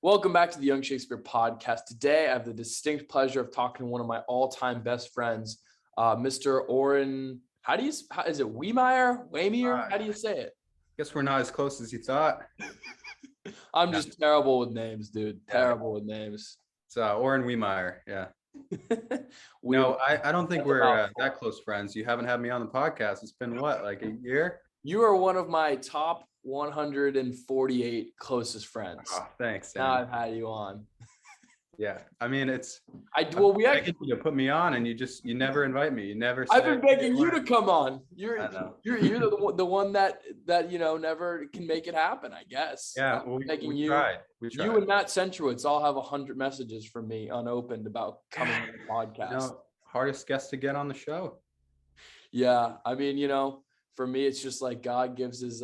Welcome back to the Young Shakespeare podcast. Today, I have the distinct pleasure of talking to one of my all-time best friends, Mr. Oren. Is it Wiemeyer? How do you say it? Guess we're not as close as you thought. I'm just terrible with names, dude. Terrible with names. It's Oren Wiemeyer. Yeah. No, I don't think we're that close friends. You haven't had me on the podcast. It's been what, like a year? You are one of my top 148 closest friends. Oh, thanks, Sam. Now I've had you on. Yeah, I mean we begging you to put me on, and you never invite me. You never. I've been begging you to come on. You're the one that never can make it happen, I guess. Yeah, we tried. You and Matt Centrowitz all have 100 messages from me unopened about coming on the podcast. Hardest guest to get on the show. Yeah, I mean, for me, it's just like God gives his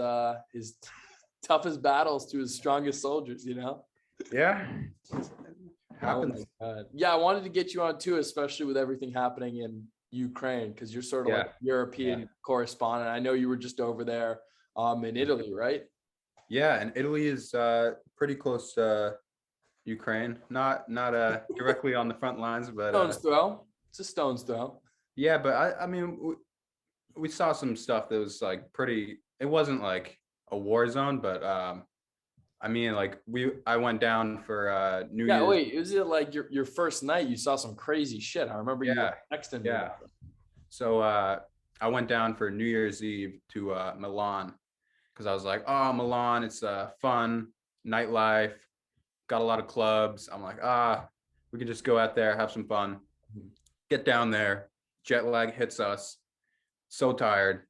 toughest battles to his strongest soldiers. Yeah. Happens. Oh, yeah, I wanted to get you on too, especially with everything happening in Ukraine, because you're sort of like European correspondent. I know you were just over there in Italy, right? Yeah, and Italy is pretty close to Ukraine. Not directly on the front lines, but stone's throw. It's a stone's throw. Yeah, but I mean, we saw some stuff that was like pretty. It wasn't like a war zone, but I mean, like I went down for New Year's. Yeah, wait, is it like your first night? You saw some crazy shit. I remember you texting me. Yeah. So I went down for New Year's Eve to Milan because I was like, oh, Milan, it's fun, nightlife, got a lot of clubs. I'm like, we can just go out there, have some fun. Get down there, jet lag hits us. So tired.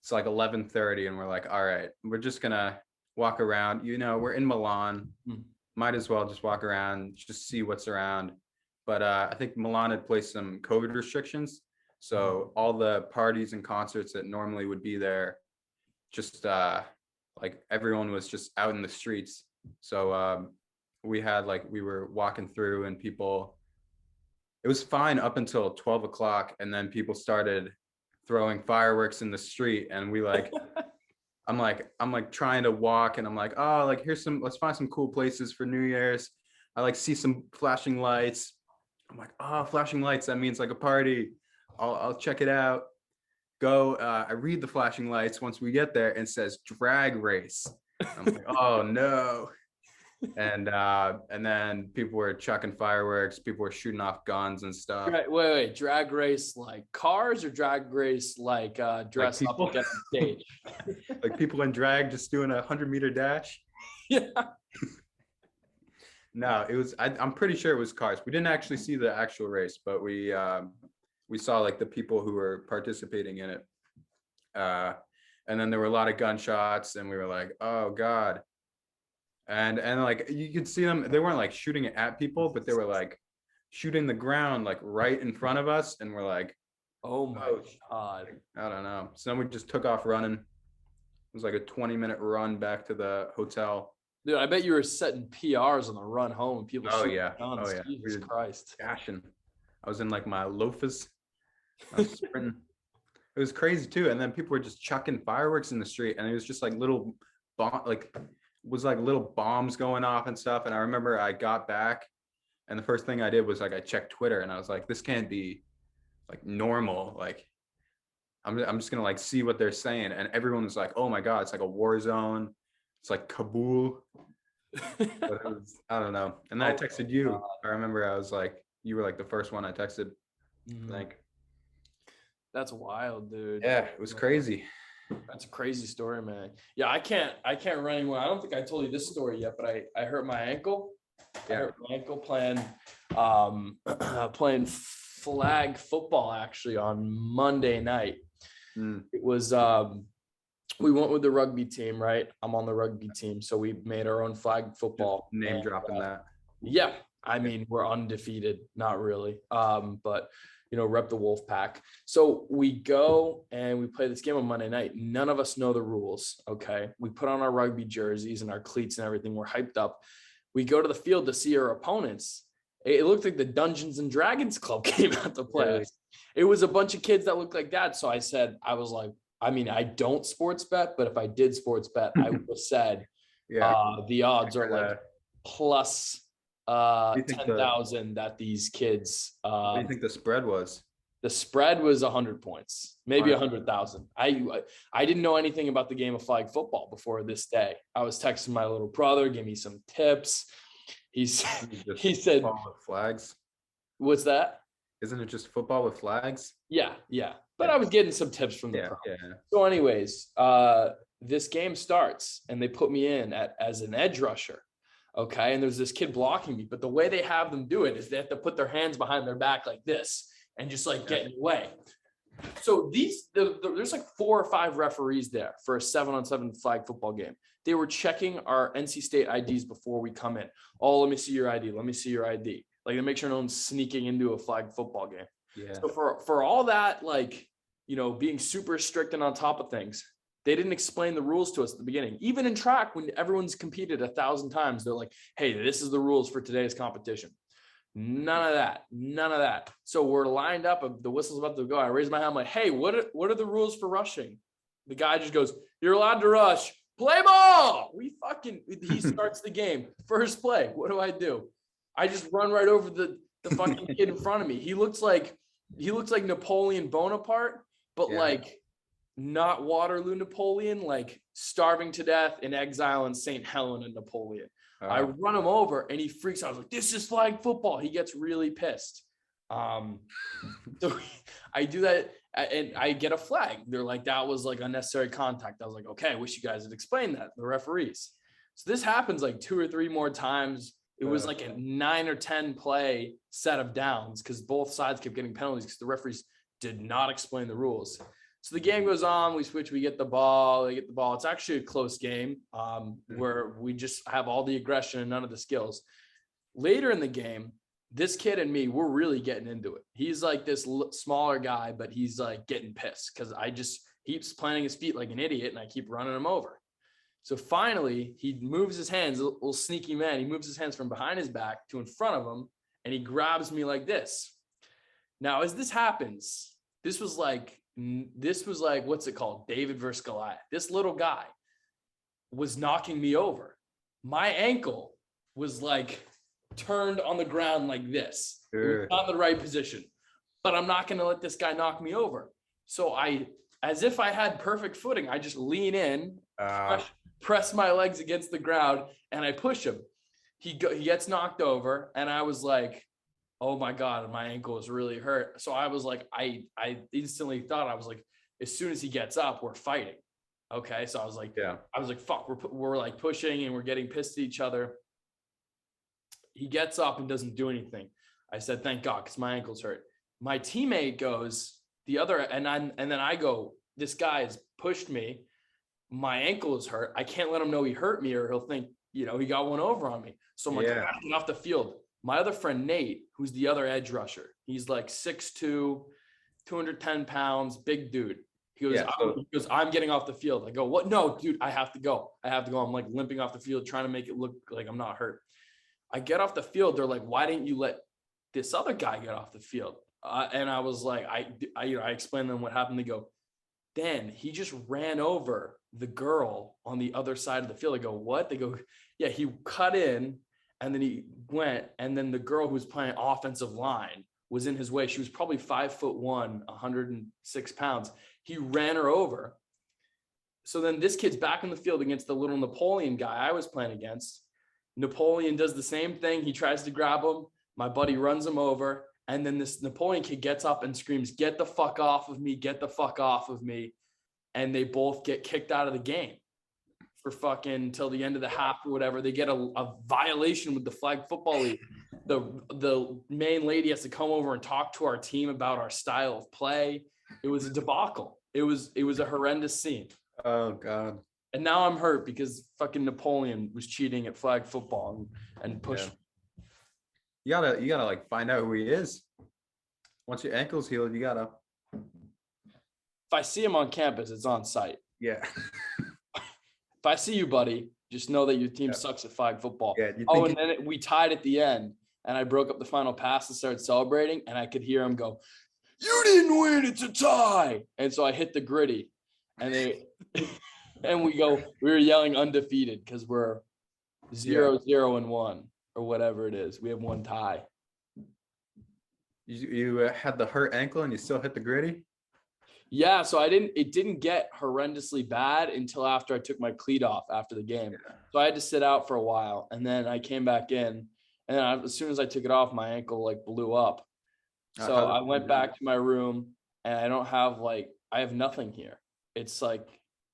It's like 11:30, and we're like, all right, we're just gonna walk around. We're in Milan. Might as well just walk around, just see what's around. But I think Milan had placed some COVID restrictions. So all the parties and concerts that normally would be there, just like everyone was just out in the streets. So we were walking through, and people, it was fine up until 12 o'clock. And then people started throwing fireworks in the street. And we I'm like trying to walk, and I'm like, oh, like let's find some cool places for New Year's. I see some flashing lights. I'm like, oh, flashing lights, that means like a party. I'll check it out. Go. I read the flashing lights. Once we get there, and it says drag race. I'm like, oh no. And then people were chucking fireworks. People were shooting off guns and stuff. Right, wait, drag race like cars, or drag race like dress up and get on stage? Like people in drag just doing a 100-meter dash. Yeah. No, it was. I'm pretty sure it was cars. We didn't actually see the actual race, but we saw like the people who were participating in it. And then there were a lot of gunshots, and we were like, oh God. And like you could see them, they weren't like shooting it at people, but they were like shooting the ground like right in front of us, and we're like, oh my God. I don't know. So then we just took off running. It was like a 20-minute run back to the hotel. Dude, I bet you were setting PRs on the run home, and people shooting guns. Oh yeah. Jesus Christ. Gashing. I was in like my loafers. I was sprinting. It was crazy too. And then people were just chucking fireworks in the street, and it was just like little little bombs going off and stuff. And I remember I got back, and the first thing I did was like I checked Twitter, and I was like, this can't be like normal. Like I'm just gonna like see what they're saying. And everyone was like, oh my God, it's like a war zone. It's like Kabul. But it was, I don't know. And then I texted you. God. I remember I was like, you were like the first one I texted. Like, that's wild, dude. Yeah, it was crazy. That's a crazy story, man. Yeah, I can't run anymore. I don't think I told you this story yet, but I hurt my ankle. Yeah. I hurt my ankle playing flag football actually on Monday night. It was we went with the rugby team, right? I'm on the rugby team, so we made our own flag football. Just name dropping that. Yeah, I mean, we're undefeated, not really, but rep the wolf pack. So we go and we play this game on Monday night. None of us know the rules. Okay. We put on our rugby jerseys and our cleats and everything. We're hyped up. We go to the field to see our opponents. It looked like the Dungeons and Dragons club came out to play us. It was a bunch of kids that looked like that. So I was like, I mean, I don't sports bet, but if I did sports bet, I would have said the odds are like plus What do you think 10,000 that these kids what do you think the spread was? the spread was 100 points, maybe 100. 100,000. I didn't know anything about the game of flag football before this day. I was texting my little brother, give me some tips. He said, Football with flags. what's that? Isn't it just football with flags? Yeah. But Yeah. I was getting some tips from the pro. Yeah. So anyways, this game starts and they put me in as an edge rusher. Okay. And there's this kid blocking me, but the way they have them do it is they have to put their hands behind their back like this and just like get in your way. So there's like 4 or 5 referees there for a 7-on-7 flag football game. They were checking our NC State IDs before we come in. Oh, let me see your ID. Let me see your ID. Like to make sure no one's sneaking into a flag football game. Yeah. So for all that, like, you know, being super strict and on top of things, they didn't explain the rules to us at the beginning. Even in track, when everyone's competed 1,000 times, they're like, hey, this is the rules for today's competition. None of that. So we're lined up. The whistle's about to go. I raise my hand. I'm like, hey, what are the rules for rushing? The guy just goes, you're allowed to rush. Play ball. He starts the game. First play. What do? I just run right over the fucking kid in front of me. He looks like Napoleon Bonaparte, but like not Waterloo Napoleon, like starving to death in exile in St. Helena Napoleon. I run him over and he freaks out. I was like, this is flag football. He gets really pissed. So I do that and I get a flag. They're like, that was like unnecessary contact. I was like, okay, I wish you guys had explained that, the referees. So this happens like 2 or 3 more times. It was like a 9 or 10 play set of downs because both sides kept getting penalties because the referees did not explain the rules. So the game goes on, we switch, we get the ball, they get the ball. It's actually a close game where we just have all the aggression and none of the skills. Later in the game, this kid and me, we're really getting into it. He's like this smaller guy, but he's like getting pissed because I just keeps planting his feet like an idiot and I keep running him over. So finally, he moves his hands, a little sneaky man. He moves his hands from behind his back to in front of him and he grabs me like this. Now, as this happens, this was like, what's it called? David versus Goliath. This little guy was knocking me over. My ankle was like turned on the ground like this. It was not in the right position, but I'm not going to let this guy knock me over. So as if I had perfect footing, I just lean in, press my legs against the ground, and I push him. He gets knocked over, and I was like, oh my God, my ankle is really hurt. So I was like, I instantly thought, I was like, as soon as he gets up, we're fighting. Okay. So I was like, fuck, we're like pushing and we're getting pissed at each other. He gets up and doesn't do anything. I said, thank God, because my ankle's hurt. My teammate goes and then I go, this guy has pushed me. My ankle is hurt. I can't let him know he hurt me or he'll think, you know, he got one over on me. So I'm like, I gotta get off the field. My other friend, Nate, who's the other edge rusher, he's like 6'2", 210 pounds, big dude. He goes, I'm getting off the field. I go, what? No, dude, I have to go. I'm like limping off the field, trying to make it look like I'm not hurt. I get off the field. They're like, why didn't you let this other guy get off the field? And I was like, I explained to them what happened. They go, Dan, he just ran over the girl on the other side of the field. I go, what? They go, yeah, he cut in. And then he went, and then the girl who was playing offensive line was in his way. She was probably 5'1", 106 pounds. He ran her over. So then this kid's back in the field against the little Napoleon guy I was playing against. Napoleon does the same thing. He tries to grab him. My buddy runs him over. And then this Napoleon kid gets up and screams, get the fuck off of me, get the fuck off of me. And they both get kicked out of the game for fucking till the end of the half or whatever. They get a violation with the flag football league. The main lady has to come over and talk to our team about our style of play. It was a debacle. It was a horrendous scene. Oh God. And now I'm hurt because fucking Napoleon was cheating at flag football and pushed. Yeah. You gotta like find out who he is. Once your ankle's healed, you gotta. If I see him on campus, it's on site. Yeah. If I see you, buddy, just know that your team sucks at flag football. Yeah, and then we tied at the end, and I broke up the final pass and started celebrating, and I could hear him go, "You didn't win, it's a tie!" And so I hit the gritty, and we were yelling undefeated because we're 0, 0, and 1, or whatever it is. We have one tie. You had the hurt ankle and you still hit the gritty? Yeah, so it didn't get horrendously bad until after I took my cleat off after the game. Yeah. So I had to sit out for a while, and then I came back in, and then as soon as I took it off, my ankle like blew up. So I went back to my room, and I have nothing here. It's like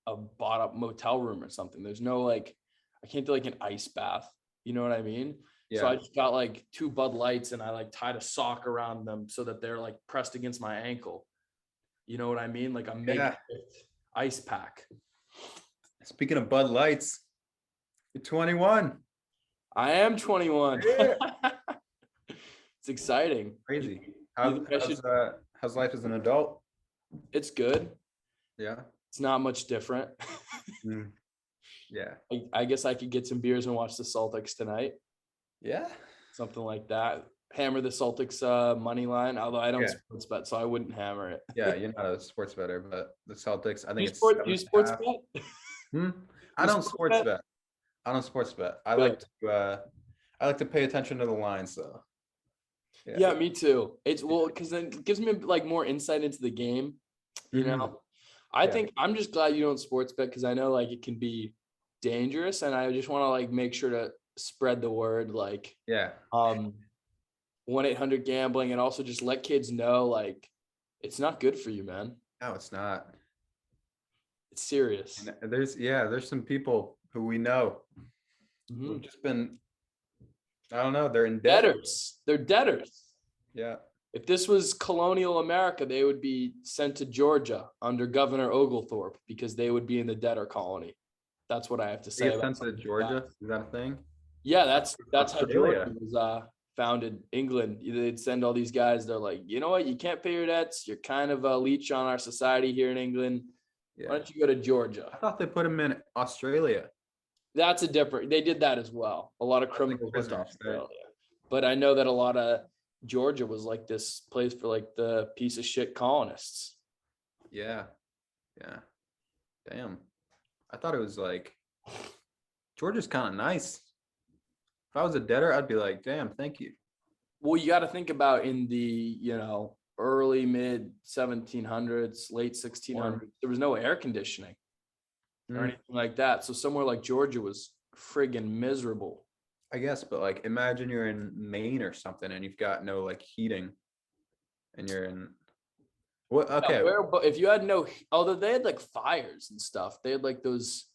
a bought up motel room or something. There's no like, I can't do like an ice bath. You know what I mean? Yeah. So I just got like 2 Bud Lights, and I like tied a sock around them so that they're like pressed against my ankle. You know what I mean? Like a makeshift ice pack. Speaking of Bud Lights, you're 21. I am 21. Yeah. It's exciting. Crazy. How's life as an adult? It's good. Yeah. It's not much different. Yeah. I guess I could get some beers and watch the Celtics tonight. Yeah. Something like that. Hammer the Celtics money line, although I don't sports bet, so I wouldn't hammer it. Yeah, you're not a sports bettor, but the Celtics, I think you sports bet? I don't sports bet. I don't sports bet. I like to pay attention to the lines though. Yeah, me too. It's because then it gives me like more insight into the game. You know, I think I'm just glad you don't sports bet, because I know like it can be dangerous, and I just want to like make sure to spread the word, like 1-800 gambling, and also just let kids know like it's not good for you, man. No, it's not. It's serious. And there's some people who we know who've just been, I don't know, they're in debt. They're debtors. Yeah. If this was colonial America, they would be sent to Georgia under Governor Oglethorpe, because they would be in the debtor colony. That's what I have to say. Sent to Georgia? Is that a thing? Yeah, that's how Australia. Georgia was founded. England, they'd send all these guys. They're like, you know what? You can't pay your debts. You're kind of a leech on our society here in England. Yeah. Why don't you go to Georgia? I thought they put them in Australia. That's they did that as well. A lot of criminals went to Australia. But I know that a lot of Georgia was like this place for like the piece of shit colonists. Yeah. Yeah. Damn. I thought it was like, Georgia's kind of nice. If I was a debtor, I'd be like, damn, thank you. Well, you got to think about in the, early mid 1700s, late 1600s, there was no air conditioning or anything like that. So somewhere like Georgia was friggin' miserable. I guess, but like imagine you're in Maine or something and you've got no like heating, and you're in what? Okay. Yeah, but if you had no, although they had like fires and stuff, they had like those,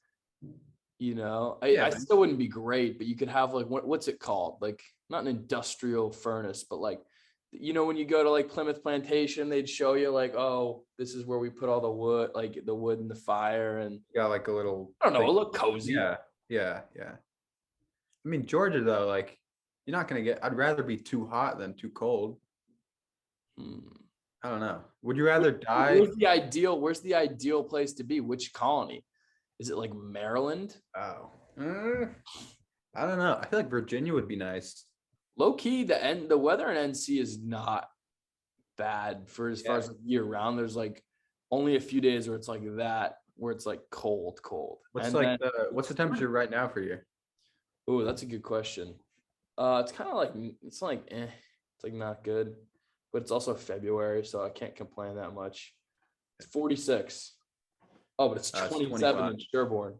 I still wouldn't be great, but you could have like, what's it called? Like not an industrial furnace, but like, when you go to like Plymouth Plantation, they'd show you like, oh, this is where we put all the wood, like the wood in the fire, and got like a little, I don't know, it looked cozy. Yeah. I mean, Georgia though, like you're not gonna I'd rather be too hot than too cold. I don't know. Would you rather die? Where's the ideal place to be? Which colony? Is it like Maryland? Oh, I don't know. I feel like Virginia would be nice. Low key, the weather in NC is not bad for as far as year round. There's like only a few days where it's like that, where it's like cold. What's the temperature right now for you? Oh, that's a good question. It's kind of like it's like not good, but it's also February, so I can't complain that much. It's 46. Oh, but it's 27 in Sherborne.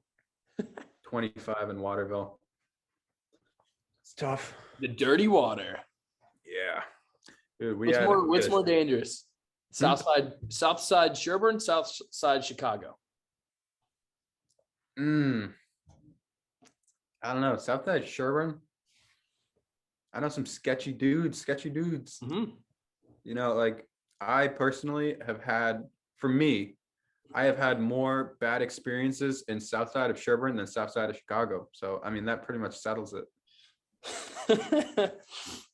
25 in Waterville. It's tough. The dirty water. Yeah. Dude, what's more dangerous? South side Sherborne, south side Chicago. I don't know. South side Sherborne. I know some sketchy dudes. Like I personally have had, I have had more bad experiences in south side of Sherborne than south side of Chicago. So, I mean, that pretty much settles it.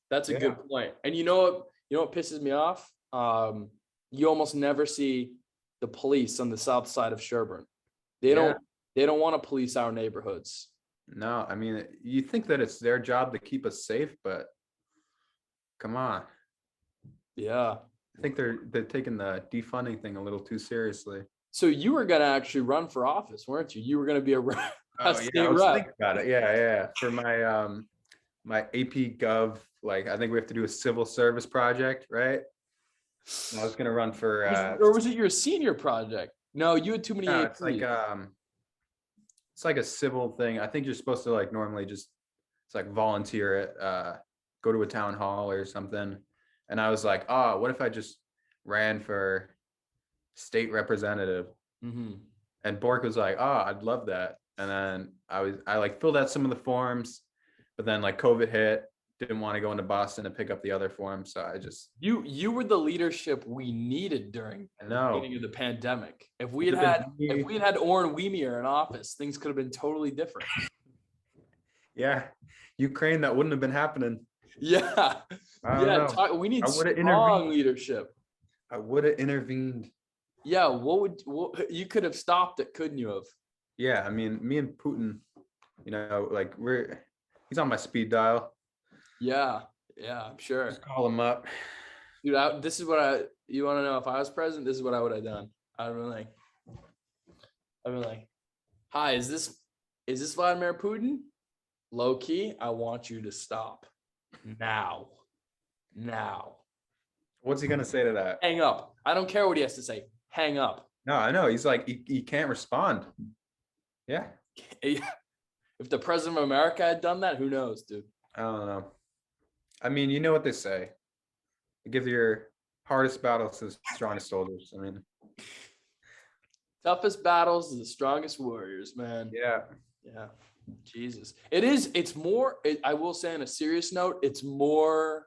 That's a good point. And you know what pisses me off? You almost never see the police on the south side of Sherborne. They don't want to police our neighborhoods. No, I mean, you think that it's their job to keep us safe, but come on. Yeah. I think they're taking the defunding thing a little too seriously. So you were going to actually run for office, weren't you? You were going to be Oh yeah, State I was rep. thinking about it. Yeah. For my AP Gov, like I think we have to do a civil service project, right? And I was gonna run for Or was it your senior project? No, you had too many no, APs. it's like a civil thing. I think you're supposed to like normally just it's like volunteer it, go to a town hall or something. And I was like, oh, what if I just ran for state representative? Mm-hmm. And Bork was like, oh, I'd love that. And then I like filled out some of the forms, but then like COVID hit, didn't want to go into Boston to pick up the other forms. So I just You were the leadership we needed during I the know. beginning of the pandemic. If we It had could've been had me. if we had had Oren Wiemeyer in office, things could have been totally different. Yeah, Ukraine, that wouldn't have been happening. Yeah. I don't Yeah. know. We need I would have strong intervened. leadership. I would have intervened. Yeah. What you could have stopped it, couldn't you have? Yeah, I mean, me and Putin, like he's on my speed dial. Yeah. Yeah, I'm sure. Just call him up. Dude, this is you want to know if I was president, this is what I would have done. I'd been like, hi, is this Vladimir Putin? Low key, I want you to stop now. Now. What's he gonna say to that? Hang up. I don't care what he has to say. Hang up. No, I know. He's like he can't respond. Yeah. If the president of America had done that, who knows, dude? I don't know. I mean, you know what they say. Give your hardest battles to the strongest soldiers. I mean, Toughest battles are the strongest warriors, man. yeah. Yeah. Jesus. It's more, I will say on a serious note, it's more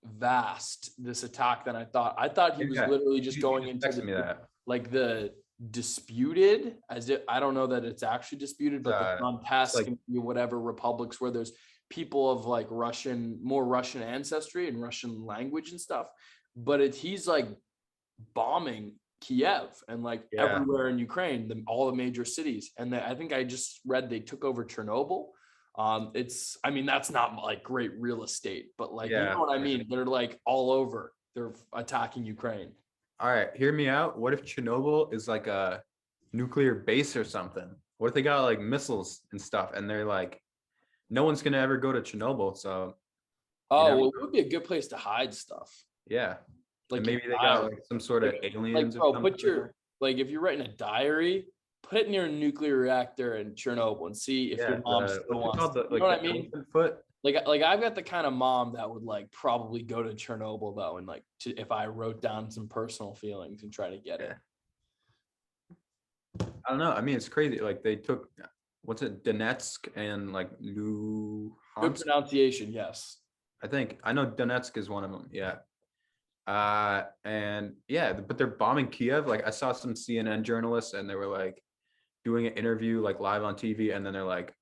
vast, this attack, than I thought. I thought he was literally just going into the disputed, as if I don't know that it's actually disputed, but the Donetsk, whatever republics where there's people of like more Russian ancestry and Russian language and stuff. But he's like bombing Kiev and like everywhere in Ukraine, all the major cities. And I think I just read they took over Chernobyl. I mean, that's not like great real estate, but like, you know what I mean? They're like all over. They're attacking Ukraine. All right, hear me out. What if Chernobyl is like a nuclear base or something? What if they got like missiles and stuff and they're like, no one's gonna ever go to Chernobyl, so well, it would be a good place to hide stuff. Yeah. Like and maybe they got like some sort of aliens. Like, bro, if you're writing a diary, put it near a nuclear reactor in Chernobyl and see if your mom still wants to. You know what I mean? Like I've got the kind of mom that would like probably go to Chernobyl though, and like if I wrote down some personal feelings and try to get it. I don't know. I mean, it's crazy. Like they took, what's it, Donetsk and like Luhansk. Good pronunciation, yes. I know Donetsk is one of them. Yeah. And yeah, but they're bombing Kiev. Like I saw some CNN journalists and they were like doing an interview like live on TV, and then they're like,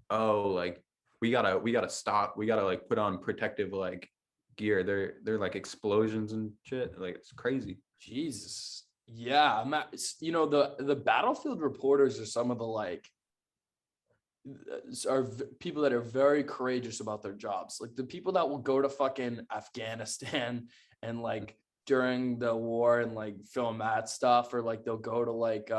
oh, like we gotta stop. We gotta like put on protective like gear. They're like explosions and shit. Like it's crazy. Jesus. Yeah. The battlefield reporters are some of the like are people that are very courageous about their jobs. Like the people that will go to fucking Afghanistan and like during the war and like film that stuff, or like they'll go to like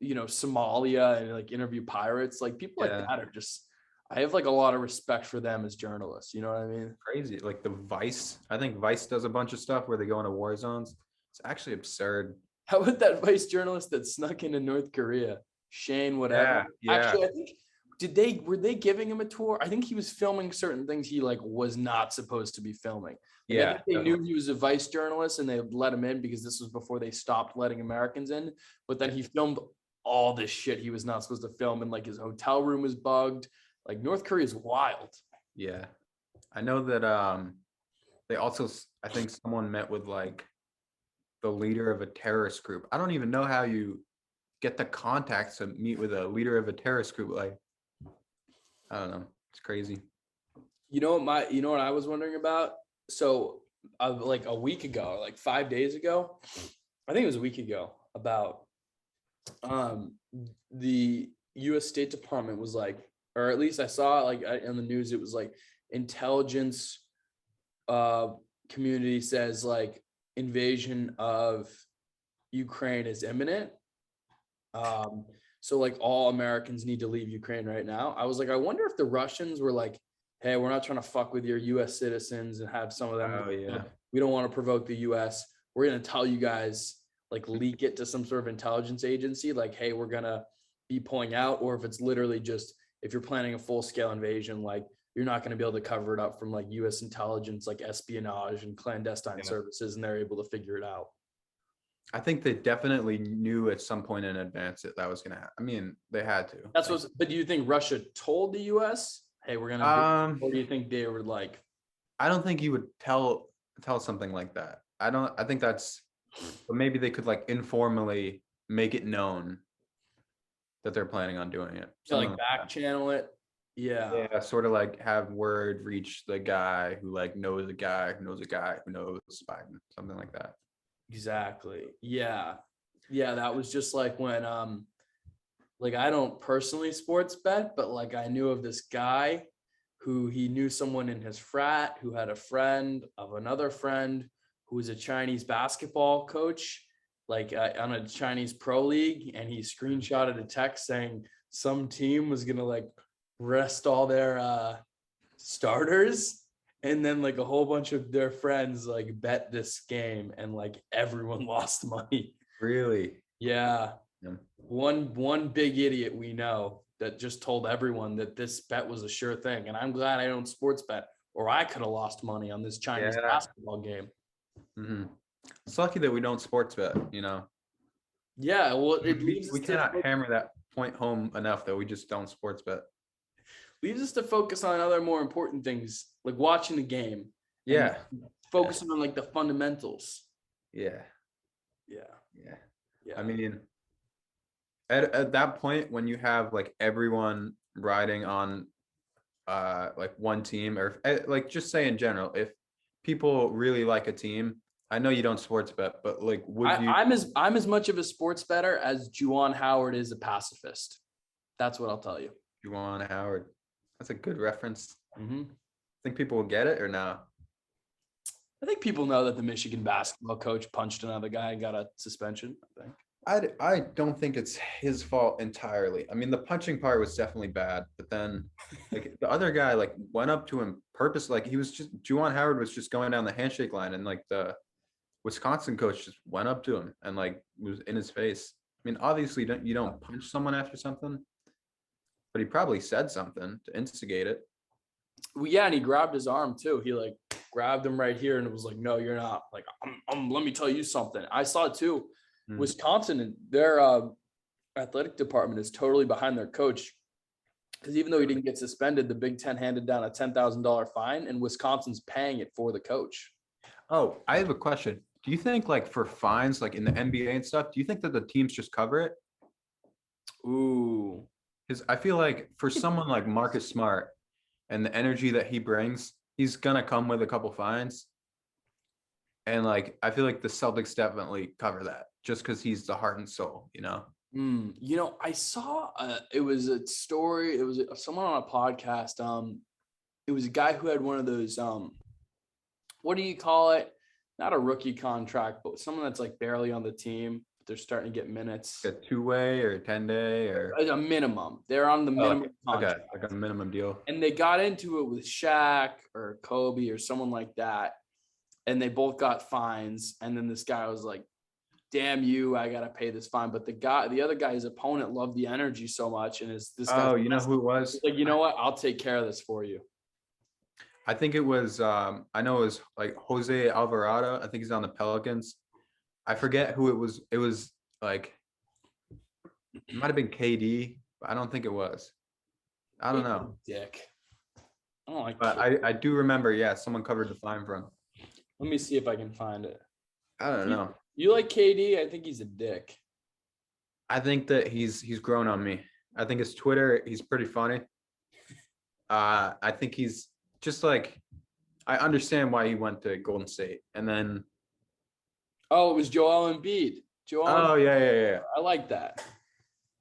Somalia and like interview pirates. Like people like that are just, I have like a lot of respect for them as journalists. You know what I mean? Crazy. Like the Vice. I think Vice does a bunch of stuff where they go into war zones. It's actually absurd. How about that Vice journalist that snuck into North Korea? Shane, whatever. Yeah. Actually, I think were they giving him a tour? I think he was filming certain things he like was not supposed to be filming. Like, I think they knew he was a Vice journalist and they let him in because this was before they stopped letting Americans in. But then he filmed all this shit he was not supposed to film, and like his hotel room was bugged. Like North Korea is wild. Yeah. I know that they also, I think someone met with like the leader of a terrorist group. I don't even know how you get the contacts to meet with a leader of a terrorist group. Like, I don't know. It's crazy. You know what I was wondering about? So like a week ago, like 5 days ago, I think it was a week ago, about the US State Department was like, or at least I saw it like in the news, it was like intelligence community says like invasion of Ukraine is imminent. So like all Americans need to leave Ukraine right now. I was like, I wonder if the Russians were like, hey, we're not trying to fuck with your US citizens and have some of them. Oh yeah. We don't want to provoke the US. We're going to tell you guys, like leak it to some sort of intelligence agency, like, hey, we're going to be pulling out. Or if it's literally just, if you're planning a full scale invasion, like you're not going to be able to cover it up from like US intelligence, like espionage and clandestine services, and they're able to figure it out. I think they definitely knew at some point in advance that was going to happen. I mean, they had to. That's what, but do you think Russia told the US, hey, we're going to, or do you think they were like, I don't think you would tell something like that. I think that's, but maybe they could like informally make it known that they're planning on doing it. Like back channel it. Yeah, sort of like have word reach the guy who like knows a guy who knows a guy who knows Biden, something like that. Exactly. Yeah. That was just like when like I don't personally sports bet, but like I knew of this guy who he knew someone in his frat who had a friend of another friend who was a Chinese basketball coach, like on a Chinese pro league, and he screenshotted a text saying some team was gonna like rest all their starters, and then like a whole bunch of their friends like bet this game, and like everyone lost money. Really? Yeah. One big idiot we know that just told everyone that this bet was a sure thing, and I'm glad I don't sports bet, or I could have lost money on this Chinese basketball game. Mm-hmm. It's lucky that we don't sports bet, you know. Yeah, well, we cannot hammer that point home enough that we just don't sports bet. Leaves us to focus on other more important things, like watching the game. Yeah. Focusing on like the fundamentals. Yeah. Yeah. I mean, at that point when you have like everyone riding on like one team, or like just say in general, if people really like a team, I know you don't sports bet, but like I'm as much of a sports bettor as Juwan Howard is a pacifist. That's what I'll tell you. Juwan Howard. That's a good reference. Mm-hmm. Think people will get it or no? I think people know that the Michigan basketball coach punched another guy and got a suspension, I think. I don't think it's his fault entirely. I mean, the punching part was definitely bad, but then like the other guy like went up to him purpose, like he was just Juwan Howard was just going down the handshake line, and like the Wisconsin coach just went up to him and like was in his face. I mean, obviously you don't punch someone after something, but he probably said something to instigate it. Well, yeah, and he grabbed his arm too. He like grabbed him right here and it was like, no, you're not. Like, let me tell you something. I saw it too. Wisconsin and their athletic department is totally behind their coach, because even though he didn't get suspended, the Big Ten handed down a $10,000 fine, and Wisconsin's paying it for the coach. Oh, I have a question. Do you think like for fines, like in the NBA and stuff, do you think that the teams just cover it? Ooh, because I feel like for someone like Marcus Smart and the energy that he brings, he's gonna come with a couple fines. And like I feel like the Celtics definitely cover that, just because he's the heart and soul, you know. You know, I saw it was a story. It was someone on a podcast. It was a guy who had one of those. What do you call it? Not a rookie contract, but someone that's like barely on the team. They're starting to get minutes. A 2-way or a 10-day or a minimum. They're on the minimum contract. Okay, like a minimum deal. And they got into it with Shaq or Kobe or someone like that. And they both got fines. And then this guy was like, damn you, I gotta pay this fine. But the other guy, his opponent, loved the energy so much. And this guy, oh, you know who it was? Like, you know what? I'll take care of this for you. I think it was I know it was like Jose Alvarado. I think he's on the Pelicans. I forget who it was. It was like it might have been KD, but I don't think it was. I don't know. Dick. I don't like. But I do remember. Yeah, someone covered the fine for him. Let me see if I can find it. I don't know. You like KD? I think he's a dick. I think that he's grown on me. I think his Twitter, he's pretty funny. I think he's just like, I understand why he went to Golden State, and then. Oh, it was Joel Embiid. Yeah. I like that.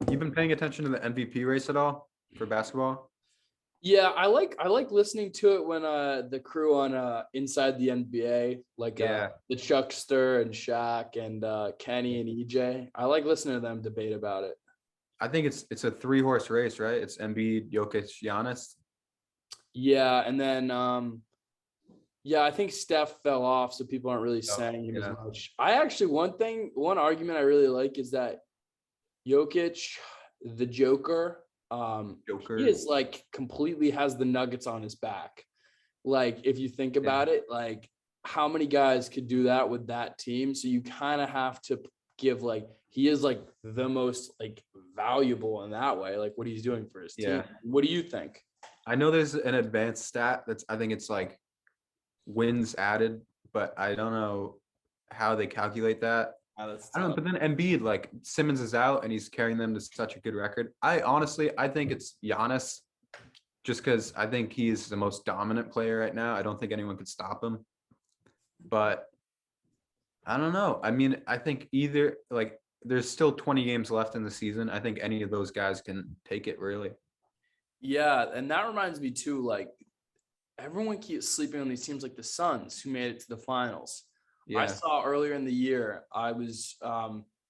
You've been paying attention to the MVP race at all for basketball? Yeah, I like listening to it when the crew on Inside the NBA, like the Chuckster and Shaq and Kenny and EJ. I like listening to them debate about it. I think it's a 3-horse race, right? It's Embiid, Jokic, Giannis. Yeah, and then yeah, I think Steph fell off, so people aren't really Oh, saying him as yeah. much. I actually one argument I really like is that Jokic, the Joker, he Joker. is like completely has the Nuggets on his back. Like if you think Yeah. about it, like how many guys could do that with that team? So you kind of have to give like he is like the most like valuable in that way, like what he's doing for his team. Yeah. What do you think? I know there's an advanced stat I think it's like wins added, but I don't know how they calculate that. That's I don't know, tough. but then Embiid, like Simmons is out and he's carrying them to such a good record. I think it's Giannis just because I think he's the most dominant player right now. I don't think anyone could stop him. But I don't know. I mean, I think either like there's still 20 games left in the season. I think any of those guys can take it really. Yeah, and that reminds me too, like everyone keeps sleeping on these teams like the Suns who made it to the finals. I Yeah. saw earlier in the year, I was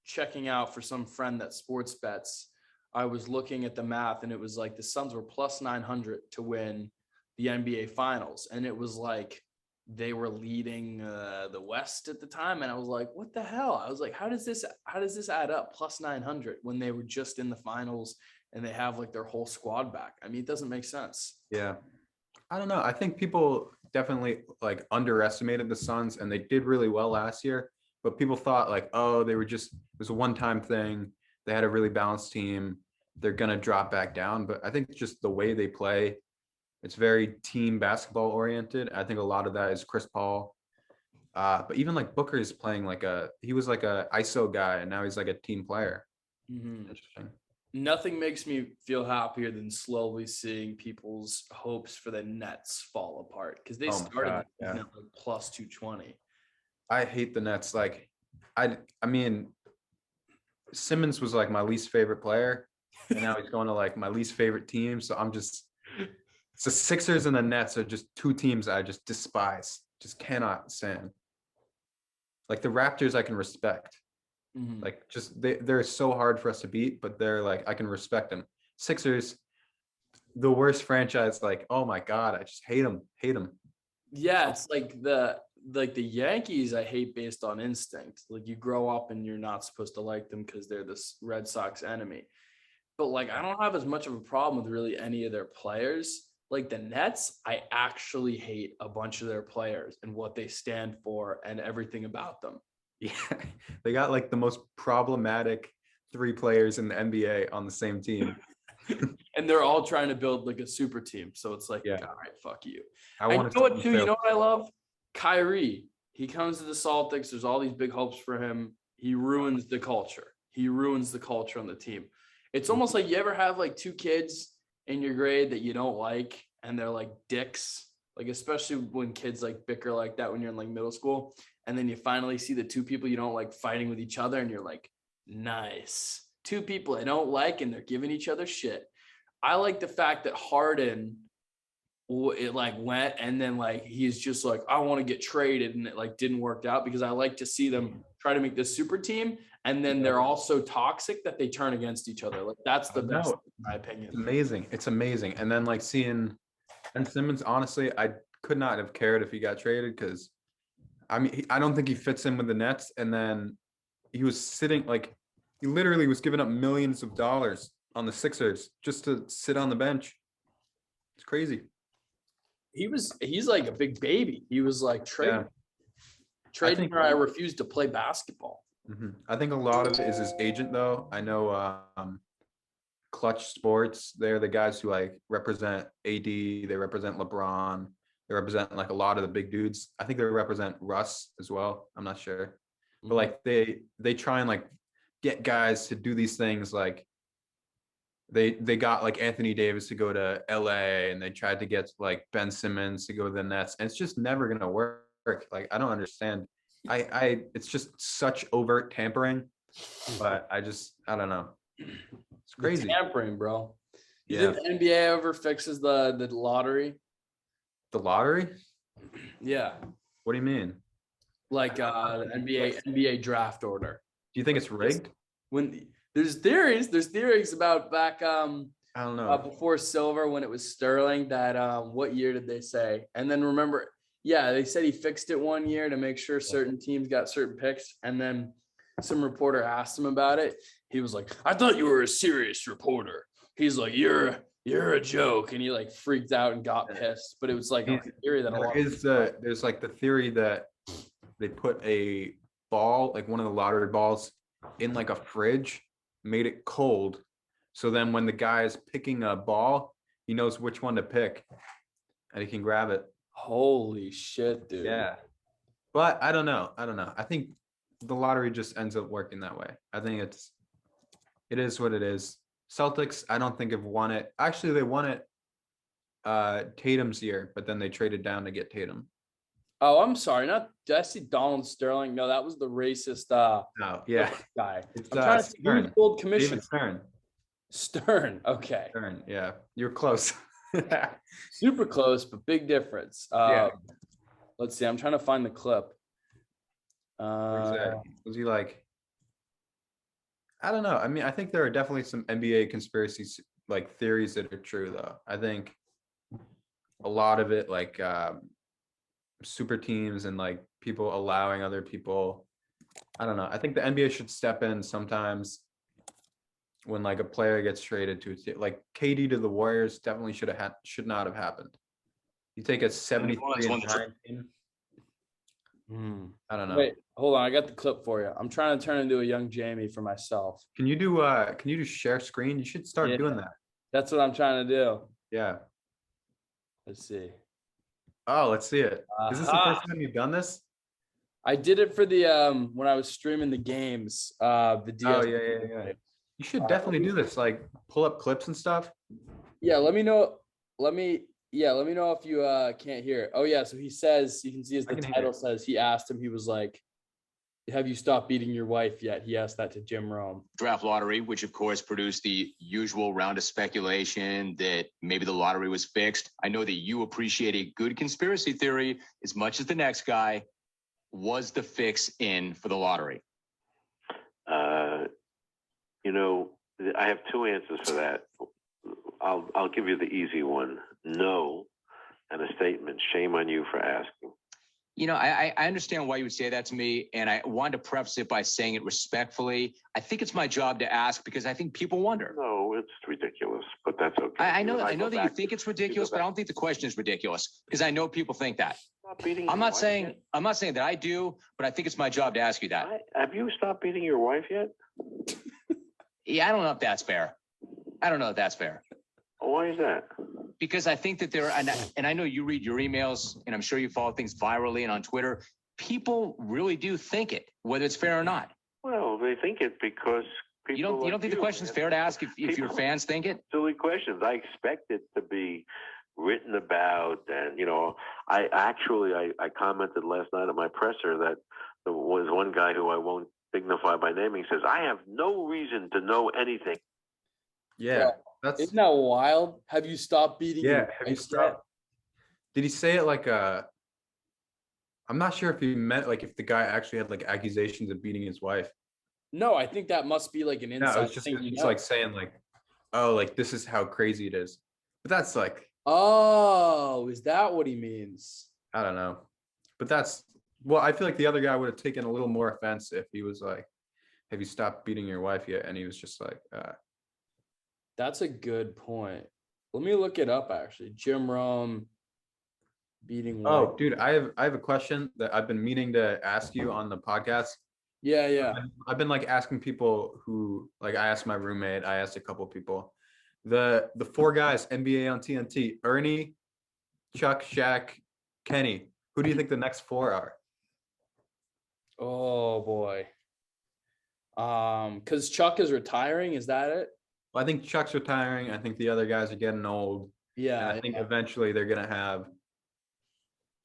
checking out for some friend that sports bets. I was looking at the math and it was like the Suns were plus 900 to win the NBA finals. And it was like they were leading the West at the time. And I was like, what the hell? I was like, how does this add up plus 900 when they were just in the finals and they have like their whole squad back? I mean, it doesn't make sense. Yeah. I don't know. I think people definitely like underestimated the Suns and they did really well last year, but people thought like, oh, it was a one-time thing. They had a really balanced team. They're going to drop back down, but I think just the way they play, it's very team basketball oriented. I think a lot of that is Chris Paul. But even like Booker is playing he was like a ISO guy and now he's like a team player. Mm-hmm. Interesting. Nothing makes me feel happier than slowly seeing people's hopes for the Nets fall apart because they Oh my started God, the yeah. season at like plus 220. I hate the Nets. Like, I mean, Simmons was like my least favorite player, and now he's going to like my least favorite team. So it's the Sixers and the Nets are just two teams I just despise, just cannot stand. Like the Raptors, I can respect. Mm-hmm. Like just they're so hard for us to beat, but they're like I can respect them. Sixers, the worst franchise. Like, oh my God, I just hate them. Yeah, it's like the Yankees I hate based on instinct. Like you grow up and you're not supposed to like them because they're this Red Sox enemy. But like I don't have as much of a problem with really any of their players. Like the Nets, I actually hate a bunch of their players and what they stand for and everything about them. Yeah, they got like the most problematic 3 players in the NBA on the same team. And they're all trying to build like a super team. So it's like, Yeah, all right, fuck you. I And want you to know see what, them too? You fail. know what I love? Kyrie. He comes to the Celtics. There's all these big hopes for him. He ruins the culture. He ruins the culture on the team. It's almost like you ever have like two kids in your grade that you don't like, and they're like dicks. Like, especially when kids like bicker like that when you're in like middle school. And then you finally see the two people you don't like fighting with each other, and you're like, nice. Two people I don't like, and they're giving each other shit. I like the fact that Harden it like went and then like he's just like I want to get traded and it like didn't work out because I like to see them try to make this super team and then Yeah. they're all so toxic that they turn against each other. Like that's the best No, in my opinion. it's amazing. It's amazing. And then like seeing Ben Simmons, honestly, I could not have cared if he got traded because I mean, I don't think he fits in with the Nets. And then he was sitting like he literally was giving up millions of dollars on the Sixers just to sit on the bench. It's crazy. He's like a big baby. He was like Yeah, I trade me think or I refuse to play basketball. I think a lot of it is his agent though. I know Clutch Sports, they're the guys who like represent AD, they represent LeBron, they represent like a lot of the big dudes. I think they represent Russ as well. I'm not sure. But like they try and like get guys to do these things like they got like Anthony Davis to go to LA and they tried to get like Ben Simmons to go to the Nets and it's just never gonna work. Like I don't understand. I it's just such overt tampering, but I don't know. It's The crazy. tampering, bro. You Yeah. think the NBA ever fixes the lottery? The lottery? Yeah. What do you mean? Like the NBA draft order. Do you think it's rigged? When There's theories about back I don't know. before silver when it was Sterling that what year did they say? And then remember, yeah, they said he fixed it one year to make sure certain teams got certain picks. And then some reporter asked him about it. He was like, I thought you were a serious reporter. He's like, you're a joke. And he like freaked out and got pissed. But it was like a theory that a lot there's like the theory that they put a ball, like one of the lottery balls, in like a fridge, made it cold. So then when the guy is picking a ball, he knows which one to pick and he can grab it. Holy shit, dude. Yeah. But I don't know. I think the lottery just ends up working that way. I think it is what it is. Celtics, I don't think have won it. Actually, they won it Tatum's year, but then they traded down to get Tatum. Oh, I'm sorry. Did I see Donald Sterling? No, that was the racist No, yeah. guy. It's I'm trying to see who's gold commissioner. David Stern. Okay. Stern, yeah. You're close. Super close, but big difference. Yeah. Let's see. I'm trying to find the clip. Was he like, I don't know. I mean, I think there are definitely some NBA conspiracies, like theories that are true, though. I think a lot of it, like super teams and like people allowing other people. I don't know. I think the NBA should step in sometimes when like a player gets traded to like KD to the Warriors definitely should not have happened. You take a 73 team. I don't know. Wait, hold on. I got the clip for you. I'm trying to turn into a young Jamie for myself. Can you do share screen? You should start doing that. That's what I'm trying to do. Yeah. Let's see. Oh, let's see it. Is this the first time you've done this? I did it for the when I was streaming the games. The DS. Oh yeah. You should definitely do this. Like pull up clips and stuff. Yeah, let me know. Let me know if you can't hear it. Oh yeah, so he says, you can see as the title says, he asked him, he was like, have you stopped beating your wife yet? He asked that to Jim Rome. Draft lottery, which of course produced the usual round of speculation that maybe the lottery was fixed. I know that you appreciate a good conspiracy theory as much as the next guy. Was the fix in for the lottery? I have two answers for that. I'll give you the easy one. No, and a statement. Shame on you for asking. I understand why you would say that to me, and I wanted to preface it by saying it respectfully. I think it's my job to ask because I think people wonder. No, it's ridiculous, but that's okay. I know that you think it's ridiculous, but I don't think the question is ridiculous because I know people think that. I'm not saying that I do, but I think it's my job to ask you that. Have you stopped beating your wife yet? Yeah, I don't know if that's fair. Why is that? Because I think that and I know you read your emails, and I'm sure you follow things virally and on Twitter. People really do think it, whether it's fair or not. Well, they think it because people. You don't think the question's fair to ask if your fans think it? Silly questions. I expect it to be written about, and I commented last night at my presser that there was one guy who I won't dignify by naming says, I have no reason to know anything. Yeah. Isn't that wild? Have you stopped beating? Yeah. Have you stopped? Did he say it like I'm not sure if he meant like if the guy actually had like accusations of beating his wife. No, I think that must be like an inside. No, it's just it's like saying like, oh, like this is how crazy it is. But that's like, oh, is that what he means? I don't know. But I feel like the other guy would have taken a little more offense if he was like, have you stopped beating your wife yet? And he was just like, That's a good point. Let me look it up actually. Jim Rome beating wife. Oh, dude, I have a question that I've been meaning to ask you on the podcast. Yeah. I've been like asking people who, like, I asked my roommate, I asked a couple of people. The four guys, NBA on TNT, Ernie, Chuck, Shaq, Kenny. Who do you think the next four are? Oh boy. Because Chuck is retiring, is that it? Well, I think Chuck's retiring. I think the other guys are getting old. Yeah. And I think eventually they're gonna have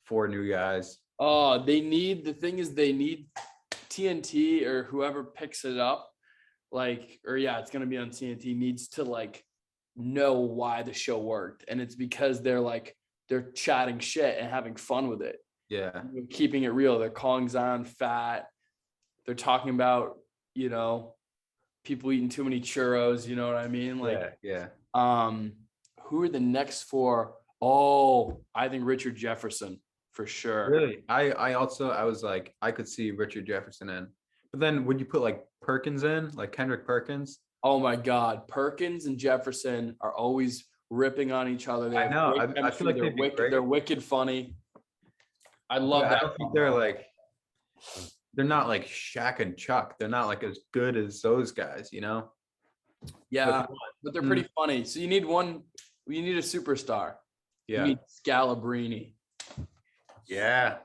four new guys. Oh, they need TNT or whoever picks it up, it's gonna be on TNT, needs to like know why the show worked. And it's because they're chatting shit and having fun with it. Yeah. Keeping it real. They're calling Zion fat. They're talking about, people eating too many churros. You know what I mean? Like, yeah. who are the next four? Oh, I think Richard Jefferson for sure. Really? I was like, I could see Richard Jefferson in. But then would you put like Perkins in, like Kendrick Perkins? Oh my God, Perkins and Jefferson are always ripping on each other. They I have know. great I feel chemistry. like They're they'd be wicked. great. They're wicked funny. I But love I that. don't think they're like, they're not like Shaq and Chuck. They're not like as good as those guys, you know? Yeah, but they're Mm. pretty funny. So you need one. You need a superstar. You Yeah. need Scalabrini. Yeah.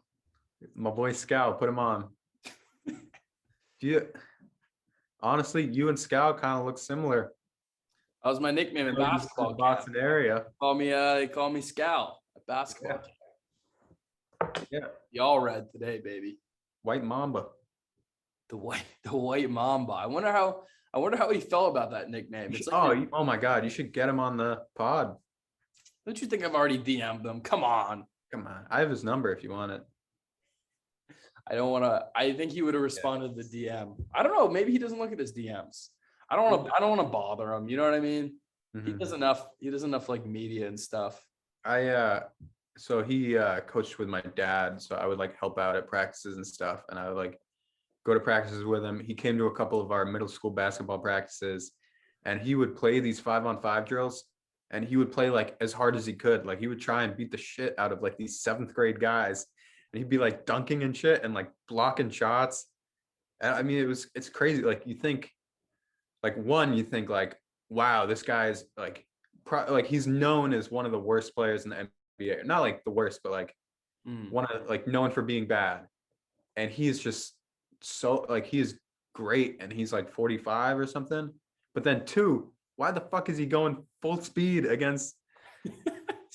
My boy Scout, put him on. Honestly, you and Scout kind of look similar. That was my nickname in You know, just basketball. the Boston area. They call me Scal at basketball. Yeah. Y'all red today, baby. White Mamba. The white Mamba. I wonder how he felt about that nickname. It's like, Oh my God, you should get him on the pod. don't you think I've already DM'd him? Come on. Come on. I have his number if you want it. I don't want to. I think he would have responded to the DM. I don't know. Maybe he doesn't look at his DMs. I don't want to bother him. You know what I mean? He Mhm. does enough. He does enough like media and stuff. So he coached with my dad, so I would like help out at practices and stuff, and I would like go to practices with him. He came to a couple of our middle school basketball practices, and he would play these 5-on-5 drills, and he would play like as hard as he could. Like he would try and beat the shit out of like these 7th grade guys, and he'd be like dunking and shit and like blocking shots. And I mean, it's crazy. Like you think like, wow, this guy's like he's known as one of the worst players in the NBA. Not like the worst, but like one of like known for being bad. And he is just so like he is great, and he's like 45 or something. But then why the fuck is he going full speed against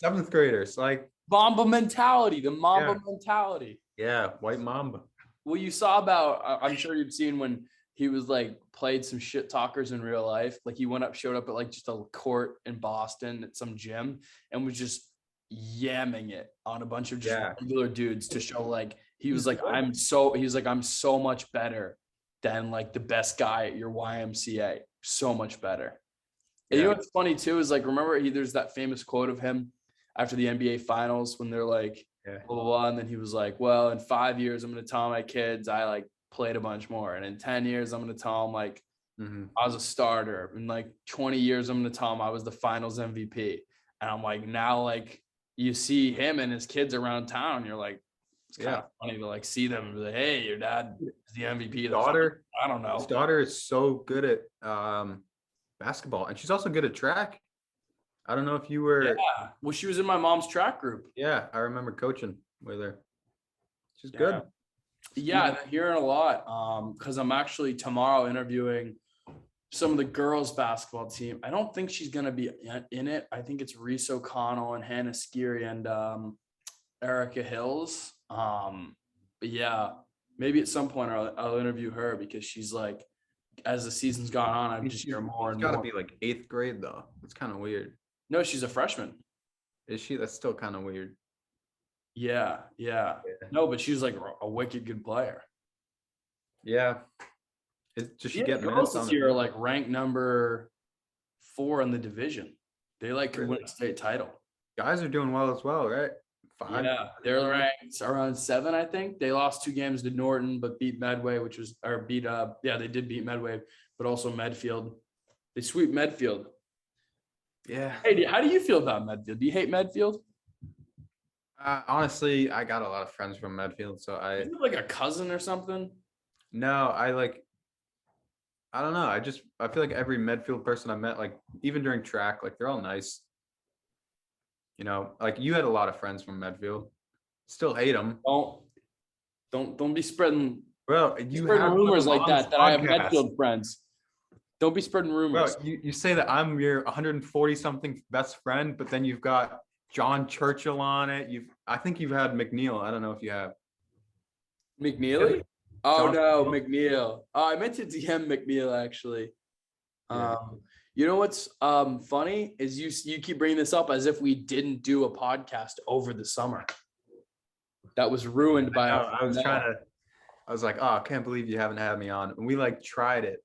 7th graders? Like Mamba mentality, the Mamba mentality. Yeah, White Mamba. Well, you saw about, I'm sure you've seen when he was like played some shit talkers in real life. Like he showed up at like just a court in Boston at some gym and was just yamming it on a bunch of just regular dudes to show like, he was like, I'm so much better than like the best guy at your YMCA. So much better. And you know what's funny too is like, remember there's that famous quote of him after the NBA finals when they're like, blah, blah, blah. And then he was like, well, in 5 years, I'm going to tell my kids I like played a bunch more. And in 10 years, I'm going to tell them like I was a starter. In like 20 years, I'm going to tell them I was the finals MVP. And I'm like, now like you see him and his kids around town, you're like, it's kind of funny to like see them and be like, hey, your dad is the MVP. Daughter, I don't know. His daughter is so good at basketball, and she's also good at track. I don't know if you were. Yeah. Well, she was in my mom's track group. Yeah, I remember coaching with her. She's good. Yeah, I've been hearing a lot. Because I'm actually tomorrow interviewing some of the girls' basketball team. I don't think she's gonna be in it. I think it's Reese O'Connell and Hannah Skiri and Erica Hills. But yeah, maybe at some point I'll interview her because she's like, as the season's gone on, I've just hear more and more. It's gotta be like 8th grade though. It's kind of weird. No, she's a freshman. Is she? That's still kind of weird. Yeah. No, but she's like a wicked good player. Yeah. Does she get girls this year are like ranked number 4 in the division. They like could win a state title. Guys are doing well as well, right? 5. Yeah, they're ranked around 7, I think. They lost 2 games to Norton, but beat Medway, they did beat Medway, but also Medfield. They sweep Medfield. Yeah. Hey, how do you feel about Medfield? Do you hate Medfield? Honestly, I got a lot of friends from Medfield, so Isn't it like a cousin or something? No, I don't know. I feel like every Medfield person I met, like even during track, like they're all nice. You know, like you had a lot of friends from Medfield. Still hate them. Don't be spreading. Well, you spreading rumors like that I have Medfield friends. Don't be spreading rumors. Well, you say that I'm your 140 something best friend, but then you've got John Churchill on it. I think you've had McNeil. I don't know if you have. McNeely? Oh no, McNeil. Oh, I meant to DM McNeil actually. You know what's funny is you keep bringing this up as if we didn't do a podcast over the summer. That was ruined by. I was like, oh, I can't believe you haven't had me on. And we like tried it.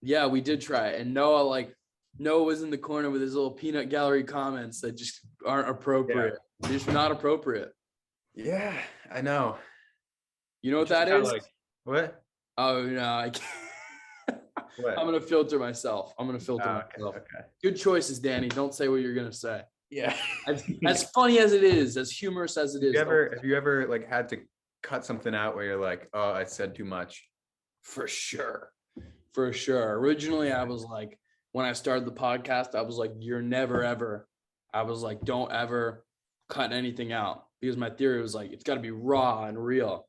Yeah, we did try it. And Noah was in the corner with his little peanut gallery comments that just aren't appropriate. They're just not appropriate. Yeah, I know. You know what Just that kinda is? like, what? Oh no, I can't. What? I'm gonna filter myself. Okay. Good choices, Danny. Don't say what you're gonna say. Yeah. As funny as it is, as humorous as it is. Have you ever like had to cut something out where you're like, oh, I said too much? For sure. For sure. Originally, I was like, when I started the podcast, I was like, you're never ever. I was like, don't ever cut anything out, because my theory was like, it's got to be raw and real.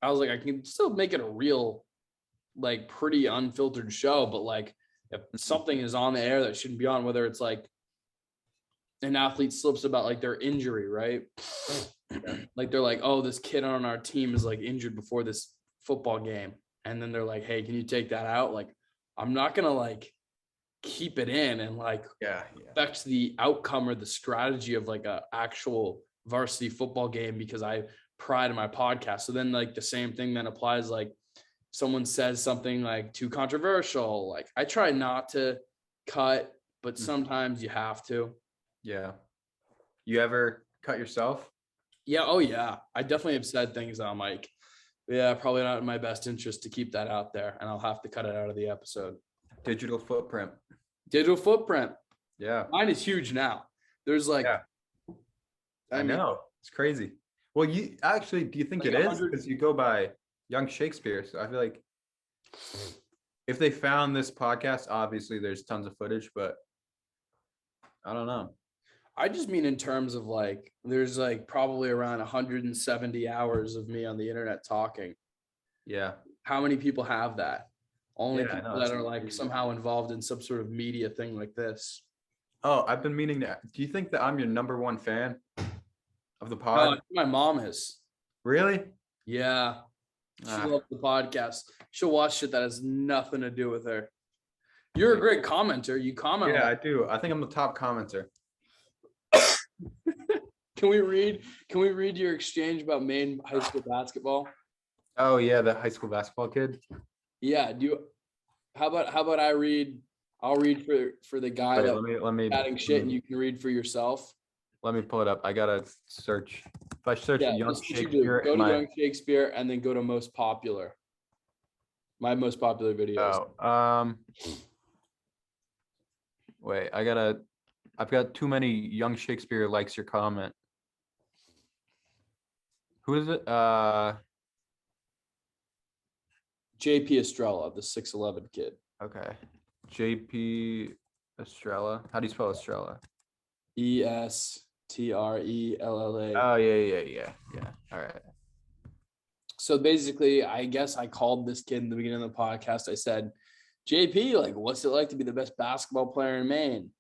I was like, I can still make it a real, like, pretty unfiltered show, but like, if something is on the air that shouldn't be on, whether it's like an athlete slips about like their injury, right? Like they're like, oh, this kid on our team is like injured before this football game. And then they're like, hey, can you take that out? Like, I'm not going to like keep it in and like affect the outcome or the strategy of like a actual varsity football game because I pride in my podcast. So then like the same thing then applies. Like someone says something like too controversial. Like I try not to cut, but sometimes you have to. Yeah. You ever cut yourself? Yeah. Oh yeah. I definitely have said things that I'm like, yeah, probably not in my best interest to keep that out there. And I'll have to cut it out of the episode. Digital footprint. Yeah. Mine is huge now. There's like, I know. It's crazy. Well, do you think like it is? Because you go by Young Shakespeare. So I feel like if they found this podcast, obviously there's tons of footage, but I don't know. I just mean in terms of like, there's like probably around 170 hours of me on the internet talking. Yeah. How many people have that? Only people that are like crazy. somehow involved in some sort of media thing like this. Oh, I've been meaning to. Do you think that I'm your number one fan of the pod? My mom is. Really? Yeah. She loves the podcast. She'll watch shit that has nothing to do with her. You're a great commenter. You comment. Yeah, I do. I think I'm the top commenter. Can we read your exchange about Maine high school basketball? Oh yeah, the high school basketball kid. Yeah. How about I'll read for the guy that let me adding shit and you can read for yourself. Let me pull it up. I gotta search. If I search Young Shakespeare, go to Young Shakespeare and then go to most popular. My most popular videos. Oh, wait, I've got too many Young Shakespeare likes your comment. Who is it? JP Estrella, the 6'11" kid. Okay. JP Estrella. How do you spell Estrella? Estrella. Oh, yeah. All right. So basically, I guess I called this kid in the beginning of the podcast. I said, JP, like, what's it like to be the best basketball player in Maine?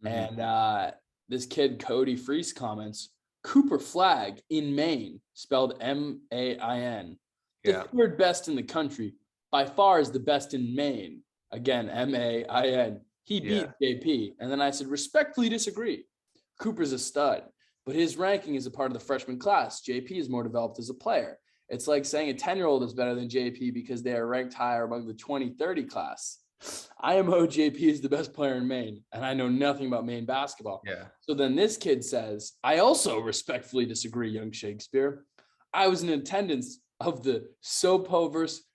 Mm-hmm. And this kid, Cody Freese, comments, Cooper Flag in Maine, spelled M-A-I-N. The third best in the country, by far is the best in Maine. Again, M-A-I-N. He beat JP. And then I said, respectfully disagree. Cooper's a stud, but his ranking is a part of the freshman class. JP is more developed as a player. It's like saying a 10-year-old is better than JP because they are ranked higher among the 2030 class. IMO JP is the best player in Maine, and I know nothing about Maine basketball. Yeah. So then this kid says, I also respectfully disagree, Young Shakespeare. I was in attendance of the Sopo versus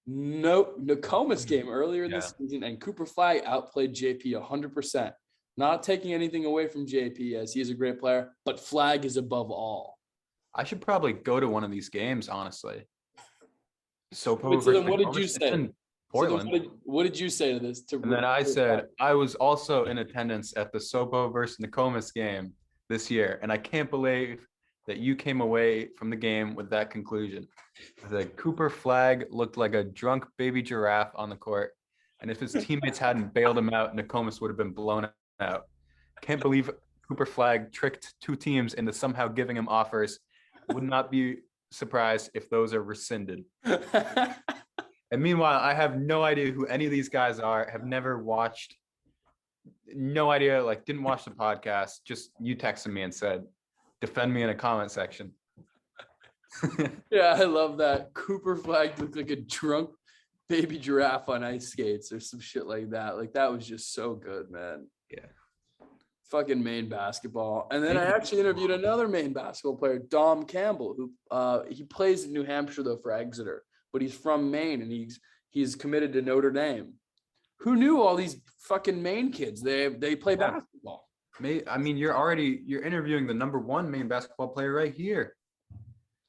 Nokomis game earlier this season, and Cooper Flag outplayed JP 100%. Not taking anything away from JP as he is a great player, but Flag is above all. I should probably go to one of these games, honestly. Sopo so then what did you say? Portland. So what did you say to this? And then I said, I was also in attendance at the Sopo versus Nokomis game this year. And I can't believe that you came away from the game with that conclusion. The Cooper Flag looked like a drunk baby giraffe on the court. And if his teammates hadn't bailed him out, Nokomis would have been blown out. Can't believe Cooper Flag tricked two teams into somehow giving him offers. Would not be surprised if those are rescinded. And meanwhile, I have no idea who any of these guys are, have never watched, no idea, like didn't watch the podcast. Just you texted me and said, defend me in a comment section. Yeah, I love that. Cooper Flag looked like a drunk baby giraffe on ice skates or some shit like that. Like that was just so good, man. Yeah. Fucking Maine basketball. And then I actually interviewed another Maine basketball player, Dom Campbell, who he plays in New Hampshire though for Exeter, but he's from Maine and he's committed to Notre Dame. Who knew all these fucking Maine kids? They play basketball. I mean, you're interviewing the #1 Maine basketball player right here.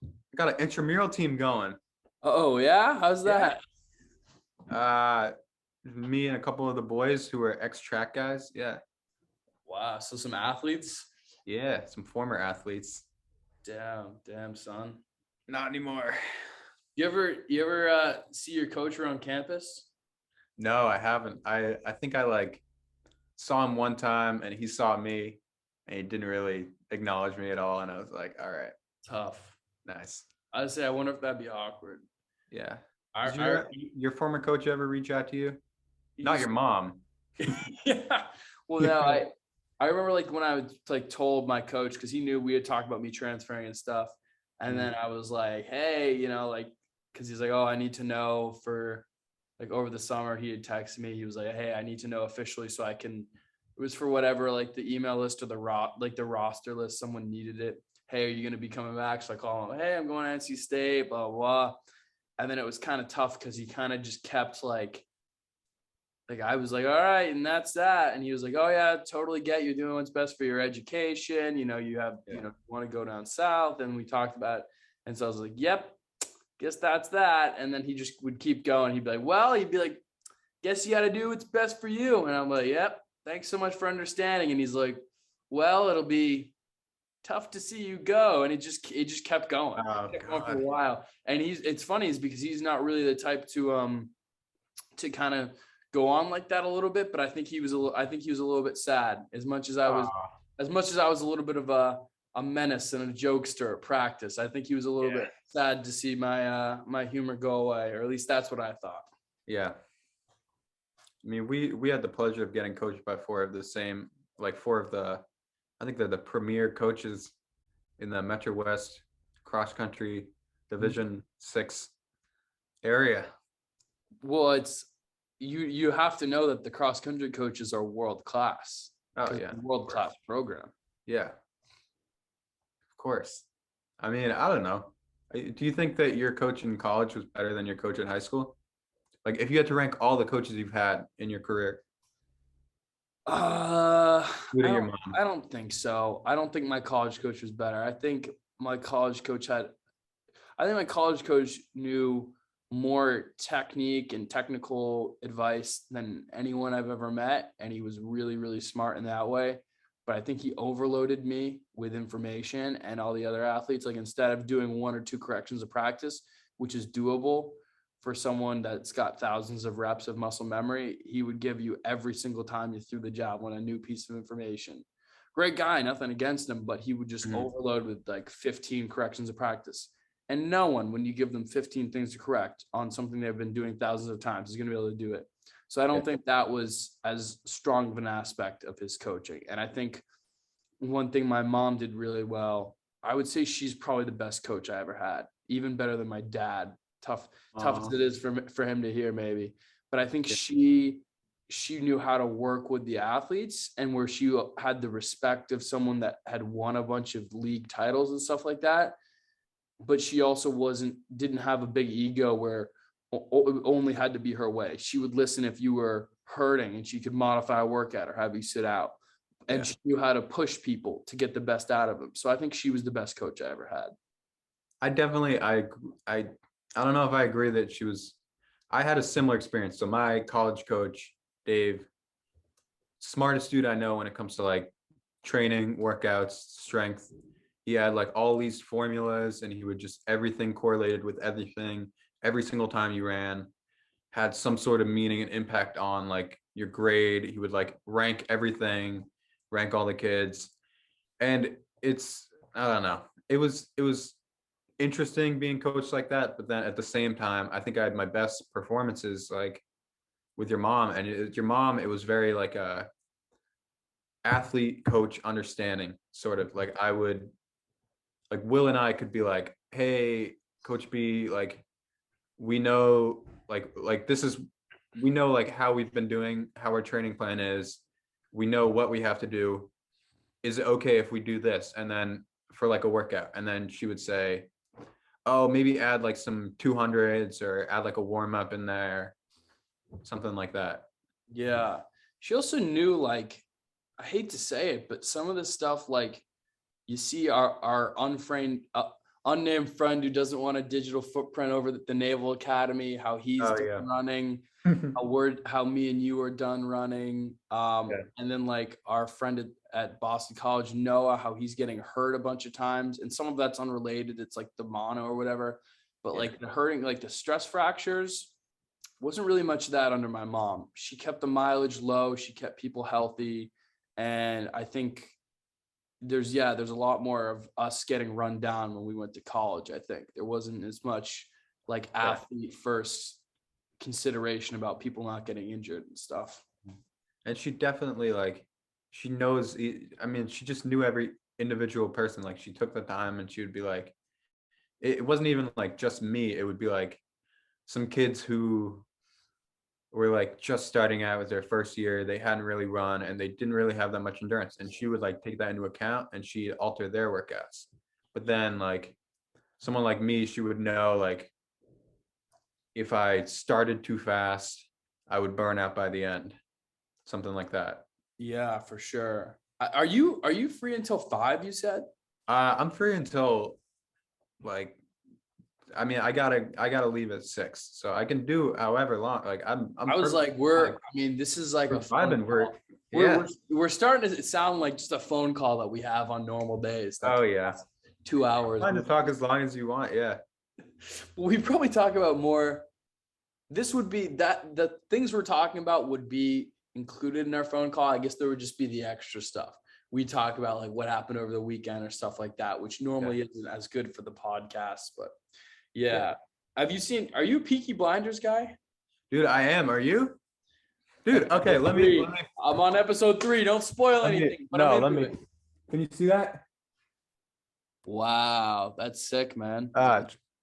I got an intramural team going. Oh yeah, how's that? Me and a couple of the boys who are ex-track guys. Yeah. Wow, so some athletes. Yeah, some former athletes. Damn, son. Not anymore. You ever see your coach around campus? No, I haven't. I think I like saw him one time and he saw me and he didn't really acknowledge me at all. And I was like, all right, Tough. nice. I'd say I wonder if that'd be awkward. Yeah. Our, Your former coach ever reach out to you? Not your mom. Yeah. Well, no, I remember like when I was like told my coach, because he knew we had talked about me transferring and stuff. And then I was like, hey, you know, like, because he's like, oh, I need to know for like over the summer, he had texted me. He was like, hey, I need to know officially so I can, it was for whatever, like the email list or the roster list, someone needed it. Hey, are you going to be coming back? So I call him, hey, I'm going to NC State, blah, blah. And then it was kind of tough because he kind of just kept like I was like, all right, and that's that. And he was like, oh yeah, totally get you doing what's best for your education. You know, you have, you know, you want to go down south. And we talked about it. And so I was like, yep, guess that's that. And then he just would keep going. He'd be like, guess you got to do what's best for you. And I'm like, yep, thanks so much for understanding. And he's like, well, it'll be tough to see you go. And it just kept going. Oh, Kept going for a while. And it's funny is because he's not really the type to kind of go on like that a little bit, but I think he was a little bit sad as much as I was a little bit of a menace and a jokester at practice. I think he was a little bit sad to see my humor go away, or at least that's what I thought. Yeah. I mean, we had the pleasure of getting coached by four of the I think they're the premier coaches in the Metro West cross country Division 6 area. Well, it's you have to know that the cross country coaches are world class. Oh yeah, world class program. Yeah, of course. I mean, I don't know. Do you think that your coach in college was better than your coach in high school? Like, if you had to rank all the coaches you've had in your career. I don't think so. I don't think my college coach was better. I think my college coach knew more technique and technical advice than anyone I've ever met. And he was really, really smart in that way. But I think he overloaded me with information and all the other athletes. Like, instead of doing 1 or 2 corrections of practice, which is doable for someone that's got thousands of reps of muscle memory, he would give you every single time you threw the jab on a new piece of information. Great guy, nothing against him, but he would just overload with like 15 corrections of practice. And no one, when you give them 15 things to correct on something they've been doing thousands of times, is going to be able to do it. So I don't think that was as strong of an aspect of his coaching. And I think one thing my mom did really well, I would say she's probably the best coach I ever had, even better than my dad. Tough as it is for him to hear, maybe. But I think she knew how to work with the athletes, and where she had the respect of someone that had won a bunch of league titles and stuff like that. But she also didn't have a big ego where it only had to be her way. She would listen if you were hurting, and she could modify a workout or have you sit out. And she knew how to push people to get the best out of them. So I think she was the best coach I ever had. I don't know if I agree that I had a similar experience. So my college coach, Dave, smartest dude I know when it comes to like training, workouts, strength. He had like all these formulas, and he would just, everything correlated with everything. Every single time you ran had some sort of meaning and impact on like your grade. He would like rank everything, rank all the kids. And I don't know. It was interesting being coached like that, but then at the same time, I think I had my best performances like with your mom. And your mom, it was very like a athlete coach understanding, sort of like I would, like Will and I could be like, hey, Coach B, like we know like this is we know like how we've been doing, how our training plan is. We know what we have to do. Is it okay if we do this? And then for like a workout, and then she would say, oh, maybe add like some 200s or add like a warm up in there, something like that. Yeah. She also knew, like, I hate to say it, but some of the stuff, like, you see our unnamed friend who doesn't want a digital footprint over at the Naval Academy, how he's done running, how me and you are done running. And then like our friend at Boston College, Noah, how he's getting hurt a bunch of times. And some of that's unrelated. It's like the mono or whatever. But like the hurting, like the stress fractures, wasn't really much of that under my mom. She kept the mileage low. She kept people healthy. And I think there's a lot more of us getting run down when we went to college. I think there wasn't as much like athlete first consideration about people not getting injured and stuff. And she definitely like, she knows, I mean, she just knew every individual person. Like she took the time and she would be like, it wasn't even like just me. It would be like some kids who were like just starting out with their first year. They hadn't really run and they didn't really have that much endurance. And she would like take that into account and she'd alter their workouts. But then like someone like me, she would know like if I started too fast, I would burn out by the end. Something like that. Yeah, for sure. Are you free until 5, you said? I'm free until like, I mean, I gotta leave at 6, so I can do however long. Like I was like, this is like a vibing. We're starting to sound like just a phone call that we have on normal days. Oh yeah, 2 hours. Fine to talk as long as you want. Yeah. We probably talk about more. This would be that the things we're talking about would be included in our phone call. I guess there would just be the extra stuff. We talk about like what happened over the weekend or stuff like that, which normally isn't as good for the podcast, but yeah. Are you a Peaky Blinders guy? Dude, I am. Are you? Dude, okay, let me. I'm on episode 3. Don't spoil anything. Can you see that? Wow, that's sick, man.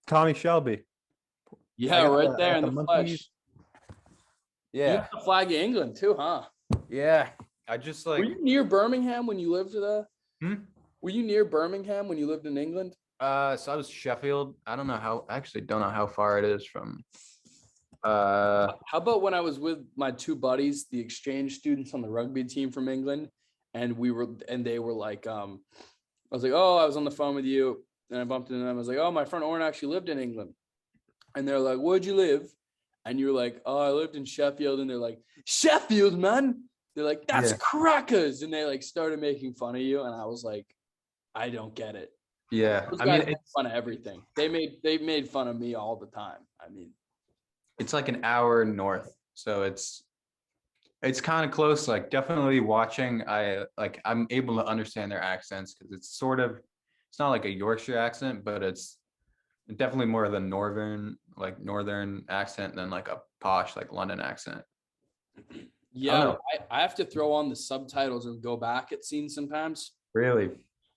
Tommy Shelby. Yeah, right there in the flesh. Yeah. You have the flag of England too, huh? Yeah. I just like. Were you near Birmingham when you lived there? Were you near Birmingham when you lived in England? So I was Sheffield. I don't know how far it is from. How about when I was with my 2 buddies, the exchange students on the rugby team from England, and they were like, I was like, oh, I was on the phone with you, and I bumped into them. I was like, oh, my friend Oren actually lived in England, and they're like, where'd you live? And you're like, oh, I lived in Sheffield, and they're like, Sheffield, man. They're like, that's crackers, and they like started making fun of you, and I was like, I don't get it. Yeah, I mean, it's fun of everything. They made fun of me all the time. I mean, it's like an hour north, so it's kind of close. Like definitely watching, I'm able to understand their accents because it's not like a Yorkshire accent, but it's definitely more of the northern accent than like a posh like London accent. Yeah, I have to throw on the subtitles and go back at scenes sometimes. Really?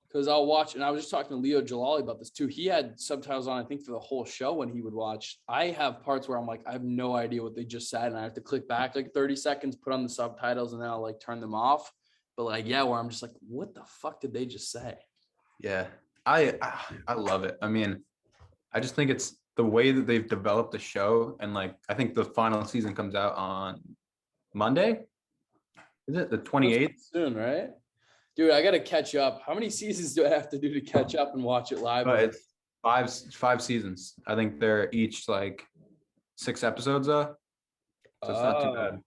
Because I'll watch, and I was just talking to Leo Jalali about this too. He had subtitles on, I think, for the whole show when he would watch. I have parts where I'm like, I have no idea what they just said, and I have to click back like 30 seconds, put on the subtitles, and then I'll like turn them off. But like, yeah, where I'm just like, what the fuck did they just say? Yeah, I love it. I mean, I just think it's the way that they've developed the show, and like, I think the final season comes out on Monday. Is it the 28th? Soon, right? Dude, I got to catch up. How many seasons do I have to do to catch up and watch it live? It's 5 seasons. I think they're each like 6 episodes though. So it's not too bad.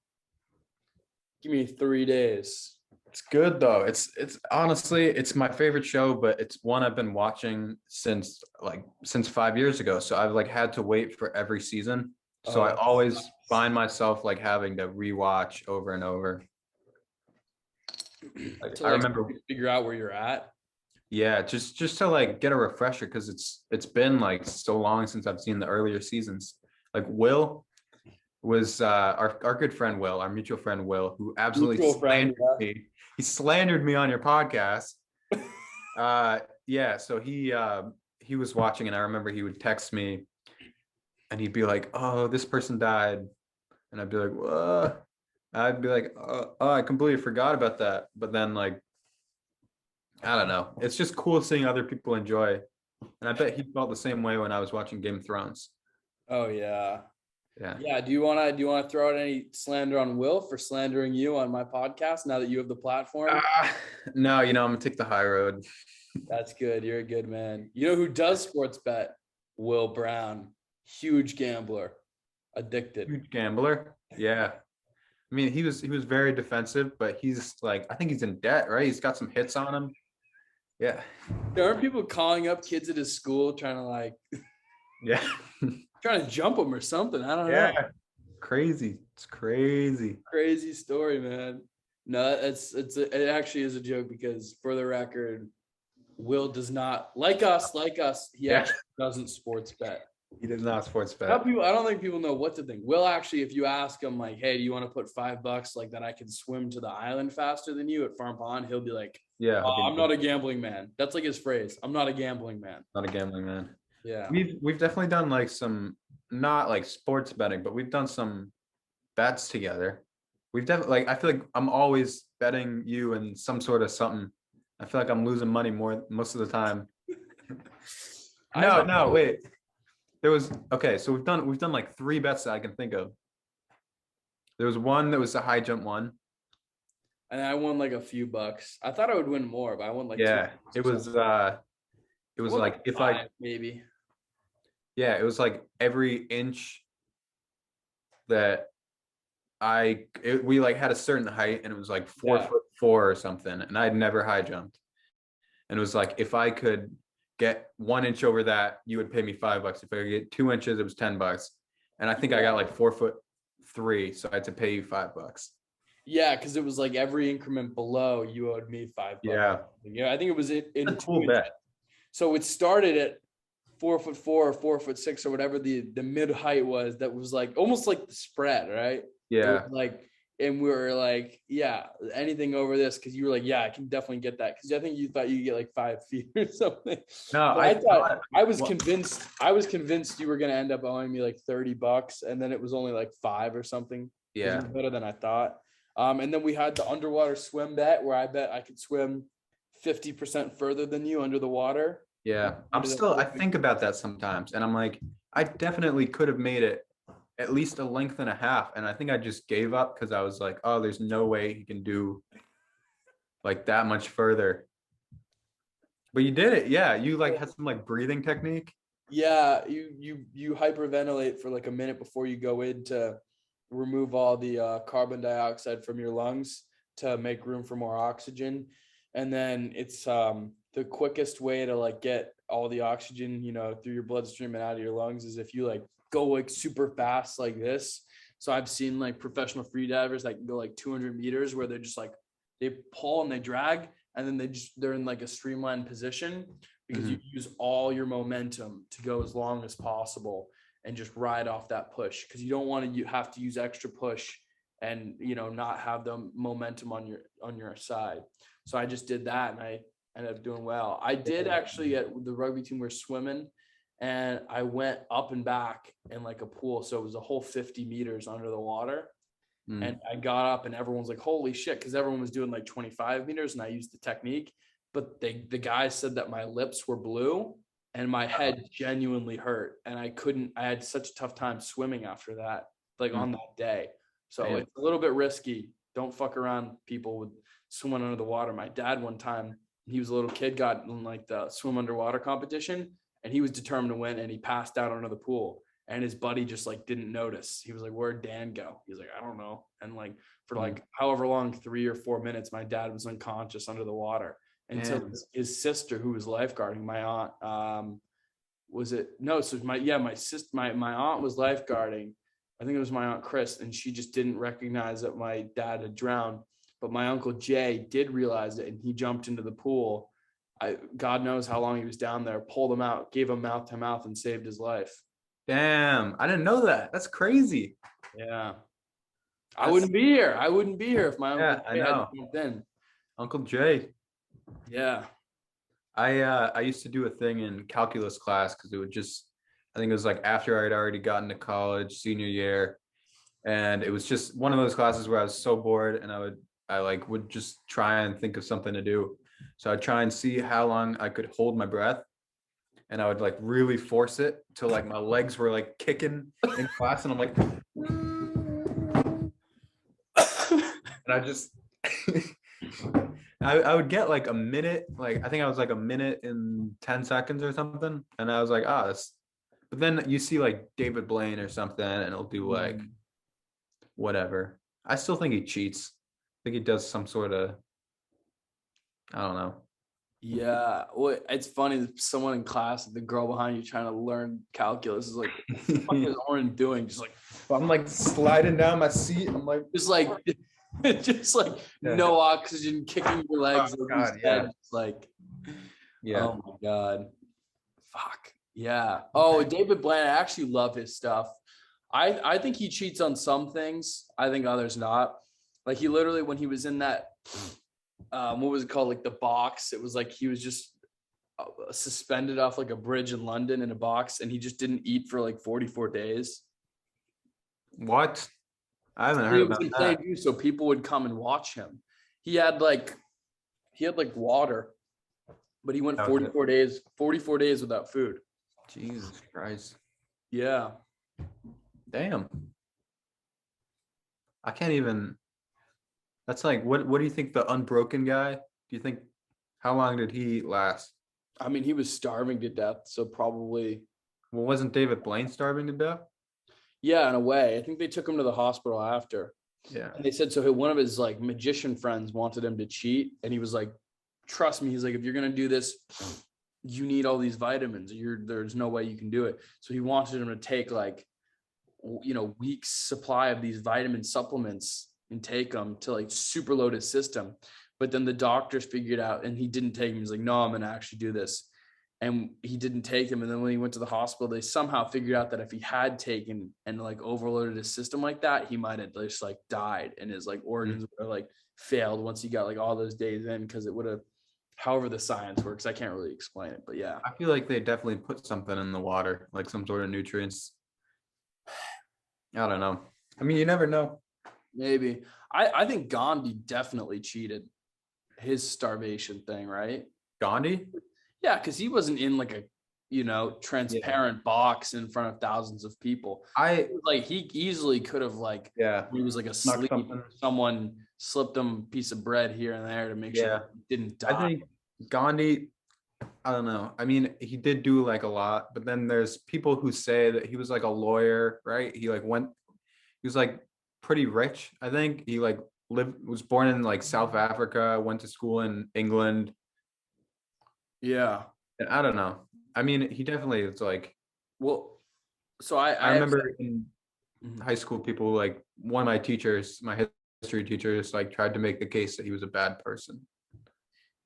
Give me 3 days. It's good though. It's honestly, it's my favorite show, but it's one I've been watching since 5 years ago. So I've like had to wait for every season. So I always find myself like having to rewatch over and over. Like, I remember figure out where you're at. Yeah, just to like get a refresher because it's been like so long since I've seen the earlier seasons. Like Will was our good friend Will, our mutual friend Will, who absolutely slandered me. He slandered me on your podcast. So he was watching, and I remember he would text me and he'd be like, "Oh, this person died," and I'd be like, "What?" I'd be like, "Oh, I completely forgot about that." But then, like, I don't know. It's just cool seeing other people enjoy, and I bet he felt the same way when I was watching Game of Thrones. Oh yeah. Yeah. Yeah. Do you wanna throw out any slander on Will for slandering you on my podcast now that you have the platform? No, I'm gonna take the high road. That's good. You're a good man. You know who does sports bet? Will Brown. Huge gambler. Addicted. Huge gambler. Yeah. I mean, he was very defensive, but he's like, I think he's in debt, right? He's got some hits on him. Yeah. There aren't people calling up kids at his school trying to like Yeah. trying to jump them or something. I don't know. Yeah. Crazy. It's crazy. Crazy story, man. No, it actually is a joke because for the record, Will does not like us. He Yeah. actually doesn't sports bet. He does not sports bet. I don't think people know what to think. Will actually, if you ask him like, "Hey, do you want to put $5 like that? I can swim to the island faster than you at Farm Pond." He'll be like, Yeah. "I'm not a gambling man." That's like his phrase. I'm not a gambling man. Not a gambling man. Yeah. We've definitely done like some, not like sports betting, but we've done some bets together. We've definitely, like, I feel like I'm always betting you in some sort of something. I feel like I'm losing money most of the time. No, wait. There was, okay, so we've done like 3 bets that I can think of. There was one that was a high jump one. And I won like a few bucks. I thought I would win more, but I won like Yeah, $2 it or was something. it was I won like if I, maybe. yeah, it was like every inch that we like had a certain height, and it was like 4'4" or something, and I'd never high jumped. And it was like, if I could get 1 inch over that, you would pay me $5. If I could get 2 inches, it was $10. And I think I got like 4'3", so I had to pay you $5. Yeah, because it was like every increment below you owed me $5. Yeah. Yeah, I think it was in That's a 2 cool inches. bet. So it started at 4'4" or 4'6" or whatever the mid height was. That was like almost like the spread, right? Yeah. Like, and we were like, yeah, anything over this, because you were like, yeah, I can definitely get that, because I think you thought you could get like 5 feet or something. No, But I thought I was well- convinced you were gonna end up owing me like $30, and then it was only like 5 or something. Yeah. Better than I thought. And then we had the underwater swim bet where I bet I could swim 50% further than you under the water. Yeah. I think about that sometimes, and I'm like, I definitely could have made it at least a length and a half. And I think I just gave up because I was like, oh, there's no way he can do like that much further. But you did it. Yeah. You like had some like breathing technique. Yeah, you hyperventilate for like a minute before you go in to remove all the carbon dioxide from your lungs to make room for more oxygen. And then it's the quickest way to like get all the oxygen, through your bloodstream and out of your lungs is if you like go like super fast like this. So I've seen like professional free divers that can go like 200 meters where they're just like, they pull and they drag, and then they're in like a streamlined position because you use all your momentum to go as long as possible and just ride off that push, because you don't want to have to use extra push and not have the momentum on your side. So I just did that and I ended up doing well. I did actually, at the rugby team, we're swimming, and I went up and back in like a pool, so it was a whole 50 meters under the water. And I got up and everyone's like, holy shit, because everyone was doing like 25 meters and I used the technique, but the guys said that my lips were blue and my head genuinely hurt, and I had such a tough time swimming after that, like on that day. So it's a little bit risky. Don't fuck around, people, with swimming under the water. My dad, one time, he was a little kid, got in like the swim underwater competition, and he was determined to win, and he passed out under the pool, and his buddy just like didn't notice. He was like, where'd Dan go? He was like, I don't know. And like for like however long, 3 or 4 minutes, my dad was unconscious under the water. And so his sister, who was lifeguarding, my aunt, my aunt was lifeguarding. I think it was my aunt Chris, and she just didn't recognize that my dad had drowned. But my uncle Jay did realize it, and he jumped into the pool. God knows how long he was down there, pulled him out, gave him mouth to mouth, and saved his life. Damn, I didn't know that. That's crazy. Yeah. I wouldn't be here. If my uncle I Jay know. hadn't jumped in. Uncle Jay. Yeah. I used to do a thing in calculus class because it would just, I think it was like after I'd already gotten to college, senior year. And it was just one of those classes where I was so bored, and I would just try and think of something to do. So I'd try and see how long I could hold my breath, and I would like really force it till like my legs were like kicking in class, and I'm like, and I just I would get like a minute, like I think I was like a minute and 10 seconds or something, and I was like, that's. But then you see like David Blaine or something, and it'll do like whatever. I still think he cheats. I think he does some sort of, I don't know. Yeah, well, it's funny. Someone in class, the girl behind you trying to learn calculus is like, what the fuck is Oren doing? Just like, I'm like sliding down my seat. I'm like, just like, just like Yeah. no oxygen, kicking your legs. Oh, like you God, said. yeah. It's like, yeah. oh my God, fuck. Yeah. Oh, David Blaine, I actually love his stuff. I think he cheats on some things. I think others not. Like he literally, when he was in that, what was it called? Like the box. It was like he was just suspended off like a bridge in London in a box, and he just didn't eat for like 44 days. What? I haven't He heard was about in plain that. view, so people would come and watch him. He had like water, but he went That was it. 44 days without food. Jesus Christ. Yeah. Damn. I can't even. That's like, what do you think the unbroken guy? Do you think, how long did he last? I mean, he was starving to death, so probably, Well, wasn't David Blaine starving to death? yeah, in a way. I think they took him to the hospital after. Yeah. And they said, so one of his like magician friends wanted him to cheat. And he was like, trust me. He's like, if you're going to do this, you need all these vitamins. There's no way you can do it. So he wanted him to take like, weeks supply of these vitamin supplements and take them to like super load his system. But then the doctors figured out, and he didn't take him. He's like, no, I'm going to actually do this. And he didn't take him. And then when he went to the hospital, they somehow figured out that if he had taken and like overloaded his system like that, he might have just like died, and his like organs would have like failed once he got like all those days in, because it would have, however the science works, I can't really explain it, but yeah. I feel like they definitely put something in the water, like some sort of nutrients. I don't know. I mean, you never know. Maybe. I think Gandhi definitely cheated his starvation thing, right? Gandhi? Yeah, because he wasn't in like a transparent box in front of thousands of people. Like he easily could have like, he was like asleep. Someone slipped him a piece of bread here and there to make sure he didn't die. I think Gandhi, I don't know. I mean, he did do like a lot, but then there's people who say that he was like a lawyer, right? He was like pretty rich. I think he like was born in like South Africa, went to school in England. Yeah. And I don't know. I mean, he definitely is like, well, so I remember in high school, people like one of my teachers, my history teachers, like tried to make the case that he was a bad person.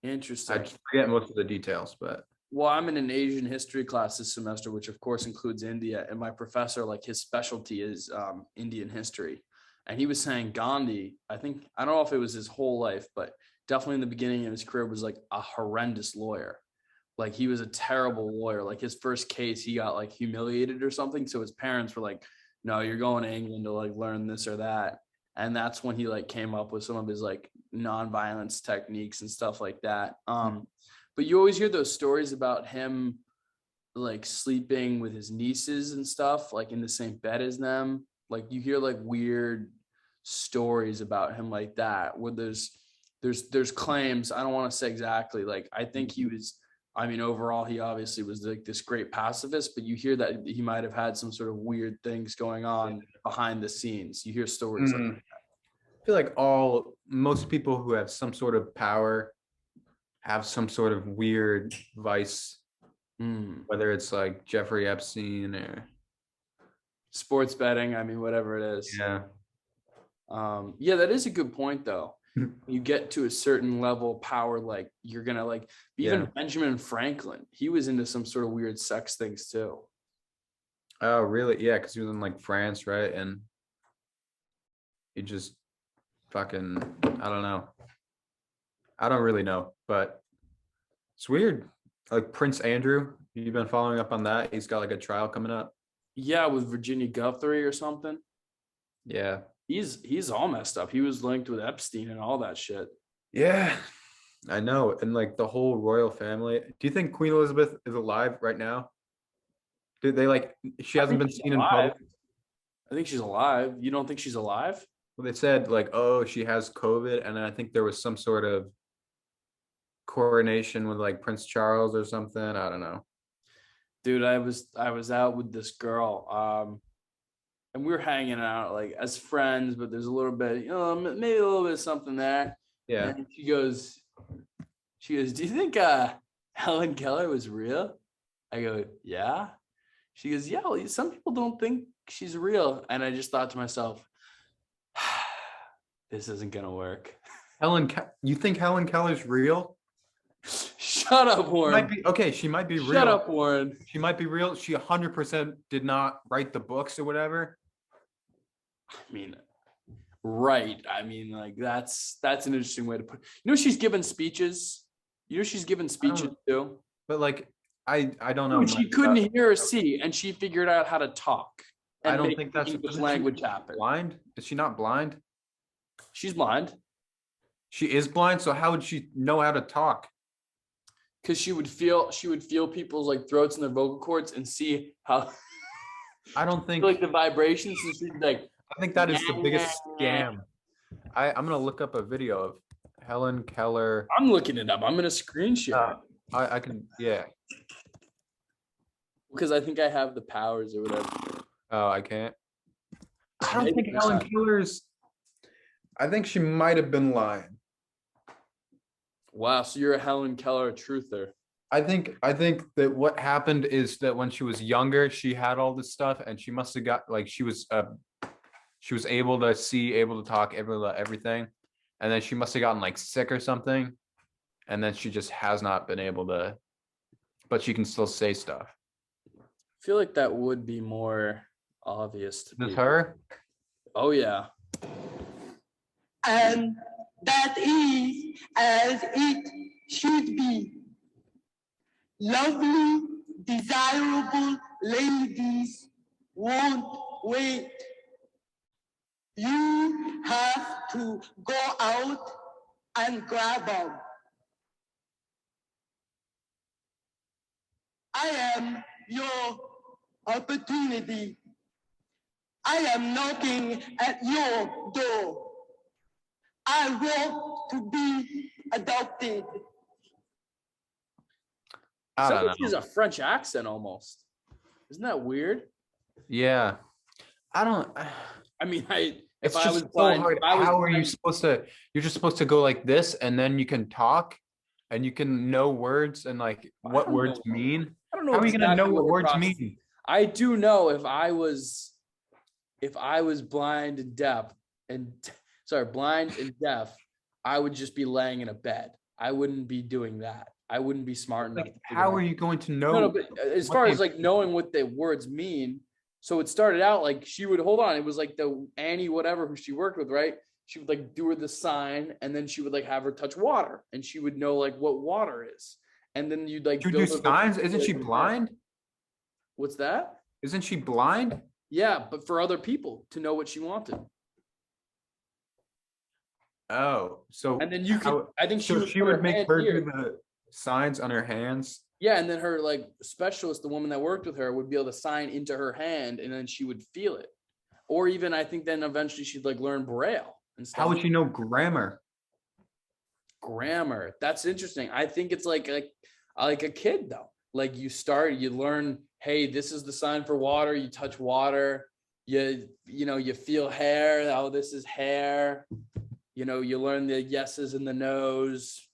Interesting. I forget most of the details, but well, I'm in an Asian history class this semester, which of course includes India, and my professor, like his specialty is Indian history, and he was saying Gandhi, I don't know if it was his whole life, but definitely in the beginning of his career was like a horrendous lawyer. Like he was a terrible lawyer. Like his first case, he got like humiliated or something. So his parents were like, no, you're going to England to like learn this or that. And that's when he like came up with some of his like nonviolence techniques and stuff like that. But you always hear those stories about him like sleeping with his nieces and stuff, like in the same bed as them. Like you hear like weird stories about him like that, where there's claims. I don't want to say exactly. Like I think he was, I mean, overall, he obviously was like this great pacifist, but you hear that he might have had some sort of weird things going on behind the scenes. You hear stories like that. I feel like most people who have some sort of power have some sort of weird vice, whether it's like Jeffrey Epstein or sports betting. I mean, whatever it is. Yeah. Yeah, that is a good point, though. You get to a certain level of power, like you're gonna like even Benjamin Franklin, he was into some sort of weird sex things too. Oh, really? Yeah, because he was in like France, right? And he just fucking, I don't know. I don't really know, but it's weird. Like Prince Andrew, You been following up on that? He's got like a trial coming up. Yeah, with Virginia Guthrie or something. Yeah. He's all messed up. He was linked with Epstein and all that shit. Yeah, I know. And like the whole royal family. Do you think Queen Elizabeth is alive right now? Did they like she hasn't been seen in public? I think she's alive. You don't think she's alive? Well, they said like, oh, she has COVID, and then I think there was some sort of coronation with like Prince Charles or something. I don't know. Dude, I was out with this girl. And we were hanging out like as friends, but there's a little bit, maybe a little bit of something there. Yeah. And she goes, do you think Helen Keller was real? I go, yeah. She goes, yeah, well, some people don't think she's real. And I just thought to myself, this isn't gonna work. You think Helen Keller's real? Shut up, Warren. Might be, okay, she might be real. Shut up, Warren. She might be real. She 100% did not write the books or whatever. I mean, right. I mean, like that's an interesting way to put it. She's given speeches. She's given speeches too. But like, I don't know. She couldn't hear or see, and she figured out how to talk. I don't think that's English language happen. Blind? Is she not blind? She's blind. She is blind. So how would she know how to talk? Because she would feel people's like throats and their vocal cords and see how. I don't think like the vibrations. And she's like. I think that is the biggest scam. I'm gonna look up a video of Helen Keller. I'm looking it up. I'm gonna screen share. I can, yeah. Because I think I have the powers or whatever. Oh, I can't. I don't think Helen Keller's. I think she might have been lying. Wow, so you're a Helen Keller truther. I think that what happened is that when she was younger, she had all this stuff, and she must have got like she was able to see, able to talk, everything, and then she must have gotten like sick or something, and then she just has not been able to, but she can still say stuff. I feel like that would be more obvious to Is her? Oh yeah. And that is as it should be. Lovely, desirable ladies won't wait. You have to go out and grab them. I am your opportunity. I am knocking at your door. I want to be adopted. I don't know. She's a French accent almost. Isn't that weird? Yeah. I don't. I mean, It's just so hard. How are you supposed to? You're just supposed to go like this, and then you can talk, and you can know words and like what words mean. I don't know. How are you gonna know what words mean? I do know if I was blind and deaf, blind and deaf, I would just be laying in a bed. I wouldn't be doing that. I wouldn't be smart enough. Like, how are you going to know? No, but as far as like knowing what the words mean. So it started out like she would hold on. It was like the Annie, whatever, who she worked with, right? She would like do her the sign, and then she would like have her touch water, and she would know like what water is. And then you'd like do signs. Isn't she blind? What's that? Isn't she blind? Yeah, but for other people to know what she wanted. Oh, so and then you could. I think she would make her do the signs on her hands. Yeah, and then her like specialist, the woman that worked with her, would be able to sign into her hand, and then she would feel it. Or even I think then eventually she'd like learn Braille and stuff. How would she know grammar? Grammar. That's interesting. I think it's like a kid though. Like you learn, hey, this is the sign for water. You touch water. You feel hair. Oh, this is hair. You learn the yeses and the nos.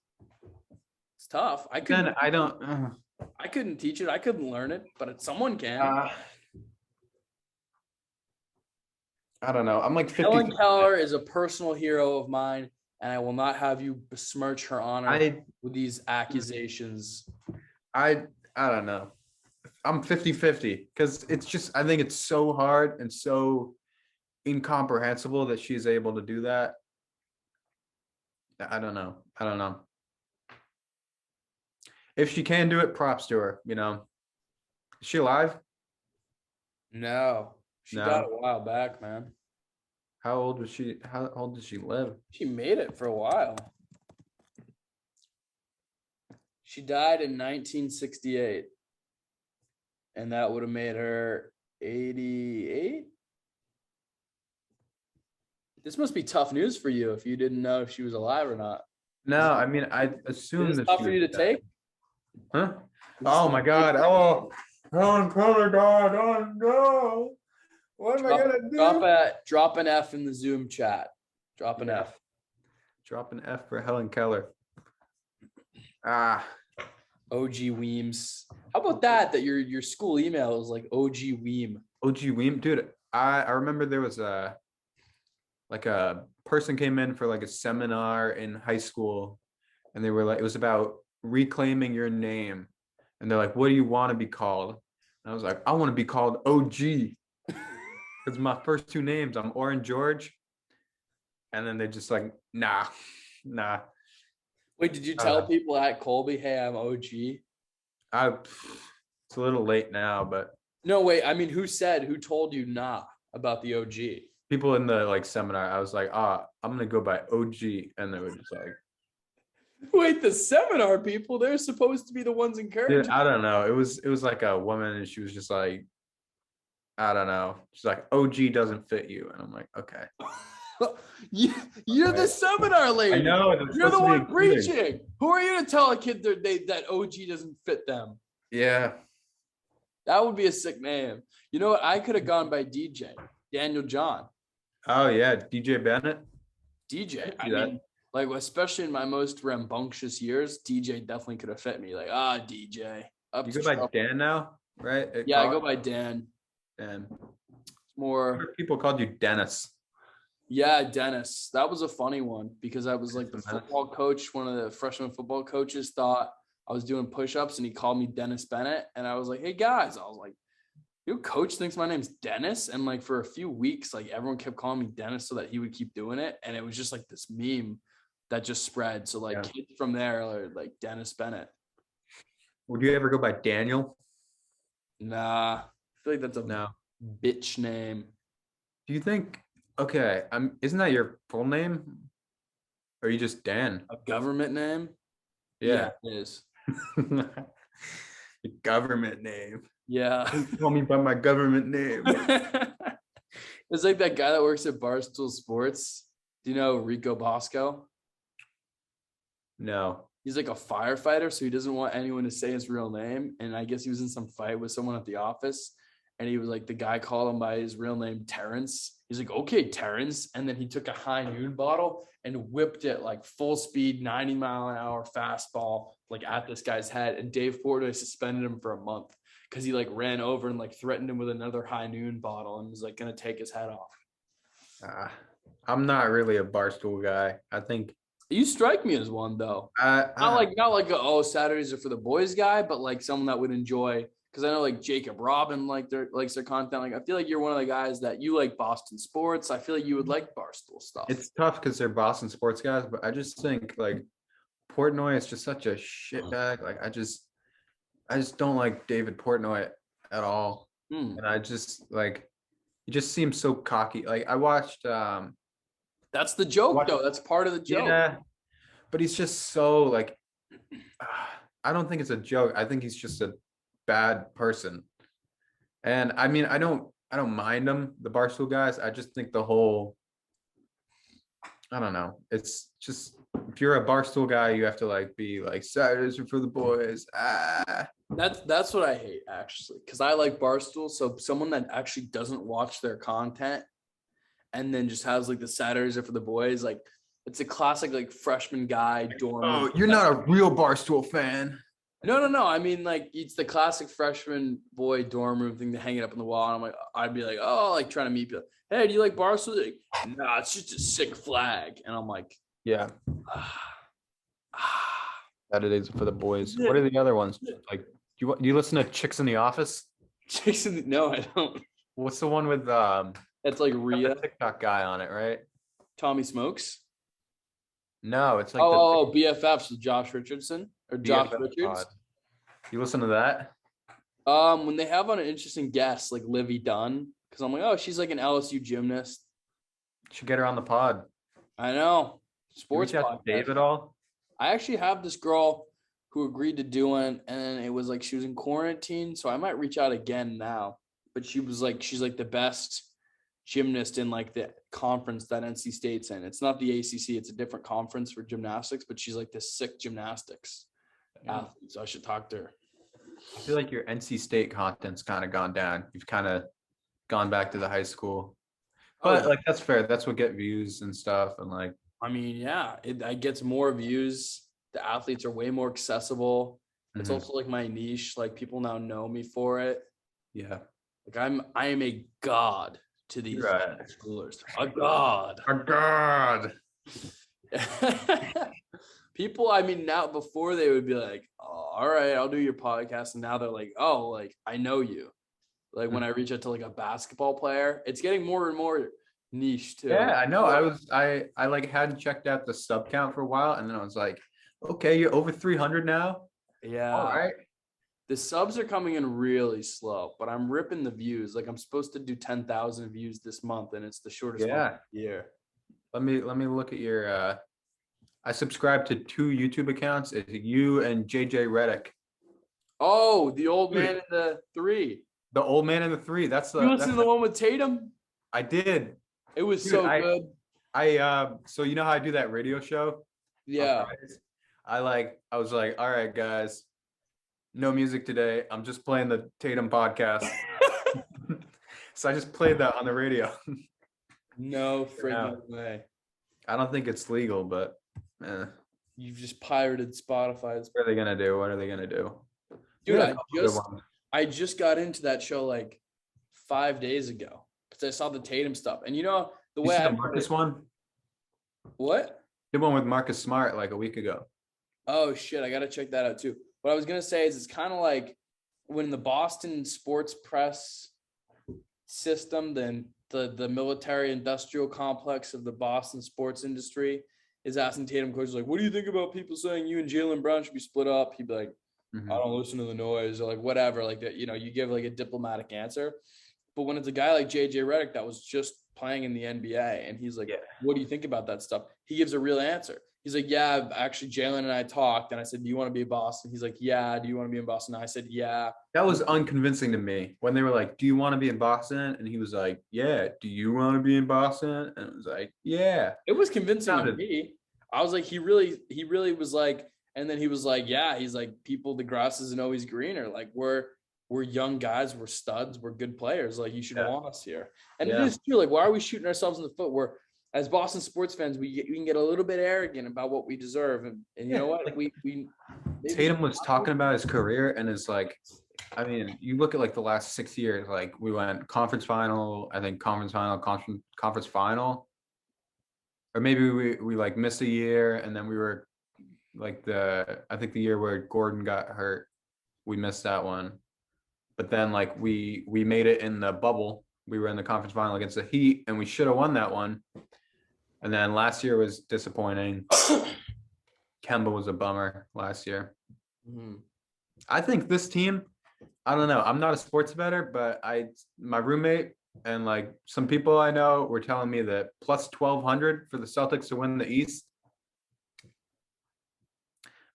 It's tough. I couldn't teach it. I couldn't learn it, but someone can. I don't know. I'm like 50. Helen Keller is a personal hero of mine, and I will not have you besmirch her honor with these accusations. I don't know. I'm 50-50 because it's just, I think it's so hard and so incomprehensible that she's able to do that. I don't know. If she can do it, props to her, Is she alive? No, she No. died a while back, man. How old was she? How old did she live? She made it for a while. She died in 1968, and that would have made her 88. This must be tough news for you if you didn't know if she was alive or not. No, I mean, I assumed Is that it tough she for you was to dead. take? Huh? Oh my God. Oh, Helen Keller died. Oh no. What am I gonna do? Drop an F in the Zoom chat. Drop an Yeah. F. Drop an F for Helen Keller. Ah, OG Weems. How about that? That your school email is like OG Weem. OG Weem, dude. I remember there was a person came in for like a seminar in high school, and they were like, it was about reclaiming your name, and they're like, what do you want to be called? And I was like, I want to be called OG, because my first two names, I'm Oren George, and then they just like, nah. Wait, did you tell people at Colby, hey, I'm OG? It's a little late now, but No, wait. I mean, who told you nah about the OG? people in the like seminar, I was like, I'm gonna go by OG, and they were just like, Wait, the seminar people, they're supposed to be the ones encouraging. dude, I don't know. It was like a woman, and she was just like, I don't know. She's like, OG doesn't fit you, and I'm like, okay. You're the seminar lady. I know. You're the one preaching. Who are you to tell a kid that OG doesn't fit them? Yeah. That would be a sick name. You know what? I could have gone by DJ, Daniel John. Oh yeah, DJ Bennett. DJ. I mean, like, especially in my most rambunctious years, DJ definitely could have fit me. Like, DJ. You go by Dan now, right? Yeah, I go by Dan. Dan. More people called you Dennis. Yeah, Dennis. That was a funny one because I was like the football coach. One of the freshman football coaches thought I was doing push-ups and he called me Dennis Bennett. And I was like, hey guys, I was like, your coach thinks my name's Dennis. And like for a few weeks, like everyone kept calling me Dennis so that he would keep doing it. And it was just like this meme that just spread. So like kids from there are like Dennis Bennett. Would you ever go by Daniel? Nah, I feel like that's a bitch name. Do you think? Okay, isn't that your full name? Or are you just Dan? A government name? Yeah, it is. Your government name. Yeah. Call me by my government name. It's like that guy that works at Barstool Sports. Do you know Rico Bosco? No. He's like a firefighter, so he doesn't want anyone to say his real name. And I guess he was in some fight with someone at the office. And he was like, the guy called him by his real name, Terrence. He's like, okay, Terrence. And then he took a high noon bottle and whipped it like full speed, 90-mile-an-hour fastball, like at this guy's head. And Dave Portnoy suspended him for a month because he like ran over and like threatened him with another high noon bottle and was like going to take his head off. I'm not really a Barstool guy. I think you strike me as one though. Not like Saturdays are for the boys guy, but like someone that would enjoy. Because I know like Jacob Robin likes their content. Like I feel like you're one of the guys that you like Boston sports. I feel like you would like Barstool stuff. It's tough because they're Boston sports guys, but I just think like Portnoy is just such a shitbag. Like I just don't like David Portnoy at all. And I just like he just seems so cocky. Like I watched that's the joke though. That's part of the joke. Yeah. But he's just so like I don't think it's a joke. I think he's just a bad person. And I mean, I don't mind them, the Barstool guys. I just think the whole, I don't know. It's just, if you're a Barstool guy, you have to like be like, Saturdays are for the boys. That's what I hate actually. Cause I like Barstool. So someone that actually doesn't watch their content and then just has like the Saturdays are for the boys, like it's a classic like freshman guy dorm. Oh, you're not a real Barstool fan. No. I mean, like it's the classic freshman boy dorm room thing to hang it up on the wall. And I'd be like, oh, like trying to meet people. Hey, do you like Barstool? Like, nah, it's just a sick flag. And I'm like, yeah. Saturdays for the boys. What are the other ones? Like, do you listen to Chicks in the Office? No, I don't. What's the one with that's like Rhea TikTok guy on it, right? Tommy Smokes. No, it's like BFFs with Josh Richardson or Josh Richards. You listen to that? When they have on an interesting guest like Livy Dunn, because I'm like, oh, she's like an LSU gymnast. Should get her on the pod. I know. You Sports reach out to Dave podcast. at all? I actually have this girl who agreed to do it, and then it was like she was in quarantine, so I might reach out again now. But she was like, she's like the best gymnast in like the conference that NC State's in. It's not the ACC; it's a different conference for gymnastics. But she's like this sick gymnastics athlete, so I should talk to her. I feel like your NC State content's kind of gone down. You've kind of gone back to the high school, but like that's fair. That's what get views and stuff, and like. I mean, yeah, it gets more views. The athletes are way more accessible. It's also like my niche. Like people now know me for it. Yeah. Like I am a god to these Right. schoolers. A god. Oh God. People, I mean, now before they would be like, oh, all right, I'll do your podcast. And now they're like, oh, like I know you. Like when I reach out to like a basketball player, it's getting more and more niche too. Yeah, I know. I like hadn't checked out the sub count for a while, and then I was like, okay, you're over 300 now. Yeah. All right. The subs are coming in really slow, but I'm ripping the views. Like I'm supposed to do 10,000 views this month, and it's the shortest month of the year. Let me look at your I subscribe to 2 YouTube accounts. It's you and JJ Redick. Oh, the old man in the 3. The old man in the 3. That's the You listen to the one with Tatum? I did. It was Dude, so good. So you know how I do that radio show? Yeah. I was like, all right, guys, no music today. I'm just playing the Tatum podcast. So I just played that on the radio. No freaking way. I don't think it's legal, but You've just pirated Spotify's. what are they gonna do? What are they gonna do? Dude, Yeah, I just got into that show like 5 days ago because I saw the Tatum stuff. And you know the way the Marcus one? What? The one with Marcus Smart like a week ago. Oh shit, I gotta check that out too. What I was gonna say is it's kind of like when the Boston sports press system, then the military industrial complex of the Boston sports industry is asking Tatum coaches like, what do you think about people saying you and Jaylen Brown should be split up? He'd be like, I don't listen to the noise, or like whatever, like that, you know, you give like a diplomatic answer. But when it's a guy like JJ Redick that was just playing in the NBA and he's like, what do you think about that stuff? He gives a real answer. He's like, yeah, actually Jaylen and I talked and I said, do you want to be in Boston? He's like, yeah. Do you want to be in Boston? And I said, yeah. That was unconvincing to me when they were like, do you want to be in Boston? And he was like, yeah. Do you want to be in Boston? And it was like, yeah. It was convincing to me. I was like, he really was like, and then he was like, yeah, he's like, the grass isn't always greener. Like we're young guys, we're studs, we're good players. Like you should want us here. And it is true. Like, why are we shooting ourselves in the foot? We're, as Boston sports fans, we can get a little bit arrogant about what we deserve. And you know what? Like Tatum was talking about his career and is like, I mean, you look at like the last 6 years, like we went conference final, conference final. Or maybe we like missed a year and then we were like I think the year where Gordon got hurt, we missed that one. But then like we made it in the bubble. We were in the conference final against the Heat and we should have won that one. And then last year was disappointing. Kemba was a bummer last year. I think this team, I don't know. I'm not a sports bettor, but my roommate and like some people I know were telling me that plus 1,200 for the Celtics to win the East.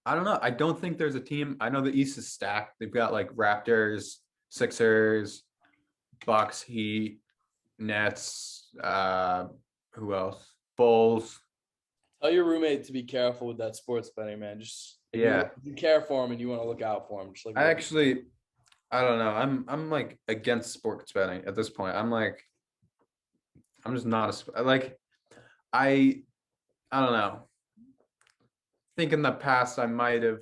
I don't know. I don't think there's a team. I know the East is stacked. They've got like Raptors, Sixers, Bucks, Heat, Nets, who else? Bulls. Tell your roommate to be careful with that sports betting, man. Just if you care for him and you want to look out for him. Just like I don't know. I'm like against sports betting at this point. I'm just not I don't know. I think in the past I might have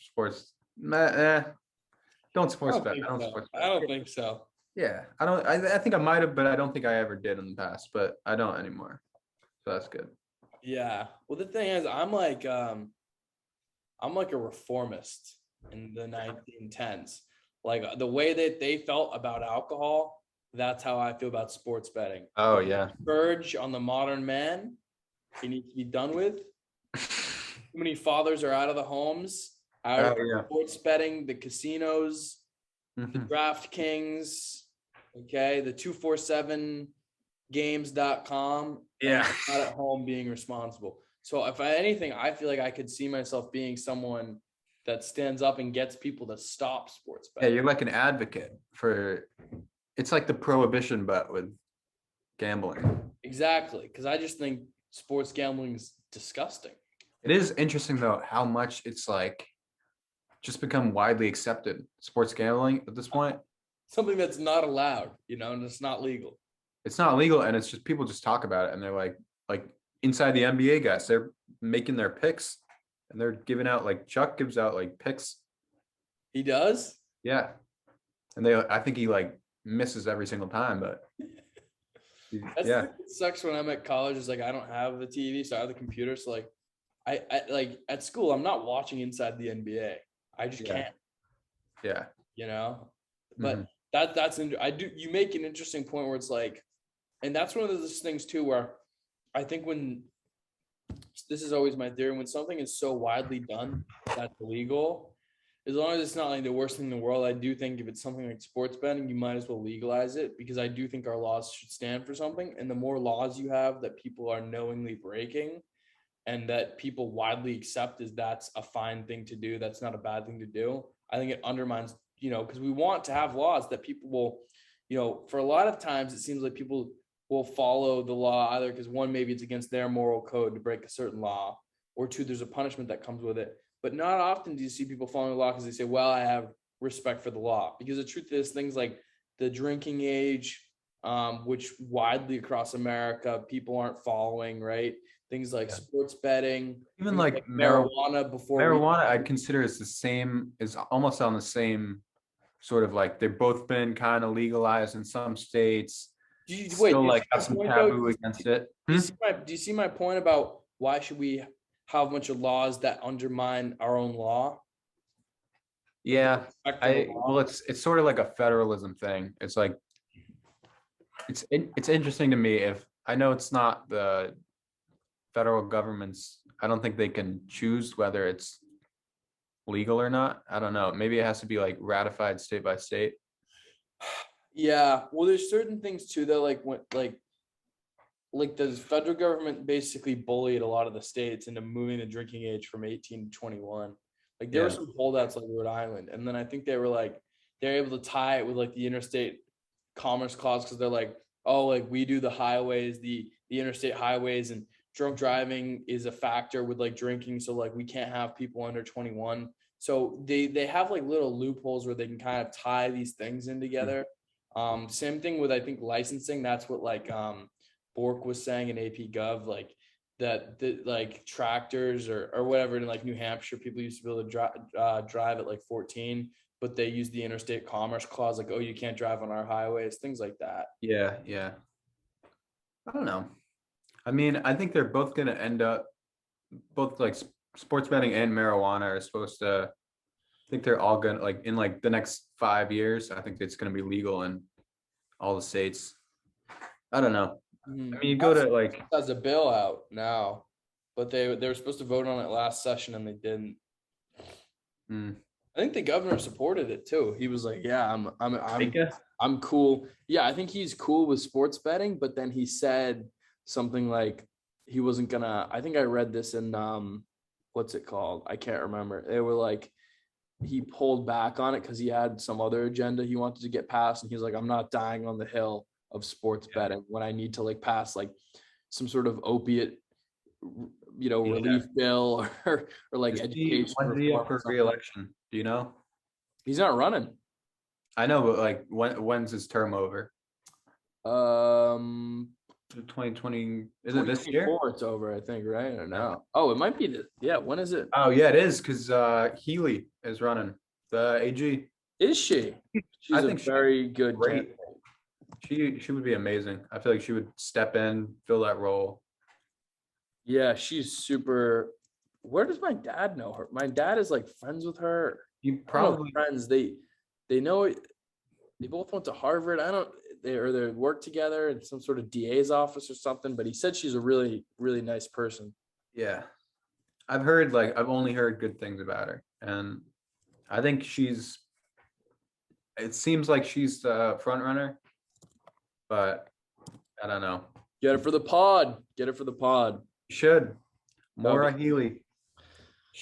sports. Don't sports bet. I don't think so. Yeah, I think I might have, but I don't think I ever did in the past. But I don't anymore, so that's good. Yeah. Well, the thing is, I'm like a reformist in the 1910s. Like the way that they felt about alcohol, that's how I feel about sports betting. Oh yeah. Scourge on the modern man, he needs to be done with. Too many fathers are out of the homes. Our yeah. sports betting, the casinos, the Mhm. DraftKings, okay, the 247games.com. Yeah. Not at home being responsible. So if anything, I feel like I could see myself being someone that stands up and gets people to stop sports Yeah, betting. you're like an advocate for. It's like the prohibition, but with gambling. Exactly. Because I just think sports gambling is disgusting. It is interesting though how much it's like just become widely accepted. Sports gambling at this point. Something that's not allowed, and it's not legal. It's not legal, and it's just people just talk about it, and they're like inside the NBA guys, they're making their picks, and they're giving out like Chuck gives out like picks. He does? Yeah, and I think he like misses every single time, but That's yeah, it sucks when I'm at college. Is like I don't have the TV, so I have the computer. So like I like at school, I'm not watching inside the NBA. I just Yeah. can't, yeah, But Mhm. you make an interesting point where it's like, and that's one of those things too, where I think when this is always my theory, when something is so widely done that's illegal, as long as it's not like the worst thing in the world, I do think if it's something like sports betting, you might as well legalize it, because I do think our laws should stand for something. And the more laws you have that people are knowingly breaking and that people widely accept as that's a fine thing to do, that's not a bad thing to do, I think it undermines, because we want to have laws that people will, for a lot of times it seems like people will follow the law either because one, maybe it's against their moral code to break a certain law, or two, there's a punishment that comes with it. But not often do you see people following the law because they say, well, I have respect for the law. Because the truth is, things like the drinking age, which widely across America, people aren't following, right? Things like sports betting, even things like marijuana before marijuana, I'd consider is almost on the same sort of like they've both been kind of legalized in some states. Still like have some taboo against it. Do you see my point about why should we have a bunch of laws that undermine our own law? Yeah, Well, it's sort of like a federalism thing. It's like it's interesting to me. If I know it's not the federal government's, I don't think they can choose whether it's legal or not. I don't know. Maybe it has to be like ratified state by state. yeah, well, there's certain things too that like the federal government basically bullied a lot of the states into moving the drinking age from 18 to 21. Like there were some holdouts like Rhode Island, and then I think they're able to tie it with like the interstate commerce clause, because they're like, oh, like we do the highways, the interstate highways, and drunk driving is a factor with like drinking, so like we can't have people under 21. So they have like little loopholes where they can kind of tie these things in together. Same thing with, I think, licensing. That's what Bork was saying in AP Gov, like that the like tractors or whatever in like New Hampshire, people used to be able to drive at like 14, but they use the interstate commerce clause, like, oh, you can't drive on our highways, things like that. Yeah. I don't know. I mean, I think they're both going to end up, both like sports betting and marijuana are supposed to, I think they're all going to like in like the next 5 years, I think it's going to be legal in all the states. I don't know. I mean, you go to like, Has a bill out now, but they were supposed to vote on it last session and they didn't. I think the governor supported it too. He was like, yeah, I'm cool. Yeah, I think he's cool with sports betting, but then he said something like he wasn't gonna, I think I read this in what's it called? I can't remember. They were like, he pulled back on it because he had some other agenda he wanted to get passed, and he's like, I'm not dying on the hill of sports betting when I need to like pass like some sort of opiate relief bill or like education. When's he up for re-election? Do you know? He's not running. I know, but like when's his term over? 2020, is it this year? It's over, I think, right? Or no? Oh, it might be when is it? Oh yeah, it is, because Healy is running, the AG. Is she? She's I think very good. Great. She would be amazing. I feel like she would step in, fill that role. Yeah, she's super. Where does my dad know her? My dad is like friends with her. You probably friends. They know it. They both went to Harvard. They work together in some sort of DA's office or something. But he said she's a really, really nice person. Yeah, I've only heard good things about her. and I think it seems like she's the front runner, but I don't know. Get it for the pod. Get it for the pod. You should. That'll Maura be- Healy.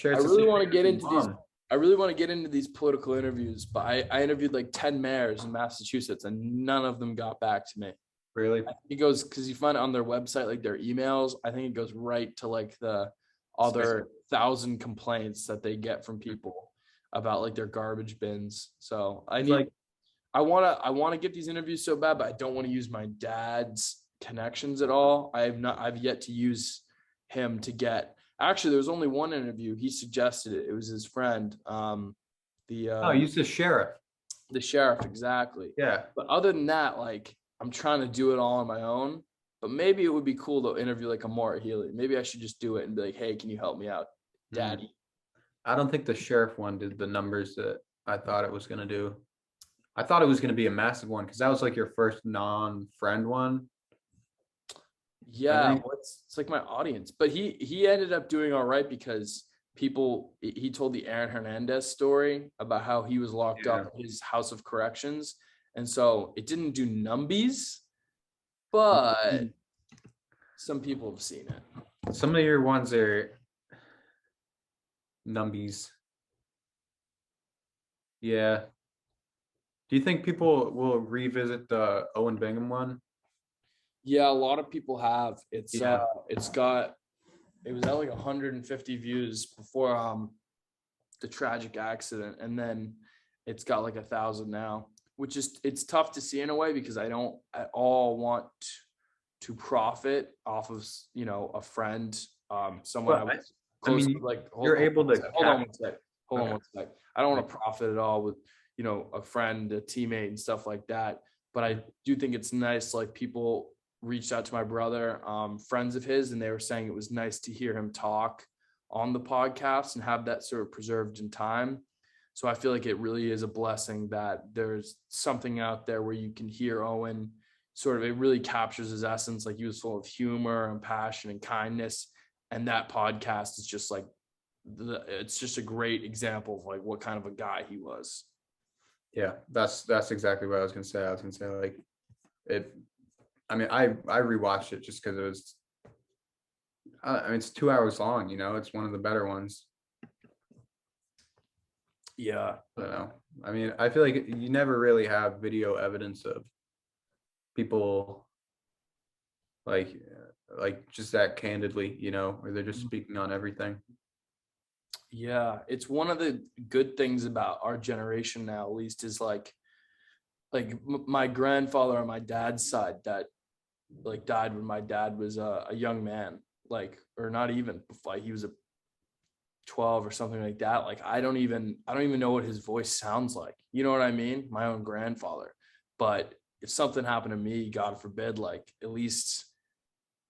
I really want to get into these. I really want to get into these political interviews, but I interviewed like 10 mayors in Massachusetts and none of them got back to me. Really? I think it goes because you find it on their website, like their emails. I think it goes right to like the other 1,000 complaints that they get from people about like their garbage bins. So I want to get these interviews so bad, but I don't want to use my dad's connections at all. I've yet to use him to get. Actually, there was only one interview. He suggested it. It was his friend. He's the sheriff. The sheriff, exactly. Yeah. But other than that, like I'm trying to do it all on my own. But maybe it would be cool to interview like a Maura Healy. Maybe I should just do it and be like, hey, can you help me out, Daddy? I don't think the sheriff one did the numbers that I thought it was gonna do. I thought it was gonna be a massive one because that was like your first non-friend one. Yeah, it's like my audience. But he ended up doing all right because he told the Aaron Hernandez story about how he was locked up in his house of corrections. And so it didn't do numbies, but some people have seen it. Some of your ones are numbies. Yeah. Do you think people will revisit the Owen Bingham one? Yeah, a lot of people have. It was at like 150 views before the tragic accident, and then it's got like 1,000 now, which is it's tough to see in a way because I don't at all want to profit off of a friend, someone Well, I was close to, like you're able to hold on one sec. I don't want to profit at all with a friend, a teammate, and stuff like that. But I do think it's nice. Like people reached out to my brother, friends of his, and they were saying it was nice to hear him talk on the podcast and have that sort of preserved in time. So I feel like it really is a blessing that there's something out there where you can hear Owen sort of, it really captures his essence. Like he was full of humor and passion and kindness. And that podcast is just like, it's just a great example of like what kind of a guy he was. Yeah, that's exactly what I was gonna say. I was gonna say like it. I mean, I rewatched it just because it was. I mean, it's 2 hours long. It's one of the better ones. Yeah. I don't know. I mean, I feel like you never really have video evidence of people like just that candidly, where they're just speaking on everything. Yeah, it's one of the good things about our generation now, at least, is like my grandfather on my dad's side that like died when my dad was a young man, like, or not even, like he was a 12 or something like that. Like I don't even know what his voice sounds like. You know what I mean? My own grandfather. But if something happened to me, God forbid, like at least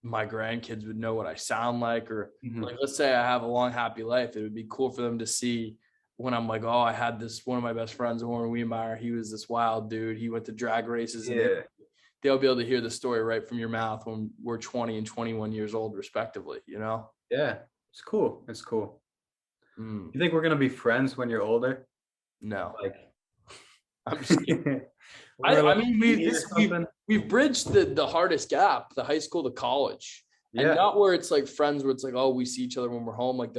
my grandkids would know what I sound like, or like, let's say I have a long, happy life. It would be cool for them to see when I'm like, oh, I had this, one of my best friends, Oren Wiemeyer, he was this wild dude. He went to drag races. Yeah. And they'll be able to hear the story right from your mouth when we're 20 and 21 years old, respectively, Yeah, it's cool. It's cool. Mm. You think we're going to be friends when you're older? No. Like, I'm just kidding. I mean, we've bridged the hardest gap, the high school to college. Yeah. And not where it's like friends, where it's like, oh, we see each other when we're home. Like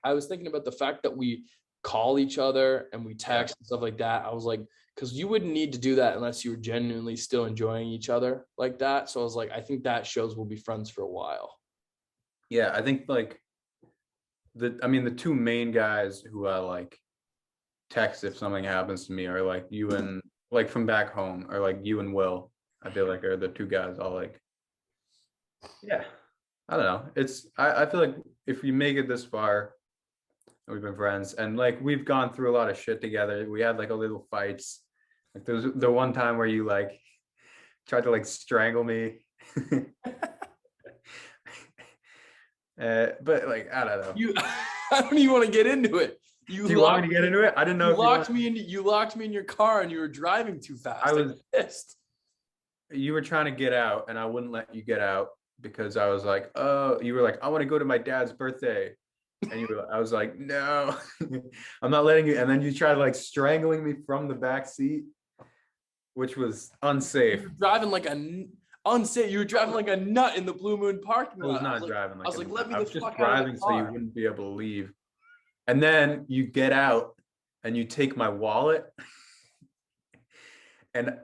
I was thinking about the fact that we call each other and we text and stuff like that. I was like, because you wouldn't need to do that unless you were genuinely still enjoying each other like that. So I was like, I think that shows we'll be friends for a while. Yeah, I think like the two main guys who I like text if something happens to me are like you and like from back home, or like you and Will. I feel like are the two guys I'll like. Yeah, I don't know. I feel like if we make it this far, we've been friends, and like we've gone through a lot of shit together. We had like a little fights. Like there's the one time where you like tried to like strangle me. But like I don't know. I don't even want to get into it. Do you want me to get into it? I didn't know. You locked me in your car and you were driving too fast. I was pissed. You were trying to get out, and I wouldn't let you get out because I was like, oh, you were like, I want to go to my dad's birthday. And I was like, no, I'm not letting you. And then you tried like strangling me from the back seat, which was unsafe. You were driving like unsafe. You were driving like a nut in the Blue Moon parking I was lot. not driving like I was like, let me I the was just fuck out of driving the so you car. wouldn't be able to leave. And then you get out and you take my wallet.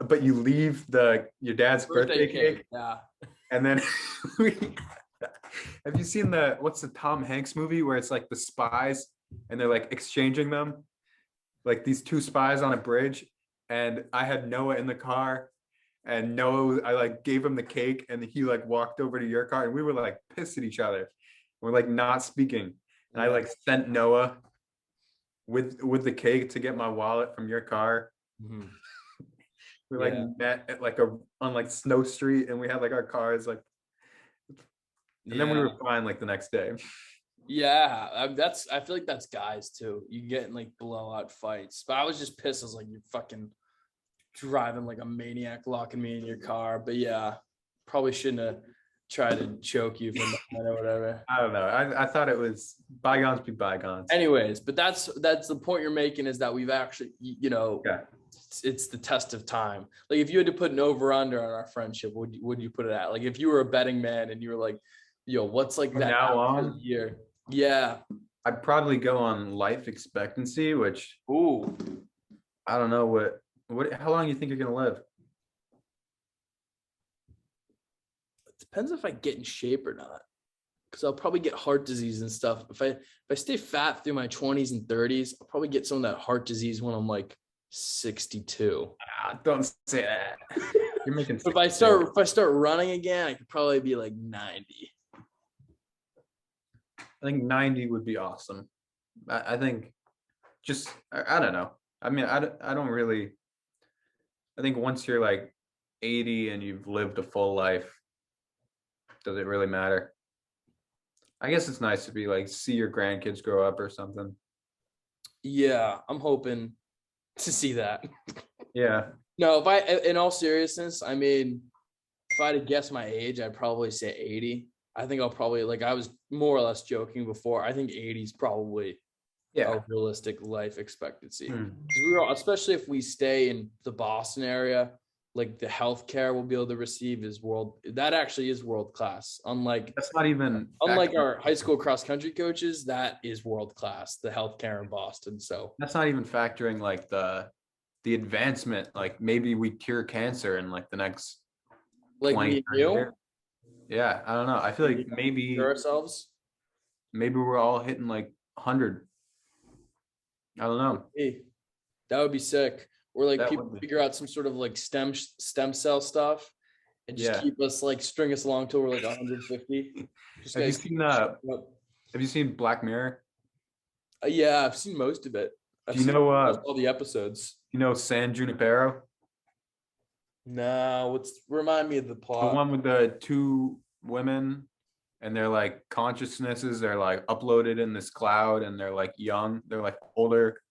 But you leave your dad's birthday cake. Yeah. And then have you seen what's the Tom Hanks movie where it's like the spies and they're like exchanging them? Like these two spies on a bridge, and I had Noah in the car, and Noah, I like gave him the cake, and he like walked over to your car, and we were like pissed at each other. We're like not speaking. And I like sent Noah with the cake to get my wallet from your car. Mhm. We like met at like on like Snow Street, and we had like our cars like, and then we were fine like the next day. Yeah, I feel like that's guys too. You get in like blowout fights, but I was just pissed. I was like, you're fucking driving like a maniac, locking me in your car. But yeah, probably shouldn't have tried to choke you from behind or whatever. I don't know. I thought it was bygones be bygones. Anyways, but that's the point you're making, is that we've actually, it's the test of time. Like if you had to put an over under on our friendship, would you put it at? Like if you were a betting man and you were like, yo, what's like From that now on year? Yeah. I'd probably go on life expectancy, which I don't know how long you think you're gonna live? It depends if I get in shape or not. Because I'll probably get heart disease and stuff. If I stay fat through my 20s and 30s, I'll probably get some of that heart disease when I'm like 62. Don't say that. You're making. If I start running again, I could probably be like 90. I think 90 would be awesome. I think I don't know. I mean, I don't really. I think once you're like 80 and you've lived a full life, does it really matter? I guess it's nice to be like, see your grandkids grow up or something. Yeah, I'm hoping to see that. Yeah. No, in all seriousness, I mean, if I had to guess my age, I'd probably say 80. I think I'll probably, like, I was more or less joking before. I think 80 is probably a realistic life expectancy. Because especially if we stay in the Boston area, like the healthcare we'll be able to receive is world class. Unlike our high school cross country coaches, that is world class. The healthcare in Boston. So that's not even factoring like the advancement. Like maybe we cure cancer in like the next like me and you. Yeah, I don't know. I feel like maybe ourselves. Maybe we're all hitting like 100. I don't know. Hey, that would be sick. Or like people figure out some sort of like stem cell stuff and just keep us like string us along till we're like 150. Have you seen Black Mirror? Yeah, I've seen most of it. I've seen all the episodes. You know San Junipero? No, remind me of the plot. The one with the two women and their like consciousnesses, they're like uploaded in this cloud and they're like young, they're like older.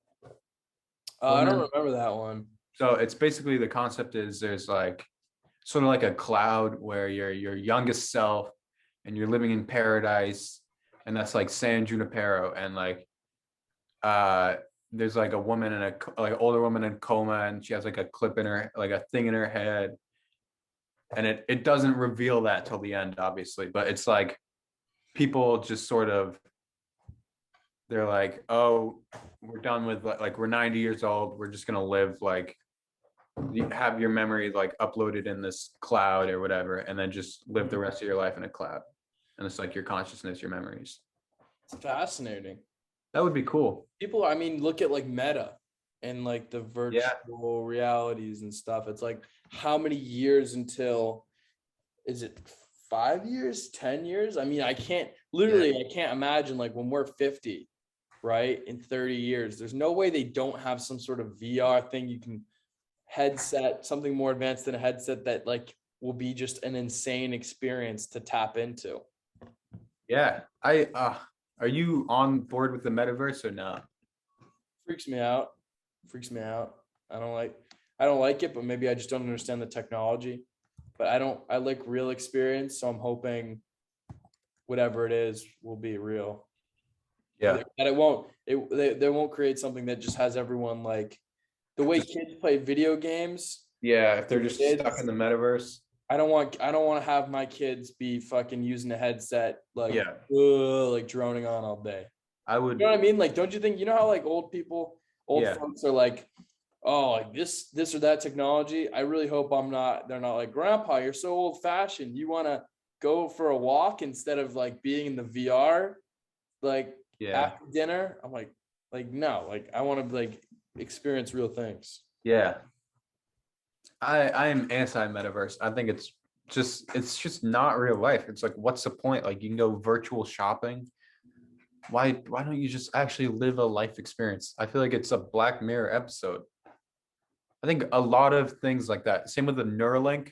I don't remember that one. So it's basically, the concept is there's like sort of like a cloud where you're your youngest self and you're living in paradise, and that's like San Junipero, and like there's like a woman older woman in coma, and she has like a clip in her, like a thing in her head, and it doesn't reveal that till the end, obviously, but it's like people just sort of, they're like, oh, we're done with, like we're 90 years old, we're just gonna live like, you have your memory like uploaded in this cloud or whatever, and then just live the rest of your life in a cloud, and it's like your consciousness, your memories. It's fascinating. That would be cool. People, I mean, look at like Meta and like the virtual realities and stuff. It's like, how many years until, is it 5 years, 10 years? I mean, I can't imagine like when we're 50, right? In 30 years, there's no way they don't have some sort of VR thing you can headset, something more advanced than a headset that like will be just an insane experience to tap into. Yeah. Are you on board with the metaverse or not? Freaks me out. I don't like it, but maybe I just don't understand the technology. But I like real experience, so I'm hoping whatever it is will be real. Yeah. That they won't create something that just has everyone like the way kids play video games. Yeah, if they're just Kids, stuck in the metaverse. I don't want to have my kids be fucking using a headset like Yeah. like droning on all day. I would. You know what I mean? Like, don't you think, you know how like old Yeah. folks are like, oh, like this or that technology. I really hope they're not like, Grandpa, you're so old fashioned. You want to go for a walk instead of like being in the VR, like after dinner. I'm like no, like I want to like experience real things. Yeah. I am anti-metaverse. I think it's just not real life. It's like, what's the point? Like, you can go virtual shopping. Why don't you just actually live a life experience? I feel like it's a Black Mirror episode. I think a lot of things like that. Same with the Neuralink,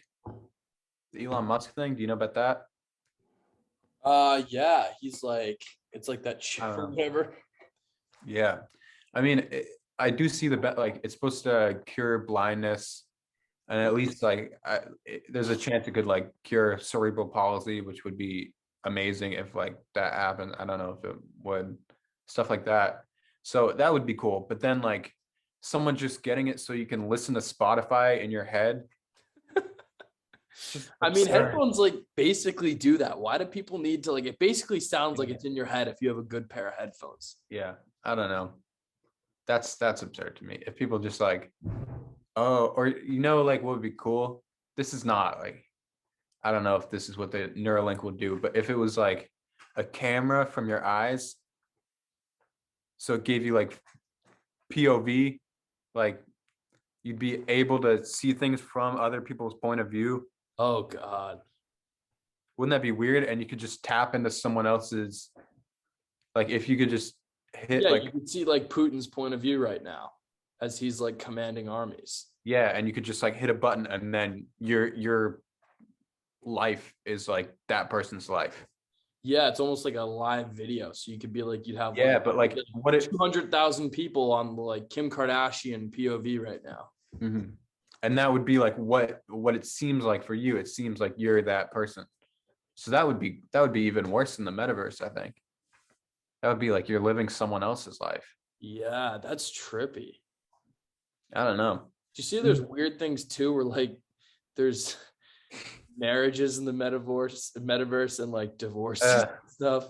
the Elon Musk thing. Do you know about that? Yeah, he's like, it's like that chip or whatever. Yeah. I mean, I do see like it's supposed to cure blindness, and at least like there's a chance it could like cure cerebral palsy, which would be amazing if like that happened. I don't know if it would, stuff like that. So that would be cool. But then like someone just getting it so you can listen to Spotify in your head. I mean, headphones like basically do that. Why do people need to like, it basically sounds like it's in your head if you have a good pair of headphones. Yeah, I don't know. That's absurd to me. If people just like, oh, or like what would be cool? This is not like, I don't know if this is what the Neuralink will do, but if it was like a camera from your eyes, so it gave you like POV, like you'd be able to see things from other people's point of view. Oh God. Wouldn't that be weird? And you could just tap into someone else's, like if you could just hit like, you could see like Putin's point of view right now as he's like commanding armies. Yeah, and you could just like hit a button and then your life is like that person's life. Yeah, it's almost like a live video. So you could be like, you'd have but like what if 200,000 people on like Kim Kardashian POV right now. Mm-hmm. And that would be like what it seems like for you. It seems like you're that person. So that would be even worse than the metaverse, I think. That would be like you're living someone else's life. Yeah, that's trippy. I don't know. Do you see there's weird things too where like there's marriages in the metaverse and like divorce and stuff.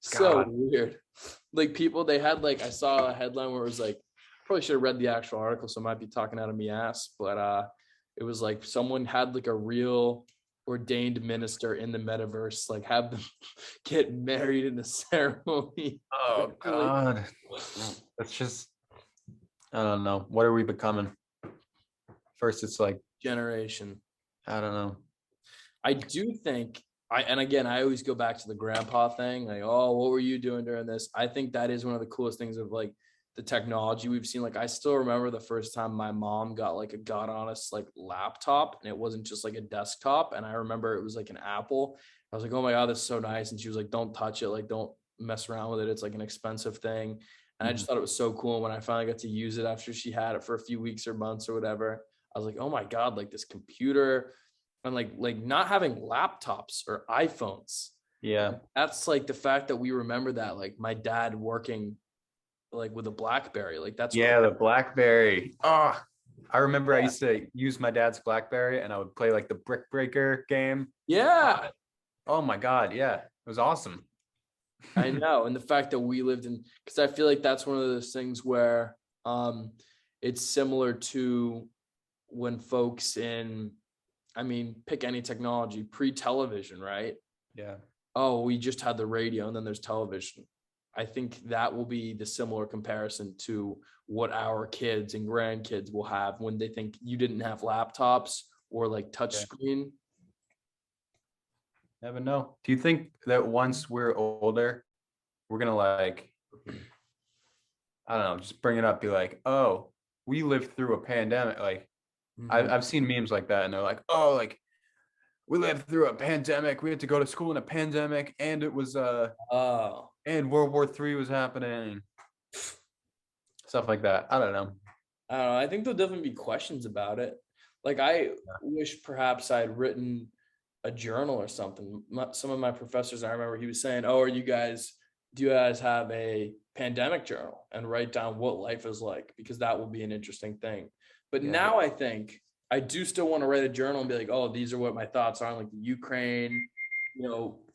So weird. Like people, they had like, I saw a headline where it was like, probably should have read the actual article, so I might be talking out of me ass, but it was like someone had like a real ordained minister in the metaverse, like have them get married in a ceremony. Oh God. That's just, I don't know. What are we becoming? First, it's like generation. I don't know. I do think and again, I always go back to the grandpa thing. Like, oh, what were you doing during this? I think that is one of the coolest things of like the technology we've seen. Like, I still remember the first time my mom got like a God honest like laptop, and it wasn't just like a desktop. And I remember it was like an Apple. I was like, oh my God, this is so nice. And she was like, don't touch it. Like, don't mess around with it. It's like an expensive thing. And I just thought it was so cool. And when I finally got to use it after she had it for a few weeks or months or whatever, I was like, oh my God, like this computer and like not having laptops or iPhones. Yeah. That's like the fact that we remember that, like my dad working like with a BlackBerry, like that's the BlackBerry. Oh, I remember I used to use my dad's BlackBerry and I would play like the Brick Breaker game. Yeah. Oh my God. Yeah. It was awesome. I know. And the fact that we lived in, because I feel like that's one of those things where it's similar to when folks pick any technology, pre-television, right? Yeah. Oh, we just had the radio and then there's television. I think that will be the similar comparison to what our kids and grandkids will have when they think you didn't have laptops or like touchscreen. Never know. Do you think that once we're older, we're going to like, I don't know, just bring it up, be like, oh, we lived through a pandemic. Like I've seen memes like that and they're like, oh, like we lived through a pandemic. We had to go to school in a pandemic and it was, and World War III was happening. Stuff like that. I don't know. I think there'll definitely be questions about it. Like I wish perhaps I'd written a journal or something. Some of my professors, I remember he was saying, oh, are you guys do you guys have a pandemic journal and write down what life is like? Because that will be an interesting thing. But now I think I do still want to write a journal and be like, oh, these are what my thoughts are on like the Ukraine,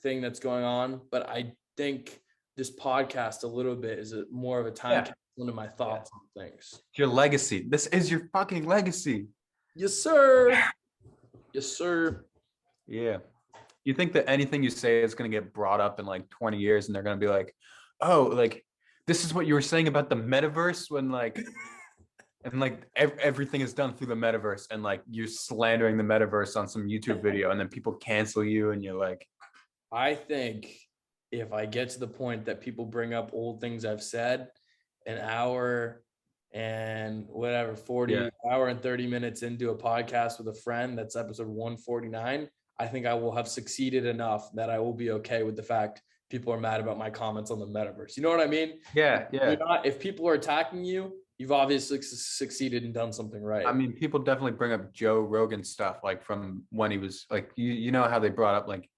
thing that's going on. But I think this podcast a little bit is more of a time capsule into my thoughts on things. Your legacy. This is your fucking legacy. Yes, sir. Yes, sir. Yeah. You think that anything you say is going to get brought up in like 20 years and they're going to be like, oh, like, this is what you were saying about the metaverse when like, and like everything is done through the metaverse and like you're slandering the metaverse on some YouTube video and then people cancel you and you're like. I think if I get to the point that people bring up old things I've said an hour and whatever, 40 hour and 30 minutes into a podcast with a friend, that's episode 149. I think I will have succeeded enough that I will be okay with the fact people are mad about my comments on the metaverse. You know what I mean? Yeah. If people are attacking you, you've obviously succeeded and done something right. I mean, people definitely bring up Joe Rogan stuff, like from when he was like, you know how they brought up like,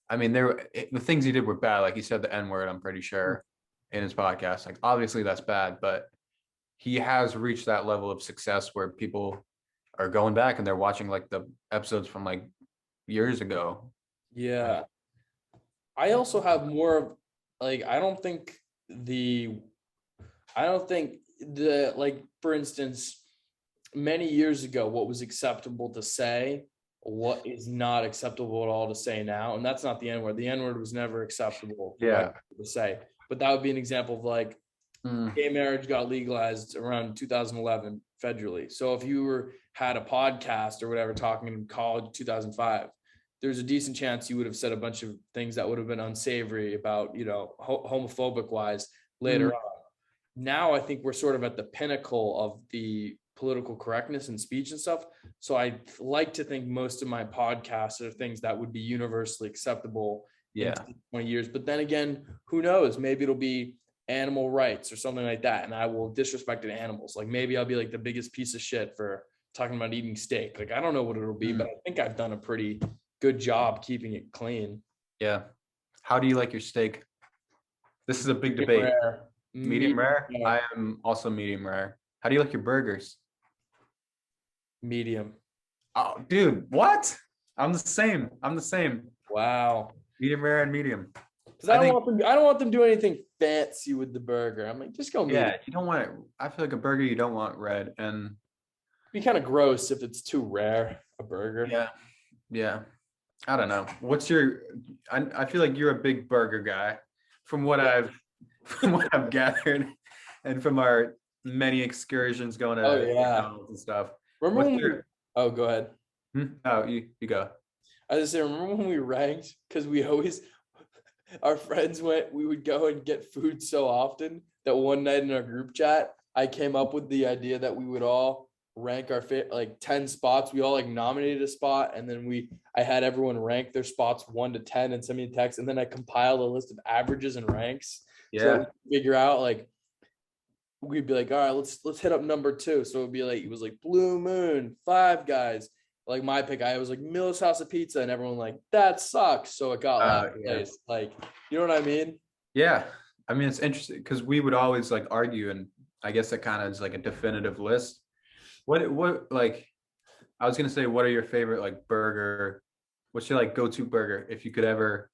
I mean, the things he did were bad. Like he said the N-word, I'm pretty sure, in his podcast. Like obviously that's bad, but he has reached that level of success where people are going back and they're watching like the episodes from like years ago. Yeah. I also have more of like, I don't think the like, for instance, many years ago, what was acceptable to say, what is not acceptable at all to say now. And that's not the N-word. The N-word was never acceptable to say. But that would be an example of like gay marriage got legalized around 2011 federally. So if you had a podcast or whatever talking in college 2005, there's a decent chance you would have said a bunch of things that would have been unsavory about, homophobic wise later on. Now I think we're sort of at the pinnacle of the political correctness and speech and stuff. So I like to think most of my podcasts are things that would be universally acceptable in 20 years. But then again, who knows? Maybe it'll be animal rights or something like that. And I will disrespect animals. Like maybe I'll be like the biggest piece of shit for talking about eating steak. Like, I don't know what it'll be, but I think I've done a pretty good job keeping it clean. Yeah. How do you like your steak? This is a big debate. Rare. Medium rare? Rare. I am also medium rare. How do you like your burgers? Medium. Oh, dude, what? I'm the same. Wow. Medium rare and medium. Because I don't want them doing anything fancy with the burger. I'm like, just go medium. Yeah, you don't want it. I feel like a burger you don't want red, and it'd be kind of gross if it's too rare, a burger. Yeah. I don't know. What's your? I feel like you're a big burger guy, from what I've gathered, and from our many excursions going to McDonald's and stuff. Remember when oh, go ahead. Oh, you go. I was just saying, remember when we ranked? Because we always, our friends we would go and get food so often that one night in our group chat, I came up with the idea that we would all rank our like 10 spots. We all like nominated a spot, and then I had everyone rank their spots 1 to 10 and send me a text, and then I compiled a list of averages and ranks. Yeah. So we figure out like, we'd be like, all right, let's hit up number 2. So it'd be like, it was like Blue Moon, Five Guys. Like my pick, I was like Miller's House of Pizza, and everyone like, that sucks. So it got last place. Like, you know what I mean? Yeah. I mean, it's interesting because we would always like argue, and I guess that kind of is like a definitive list. What like, I was gonna say, what are your favorite like burger? What's your like go-to burger if you could ever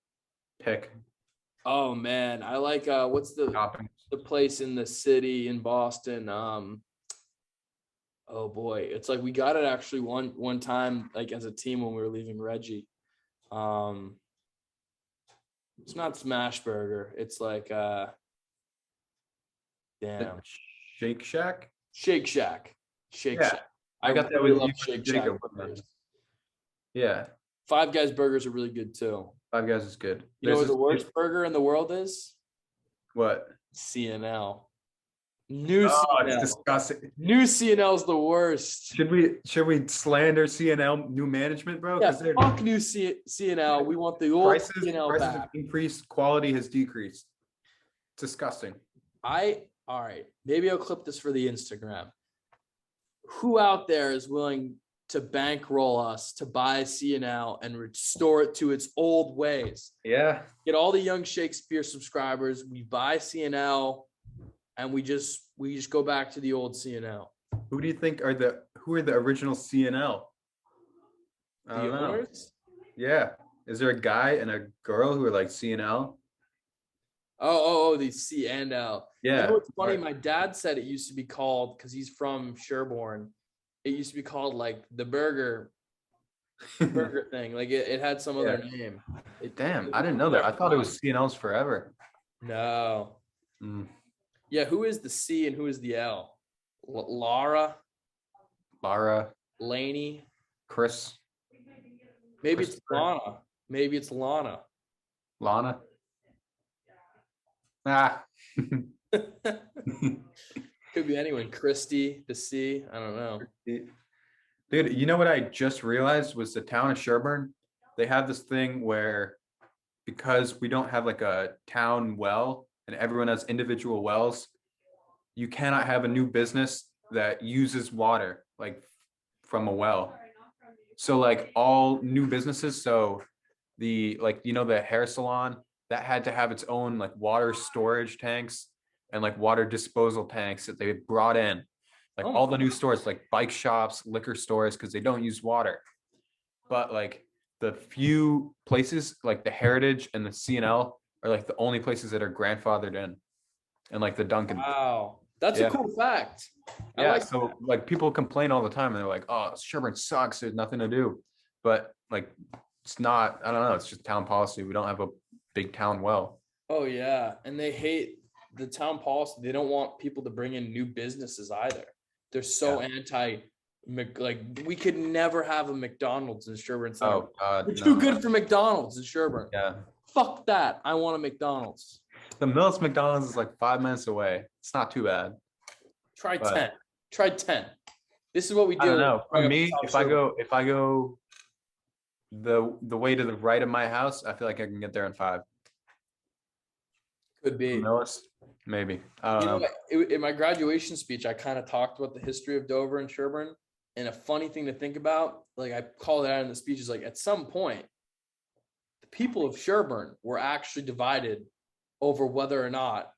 pick? Oh man, I like what's the place in the city in Boston? Oh boy, it's like we got it actually one time like as a team when we were leaving Reggie. It's not Smash Burger. It's like damn. Shake Shack. Shake Shack. I got that with love you, Shake Jacob. Shack burgers. Yeah. Five Guys burgers are really good too. Five Guys is good. You know what the worst burger in the world is? What? CNL. CNL. It's disgusting. New CNL is the worst. Should we slander CNL new management, bro? Yeah, fuck new CNL. We want the old CNL back. Have increased, quality has decreased. It's disgusting. All right. Maybe I'll clip this for the Instagram. Who out there is willing to bankroll us to buy CNL and restore it to its old ways. Yeah. Get all the young Shakespeare subscribers. We buy CNL, and we just go back to the old CNL. Who do you think are the original CNL? I The don't know. owners? Yeah. Is there a guy and a girl who are like CNL? The CNL. Yeah. You know what's funny? Right. My dad said it used to be called, because he's from Sherborne, it used to be called like the burger thing. Like it had some other name. Damn, I didn't know that. I thought it was CNLs forever. No. Mm. Yeah, who is the C and who is the L? Lara, Laney. Chris, Maybe it's Christopher. Lana. Lana. Ah. Could be anyone. Christy, the C. I don't know. Dude, you know what I just realized was the town of Sherburne? They have this thing where, because we don't have like a town well and everyone has individual wells, you cannot have a new business that uses water like from a well. So like all new businesses, so the the hair salon, that had to have its own like water storage tanks and like water disposal tanks that they brought in. Like all the new stores, like bike shops, liquor stores, because they don't use water. But like the few places like the Heritage and the CNL are like the only places that are grandfathered in. And like the Dunkin'. Wow. That's a cool fact. Yeah, so like people complain all the time and they're like, oh, Sherburne sucks, there's nothing to do. But like it's not, I don't know, it's just town policy. We don't have a big town well. Oh yeah. And they hate the town policy. They don't want people to bring in new businesses either. They're so anti, like we could never have a McDonald's in Sherburne. Oh, we're too good for McDonald's in Sherburne. Yeah. Fuck that. I want a McDonald's. The Millis McDonald's is like 5 minutes away. It's not too bad. Try 10. Try 10. This is what we do. I don't know. For me, if I go the way to the right of my house, I feel like I can get there in 5. Could be. Millis, maybe. I don't know. In my graduation speech, I kind of talked about the history of Dover and Sherburne. And a funny thing to think about, like I called it out in the speech, is like at some point, the people of Sherburne were actually divided over whether or not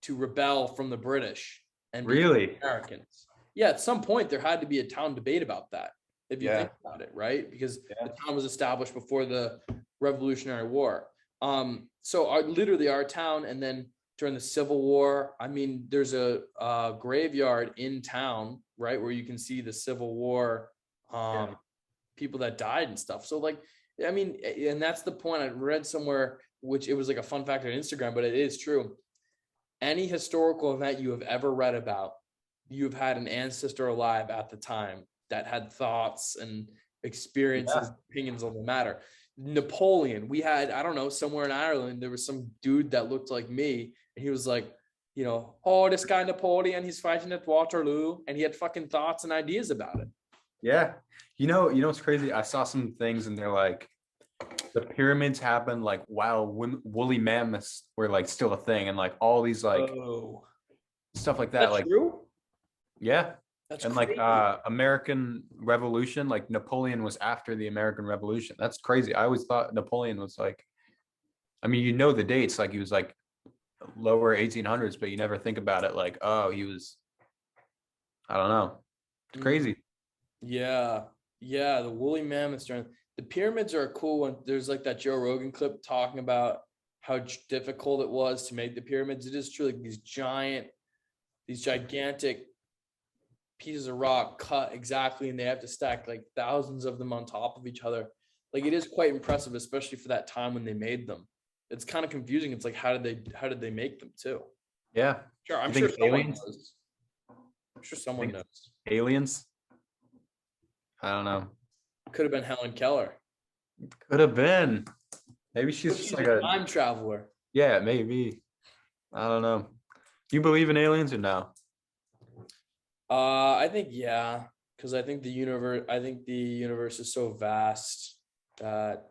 to rebel from the British and really Americans. Yeah, at some point there had to be a town debate about that, if you think about it, right? Because the town was established before the Revolutionary War. So literally our town, and then during the Civil War, I mean, there's a graveyard in town, right, where you can see the Civil War people that died and stuff. So like, I mean, and that's the point I read somewhere, which it was like a fun fact on Instagram, but it is true. Any historical event you have ever read about, you've had an ancestor alive at the time that had thoughts and experiences, opinions on the matter. Napoleon, we had, I don't know, somewhere in Ireland, there was some dude that looked like me, and he was like, oh, this guy Napoleon, he's fighting at Waterloo, and he had fucking thoughts and ideas about it. Yeah. You know what's crazy? I saw some things and they're like, the pyramids happened like while woolly mammoths were like still a thing, and like all these like stuff like that. That's like true? Yeah. That's and crazy. Like American Revolution, like Napoleon was after the American Revolution. That's crazy. I always thought Napoleon was like, I mean, the dates, like he was like lower 1800s, but you never think about it like, oh, he was, I don't know. It's crazy. Yeah. The woolly mammoths during the pyramids are a cool one. There's like that Joe Rogan clip talking about how difficult it was to make the pyramids. It is truly these gigantic pieces of rock cut exactly, and they have to stack like thousands of them on top of each other. Like it is quite impressive, especially for that time when they made them. It's kind of confusing. It's like, how did they make them too? Yeah. Sure. I'm sure someone knows. I'm sure someone knows. Aliens? I don't know. Could have been Helen Keller. Could have been. Maybe she's just like a time traveler. Yeah, maybe. I don't know. Do you believe in aliens or no? I think because I think the universe is so vast that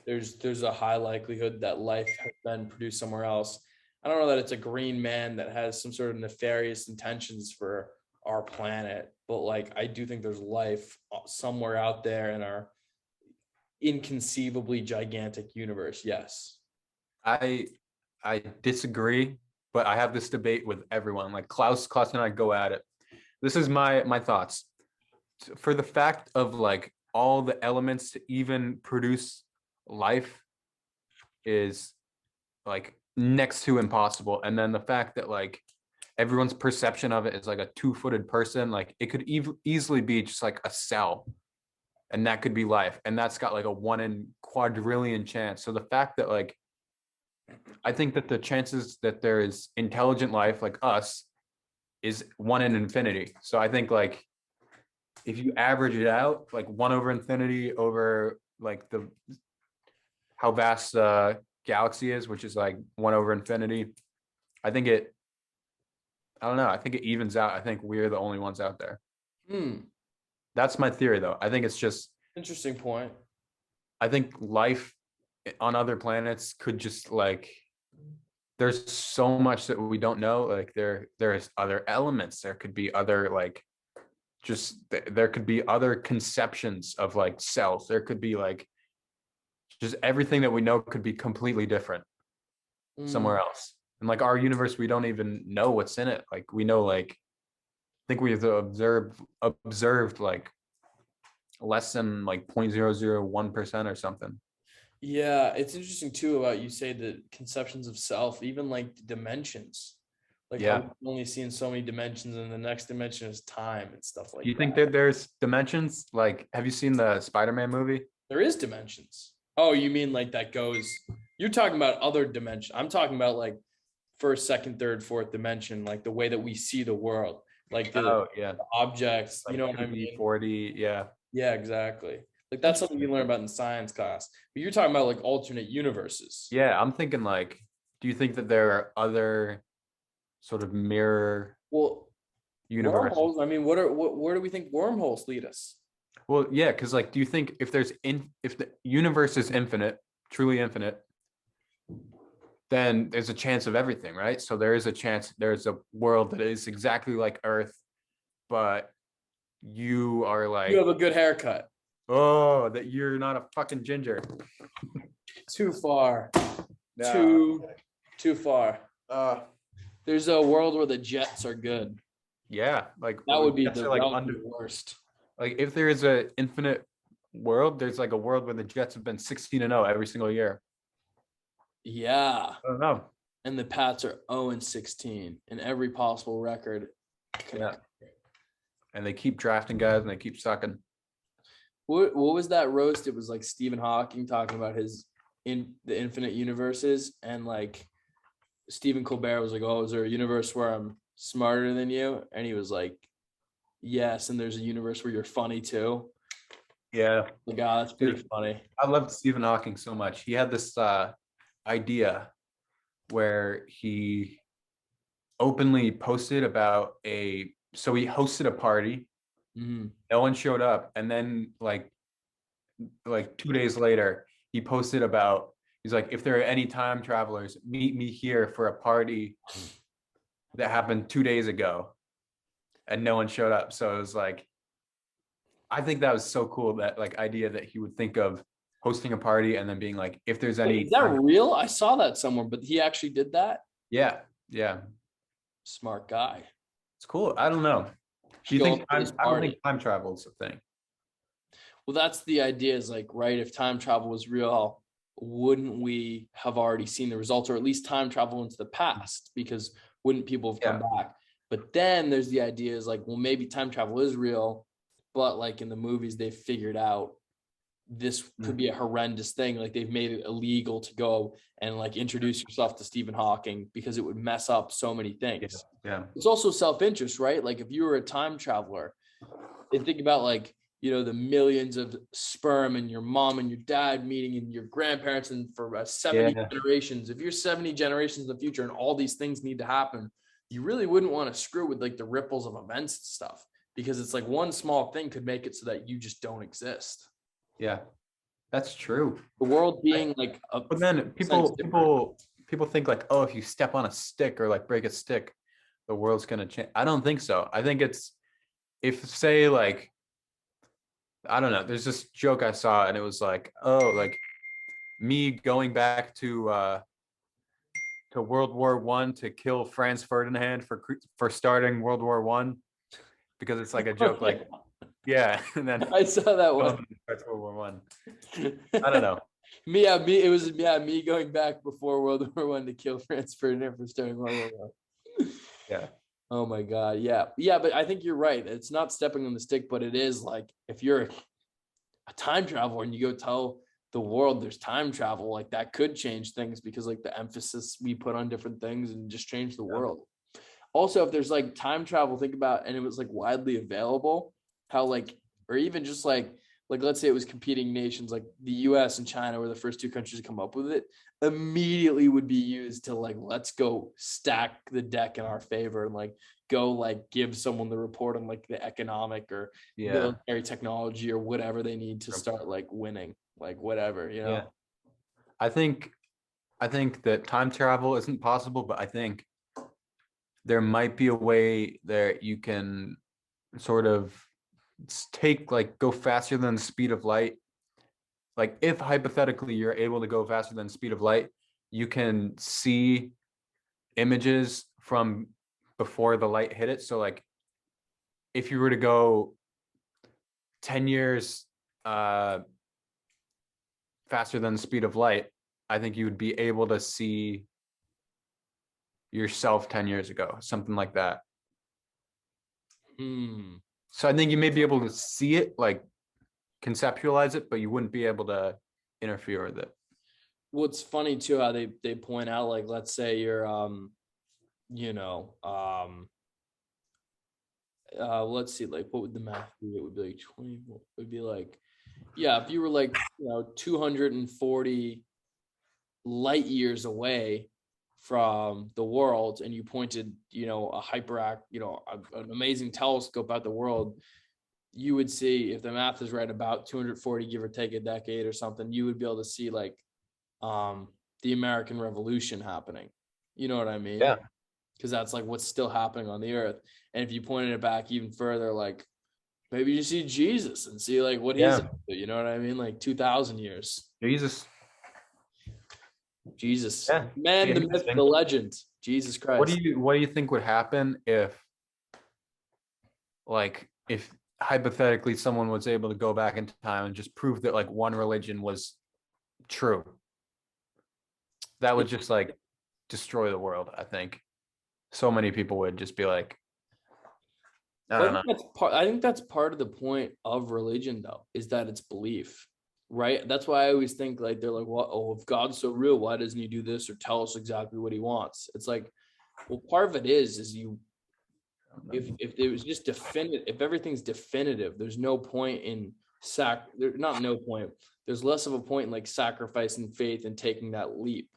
there's a high likelihood that life has been produced somewhere else. I don't know that it's a green man that has some sort of nefarious intentions for our planet, but like I do think there's life somewhere out there in our inconceivably gigantic universe. Yes. I disagree, but I have this debate with everyone. Like Klaus and I go at it. This is my thoughts. For the fact of like all the elements to even produce life is like next to impossible. And then the fact that like everyone's perception of it is like a 2-footed person, like it could easily be just like a cell, and that could be life, and that's got like a 1 in quadrillion chance. So the fact that like I think that the chances that there is intelligent life like us is 1 in infinity. So I think like if you average it out, like 1 over infinity over like the how vast the galaxy is, which is like 1 over infinity, I think it, I don't know, I think it evens out. I think we're the only ones out there. That's my theory though. I think it's just Interesting point. I think life on other planets could just like, there's so much that we don't know. Like there's other elements. There could be other like just there could be other conceptions of like cells. There could be like just everything that we know could be completely different somewhere else. And like our universe, we don't even know what's in it. Like we know like I think we've observed like less than like 0.001% or something. Yeah, it's interesting too about you say the conceptions of self, even like dimensions. Like Yeah. how we've only seen so many dimensions, and the next dimension is time and stuff like Do you that. think that there's dimensions? Like, have you seen the Spider-Man movie? There is dimensions. Oh, you mean like that goes, you're talking about other dimension. I'm talking about like first, second, third, fourth dimension, like the way that we see the world, like the Yeah, objects, like you know what I 2D, mean? 4D, yeah. Yeah, exactly. Like that's something you learn about in science class. But you're talking about like alternate universes. Yeah, I'm thinking like, do you think that there are other sort of mirror Well, universes? wormholes. I mean, where do we think wormholes lead us? Well, yeah, because like, do you think if if the universe is infinite, truly infinite, then there's a chance of everything, right? So there is a chance there's a world that is exactly like Earth, but you are like, You have a good haircut. oh, that you're not a fucking ginger. Too far. No. Too far. There's a world where the Jets are good. Yeah, like That would be Jets the, are, like that would be the worst. like if there is a infinite world, there's like a world where the Jets have been 16-0 every single year. Yeah. I don't know. And the Pats are 0-16 in every possible record. Yeah. And they keep drafting guys and they keep sucking. What was that roast? It was like Stephen Hawking talking about his in the infinite universes, and like Stephen Colbert was like, "Oh, is there a universe where I'm smarter than you?" And he was like, "Yes." And there's a universe where you're funny too. Yeah. Like, oh, that's pretty funny. I loved Stephen Hawking so much. He had this idea where he openly posted about so he hosted a party. No one showed up, and then like 2 days later he posted about, he's like, if there are any time travelers, meet me here for a party that happened 2 days ago, and no one showed up. So it was like, I think that was so cool, that like idea that he would think of hosting a party and then being like, if there's any. Wait, is that real? I saw that somewhere, but he actually did that. Yeah. Smart guy. It's cool. I don't know. Do you think I don't think time travel is a thing. Well, that's the idea, is like, right, if time travel was real, wouldn't we have already seen the results, or at least time travel into the past? Because wouldn't people have come back? But then there's the idea is like, well, maybe time travel is real, but like in the movies, they've figured out this could be a horrendous thing. Like they've made it illegal to go and like introduce yourself to Stephen Hawking because it would mess up so many things. Yeah. It's also self-interest, right? Like if you were a time traveler, and think about like, you know, the millions of sperm and your mom and your dad meeting and your grandparents, and for 70 generations, if you're 70 generations in the future and all these things need to happen, you really wouldn't want to screw with like the ripples of events and stuff, because it's like one small thing could make it so that you just don't exist. Yeah, that's true. The world being like but then people think like, oh, if you step on a stick or like break a stick, the world's gonna change. I don't think so. I think it's if say like, I don't know, there's this joke I saw and it was like, oh, like me going back to World War One to kill Franz Ferdinand for starting World War One, because it's like a joke, like, yeah, and then I saw that one. starts World War One. I don't know. It was me going back before World War One to kill Franz Ferdinand for starting World War One. Yeah. Oh my God. Yeah. But I think you're right. It's not stepping on the stick, but it is like if you're a time traveler and you go tell the world there's time travel, like that could change things, because like the emphasis we put on different things and just change the world. Also, if there's like time travel, think about, and it was like widely available, how like, or even just like let's say it was competing nations, like the US and China were the first two countries to come up with it, immediately would be used to like, let's go stack the deck in our favor and like go like give someone the report on like the economic or military technology or whatever they need to start like winning, like whatever, you know? Yeah. I think that time travel isn't possible, but I think there might be a way that you can sort of take like go faster than the speed of light. Like if hypothetically you're able to go faster than the speed of light, you can see images from before the light hit it. So like if you were to go 10 years faster than the speed of light, I think you would be able to see yourself 10 years ago, something like that. So I think you may be able to see it, like conceptualize it, but you wouldn't be able to interfere with it. What's funny too, how they point out, like, let's say you're let's see, like what would the math be? It would be like 20, it would be like, yeah, if you were like 240 light years away from the world and you pointed a an amazing telescope at the world, you would see, if the math is right, about 240, give or take a decade or something, you would be able to see like the American Revolution happening. You know what I mean? Yeah. Because that's like what's still happening on the earth. And if you pointed it back even further, like maybe you see Jesus and see like what he's up to, you know what I mean? Like 2,000 years. Jesus. Yeah. Man, the myth, the legend. Jesus Christ. What do you think would happen if hypothetically someone was able to go back in time and just prove that like one religion was true? That would just like destroy the world. I think so many people would just be like, I don't know. I think that's part of the point of religion, though, is that it's belief, right? That's why I always think like they're like, well, oh, if God's so real, why doesn't he do this or tell us exactly what he wants? It's like, well, part of it is if it was just definitive, if everything's definitive, there's no point in there's less of a point in like sacrificing faith and taking that leap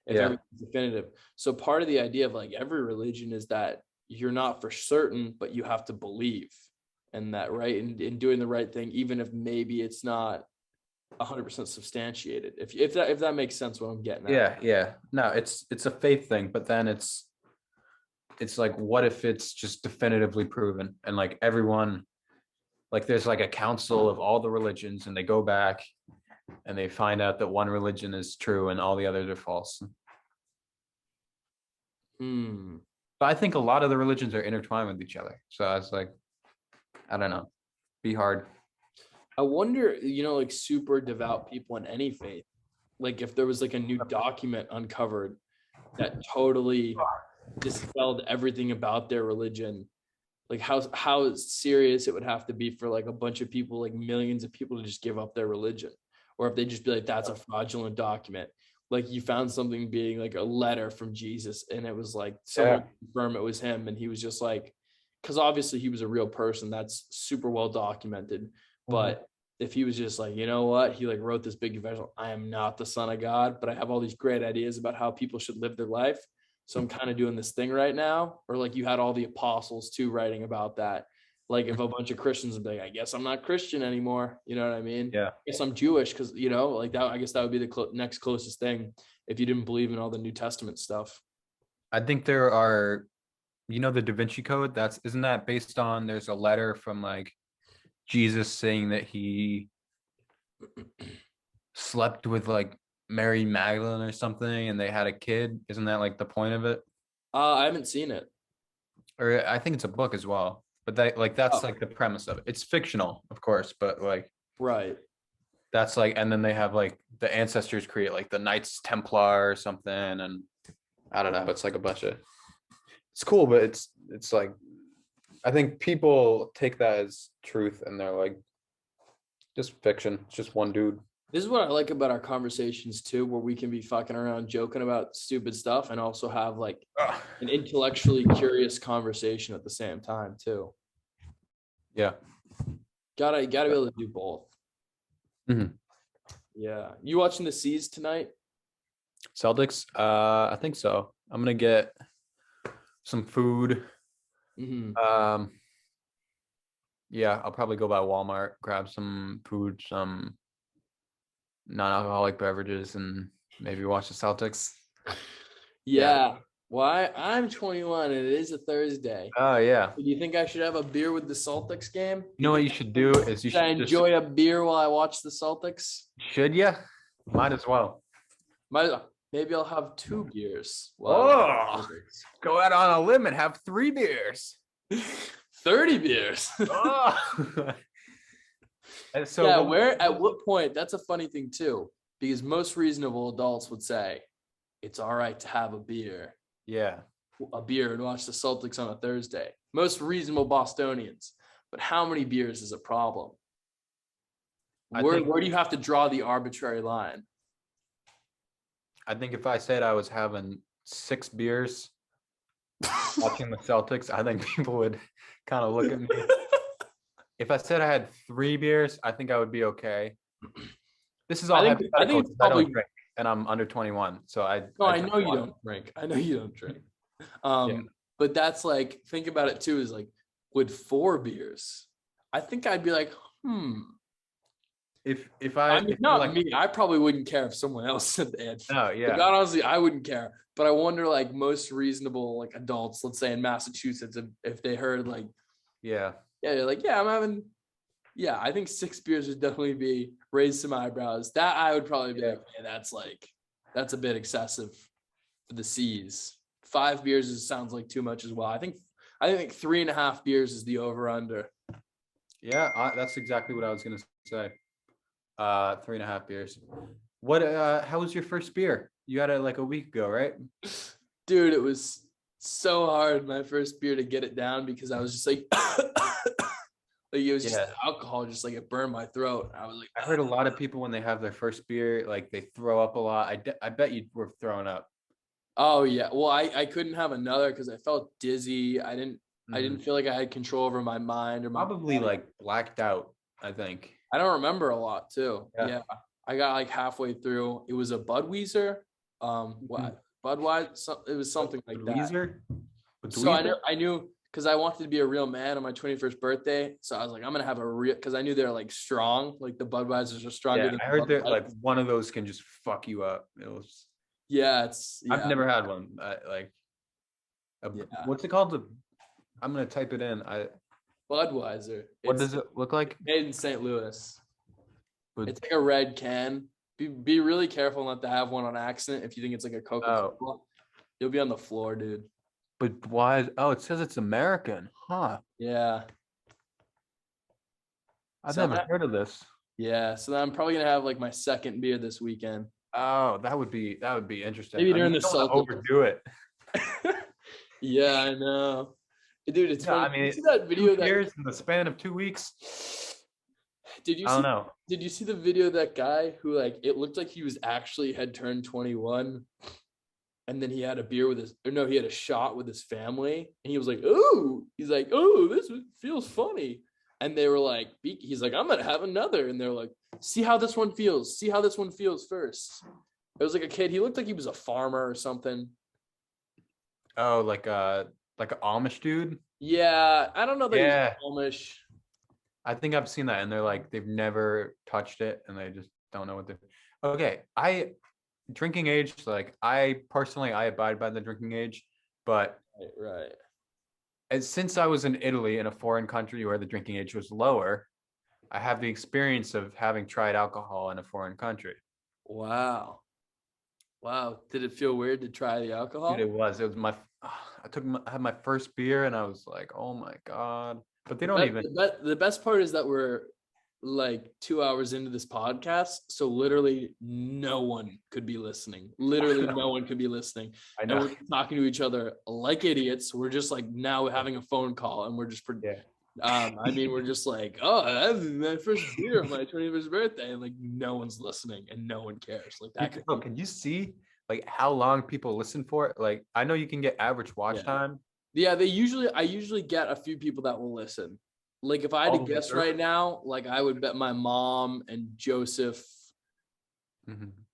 if everything's definitive. So part of the idea of like every religion is that you're not for certain, but you have to believe in that, right? And in doing the right thing, even if maybe it's not 100% substantiated. If that makes sense, what I'm getting at. Yeah. No, it's a faith thing, but then it's like, what if it's just definitively proven and like everyone, like there's like a council of all the religions and they go back and they find out that one religion is true and all the others are false. But I think a lot of the religions are intertwined with each other. So I was like, I don't know, be hard. I wonder, like super devout people in any faith, like if there was like a new document uncovered that totally dispelled everything about their religion, like how serious it would have to be for like a bunch of people, like millions of people, to just give up their religion. Or if they just be like, that's a fraudulent document. Like you found something being like a letter from Jesus and it was like someone confirmed it was him, and he was just like, because obviously he was a real person, that's super well documented. But if he was just like, you know what, he like wrote this big confession, I am not the son of God, but I have all these great ideas about how people should live their life, so I'm kind of doing this thing right now. Or like you had all the apostles too writing about that. Like if a bunch of Christians would be like, I guess I'm not Christian anymore. You know what I mean? Yeah. I guess I'm Jewish because, like that, I guess that would be the next closest thing if you didn't believe in all the New Testament stuff. I think there are you know the Da Vinci Code? Isn't that based on, there's a letter from like Jesus saying that he slept with like Mary Magdalene or something and they had a kid? Isn't that like the point of it? I haven't seen it. Or I think it's a book as well. But that's Oh. like the premise of it. It's fictional, of course, but like Right. that's like, and then they have like the ancestors create like the Knights Templar or something, and I don't know. It's like a bunch of, it's cool, but it's like, I think people take that as truth and they're like, just fiction. It's just one dude. This is what I like about our conversations too, where we can be fucking around joking about stupid stuff and also have like Ugh. an intellectually curious conversation at the same time too. Yeah. Gotta be able to do both. Mhm. Yeah. You watching the Seas tonight? Celtics. I think so. I'm gonna get some food. Mm-hmm. Yeah, I'll probably go by Walmart, grab some food, some non-alcoholic beverages, and maybe watch the Celtics. Yeah. Why? I'm 21 and it is a Thursday. Oh yeah. Do you think I should have a beer with the Celtics game? You know what you should do is you Should I should just, enjoy a beer while I watch the Celtics? should you? Might as well. Maybe I'll have 2 beers. Oh, go out on a limb and have 3 beers. 30 beers. Oh. And so Yeah, where at what point? That's a funny thing too, because most reasonable adults would say it's all right to have a beer and watch the Celtics on a Thursday. Most reasonable Bostonians. But how many beers is a problem? Where do you have to draw the arbitrary line? I think if I said I was having 6 beers watching the Celtics, I think people would kind of look at me. If I said I had 3 beers, I think I would be okay. This is all hypothetical. I don't drink, and I'm under 21, so I know you don't drink. I know you don't drink. But that's like, think about it too. Is like, with 4 beers, I think I'd be like, If I mean, not me. I probably wouldn't care if someone else said they had. No, yeah. God, honestly, I wouldn't care. But I wonder, like, most reasonable like adults, let's say in Massachusetts, if they heard like, they're like, I'm having, I think 6 beers would definitely be raise some eyebrows. That I would probably be like, that's a bit excessive for the C's. 5 beers sounds like too much as well. I think 3.5 beers is the over under. Yeah, that's exactly what I was gonna say. 3.5 beers. What? How was your first beer? You had it like a week ago, right? Dude, it was so hard my first beer to get it down because I was just like, it was just alcohol, just like it burned my throat. I was like, I heard a lot of people when they have their first beer, like they throw up a lot. I bet you were throwing up. Oh yeah, well I couldn't have another because I felt dizzy. I didn't feel like I had control over my mind or my probably body. Like blacked out. I think I don't remember a lot too. Yeah. I got like halfway through. It was a Budweiser. Budweiser. It was something like that. So I knew because I wanted to be a real man on my 21st birthday. So I was like, I'm gonna have a real, because I knew they're like strong. Like the Budweisers are stronger. Yeah, I heard that like one of those can just fuck you up. It was. Yeah, I've never had one. What's it called? I'm gonna type it in. Budweiser. What does it look like? Made in St. Louis. It's like a red can. Be really careful not to have one on accident. If you think it's like a Coca-Cola, you'll be on the floor, dude. But why? Oh, it says it's American, huh? Yeah. I've never heard of this. Yeah, so then I'm probably gonna have like my second beer this weekend. Oh, that would be interesting. Maybe during the Celtics. Overdo it. Yeah, I know. Dude, it's funny. I mean, you see that video years in the span of 2 weeks. I don't know. Did you see the video of that guy who like it looked like he was actually had turned 21 and then he had a beer with he had a shot with his family and he was like, he's like, this feels funny. And they were like, he's like, I'm gonna have another. And they're like, see how this one feels first. It was like a kid. He looked like he was a farmer or something. Oh, like an Amish dude? Yeah, I don't know that he's Amish. I think I've seen that, and they're like, they've never touched it, and they just don't know what they're. Okay, drinking age, like I personally, I abide by the drinking age, but right. And since I was in Italy, in a foreign country where the drinking age was lower, I have the experience of having tried alcohol in a foreign country. Wow. Wow. Did it feel weird to try the alcohol? Dude, it was my, I had my first beer and I was like, oh my God. But they don't even. The best part is that we're like 2 hours into this podcast, so literally no one could be listening. Literally no one could be listening. I And know. we're talking to each other like idiots. We're just like now having a phone call, and we're just Yeah. I mean, we're just like, oh, that's my first beer on my 21st birthday, and like no one's listening and no one cares. Like that. Can you see like how long people listen for it? Like I know you can get average watch time. Yeah, I usually get a few people that will listen. Like if I had to guess right now, like I would bet my mom and Joseph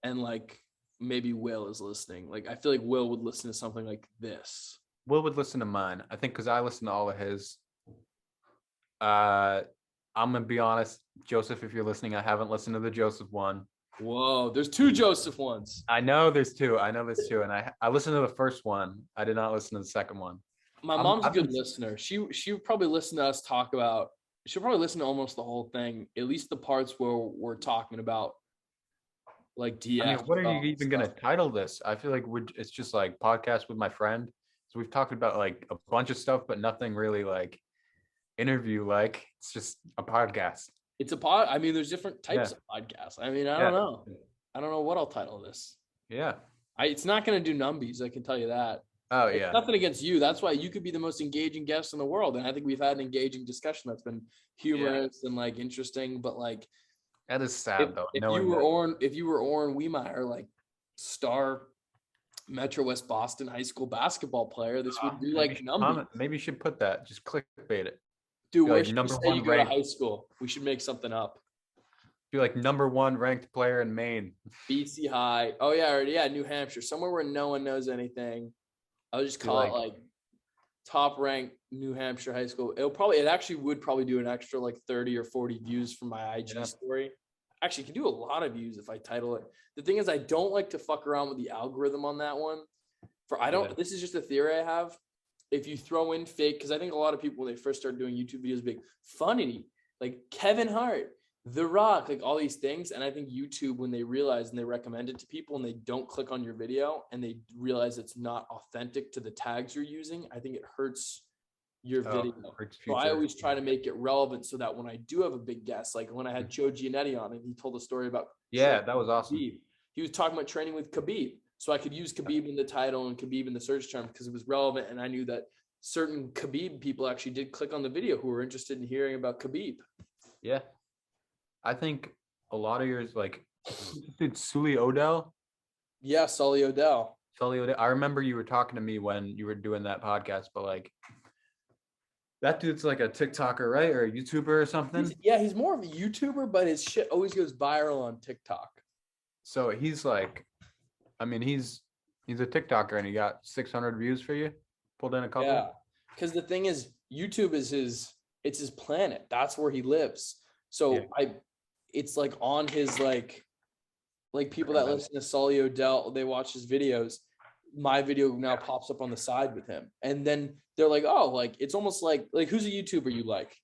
and like maybe Will is listening. Like I feel like Will would listen to something like this. Will would listen to mine. I think because I listen to all of his. I'm gonna be honest, Joseph, if you're listening, I haven't listened to the Joseph one. Whoa, there's 2 Joseph ones. I know there's 2. And I listened to the first one. I did not listen to the second one. My mom's a good listener. She would probably listen to us talk about. She'll probably listen to almost the whole thing, at least the parts where we're talking about like DF. I mean, what are you even gonna title this? I feel like it's just like podcast with my friend. So we've talked about like a bunch of stuff, but nothing really like interview. Like it's just a podcast. It's a pod. I mean, there's different types of podcasts. I mean, I don't know. I don't know what I'll title this. Yeah. It's not going to do numbies. I can tell you that. Oh yeah. It's nothing against you. That's why you could be the most engaging guest in the world. And I think we've had an engaging discussion that's been humorous and like interesting, but like, that is sad though. If you were Oren Wiemeyer, like star Metro West Boston high school basketball player, this would be like number. Maybe you should put that. Just clickbait it. Dude, where should number one you go to high school? We should make something up. Be like number 1 ranked player in Maine. BC High. Oh yeah, New Hampshire, somewhere where no one knows anything. I'll just call it like top ranked New Hampshire high school. It actually would probably do an extra like 30 or 40 views for my IG story. Actually, it can do a lot of views if I title it. The thing is, I don't like to fuck around with the algorithm on that one. This is just a theory I have. If you throw in fake, because I think a lot of people when they first start doing YouTube videos, big funny, like Kevin Hart, The Rock, like all these things. And I think YouTube, when they realize and they recommend it to people and they don't click on your video and they realize it's not authentic to the tags you're using, I think it hurts your video. So I always try to make it relevant so that when I do have a big guest, like when I had Joe Giannetti on and he told a story about that was awesome. Khabib. He was talking about training with Khabib. So I could use Khabib in the title and Khabib in the search term because it was relevant. And I knew that certain Khabib people actually did click on the video who were interested in hearing about Khabib. Yeah. I think a lot of yours, like, did Sully Odell? Yeah, Sully Odell. I remember you were talking to me when you were doing that podcast, but like, that dude's like a TikToker, right? Or a YouTuber or something? He's more of a YouTuber, but his shit always goes viral on TikTok. So he's like, I mean, he's a TikToker and he got 600 views for you. Pulled in a couple. Yeah, because the thing is, YouTube is it's his planet. That's where he lives. So it's like on his like people that listen to Sully Odell, they watch his videos. My video now pops up on the side with him, and then they're like, oh, like it's almost like who's a YouTuber you like?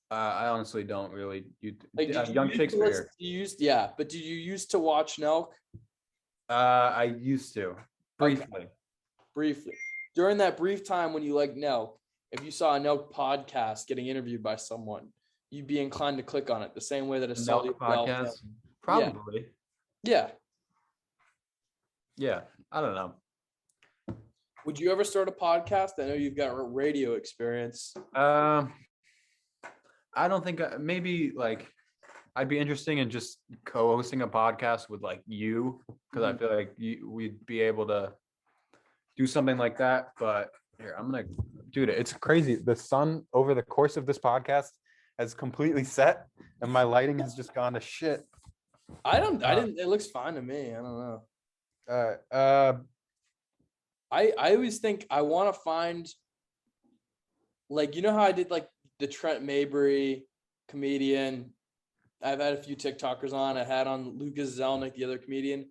I honestly don't really. Like Young Shakespeare. But did you used to watch Nelk? I used to briefly. During that brief time when you liked Nelk, if you saw a Nelk podcast getting interviewed by someone, you'd be inclined to click on it the same way that a Sully podcast. Probably. Yeah. Yeah. I don't know. Would you ever start a podcast? I know you've got radio experience. I don't think maybe like I'd be interested in just co-hosting a podcast with like you because I feel like we'd be able to do something like that. But here, I'm gonna, dude, it's crazy. The sun over the course of this podcast has completely set, and my lighting has just gone to shit. I didn't. It looks fine to me. I don't know. I always think I want to find, like, you know how I did like the Trent Mabry comedian. I've had a few TikTokers on. I had on Lucas Zelnick, the other comedian.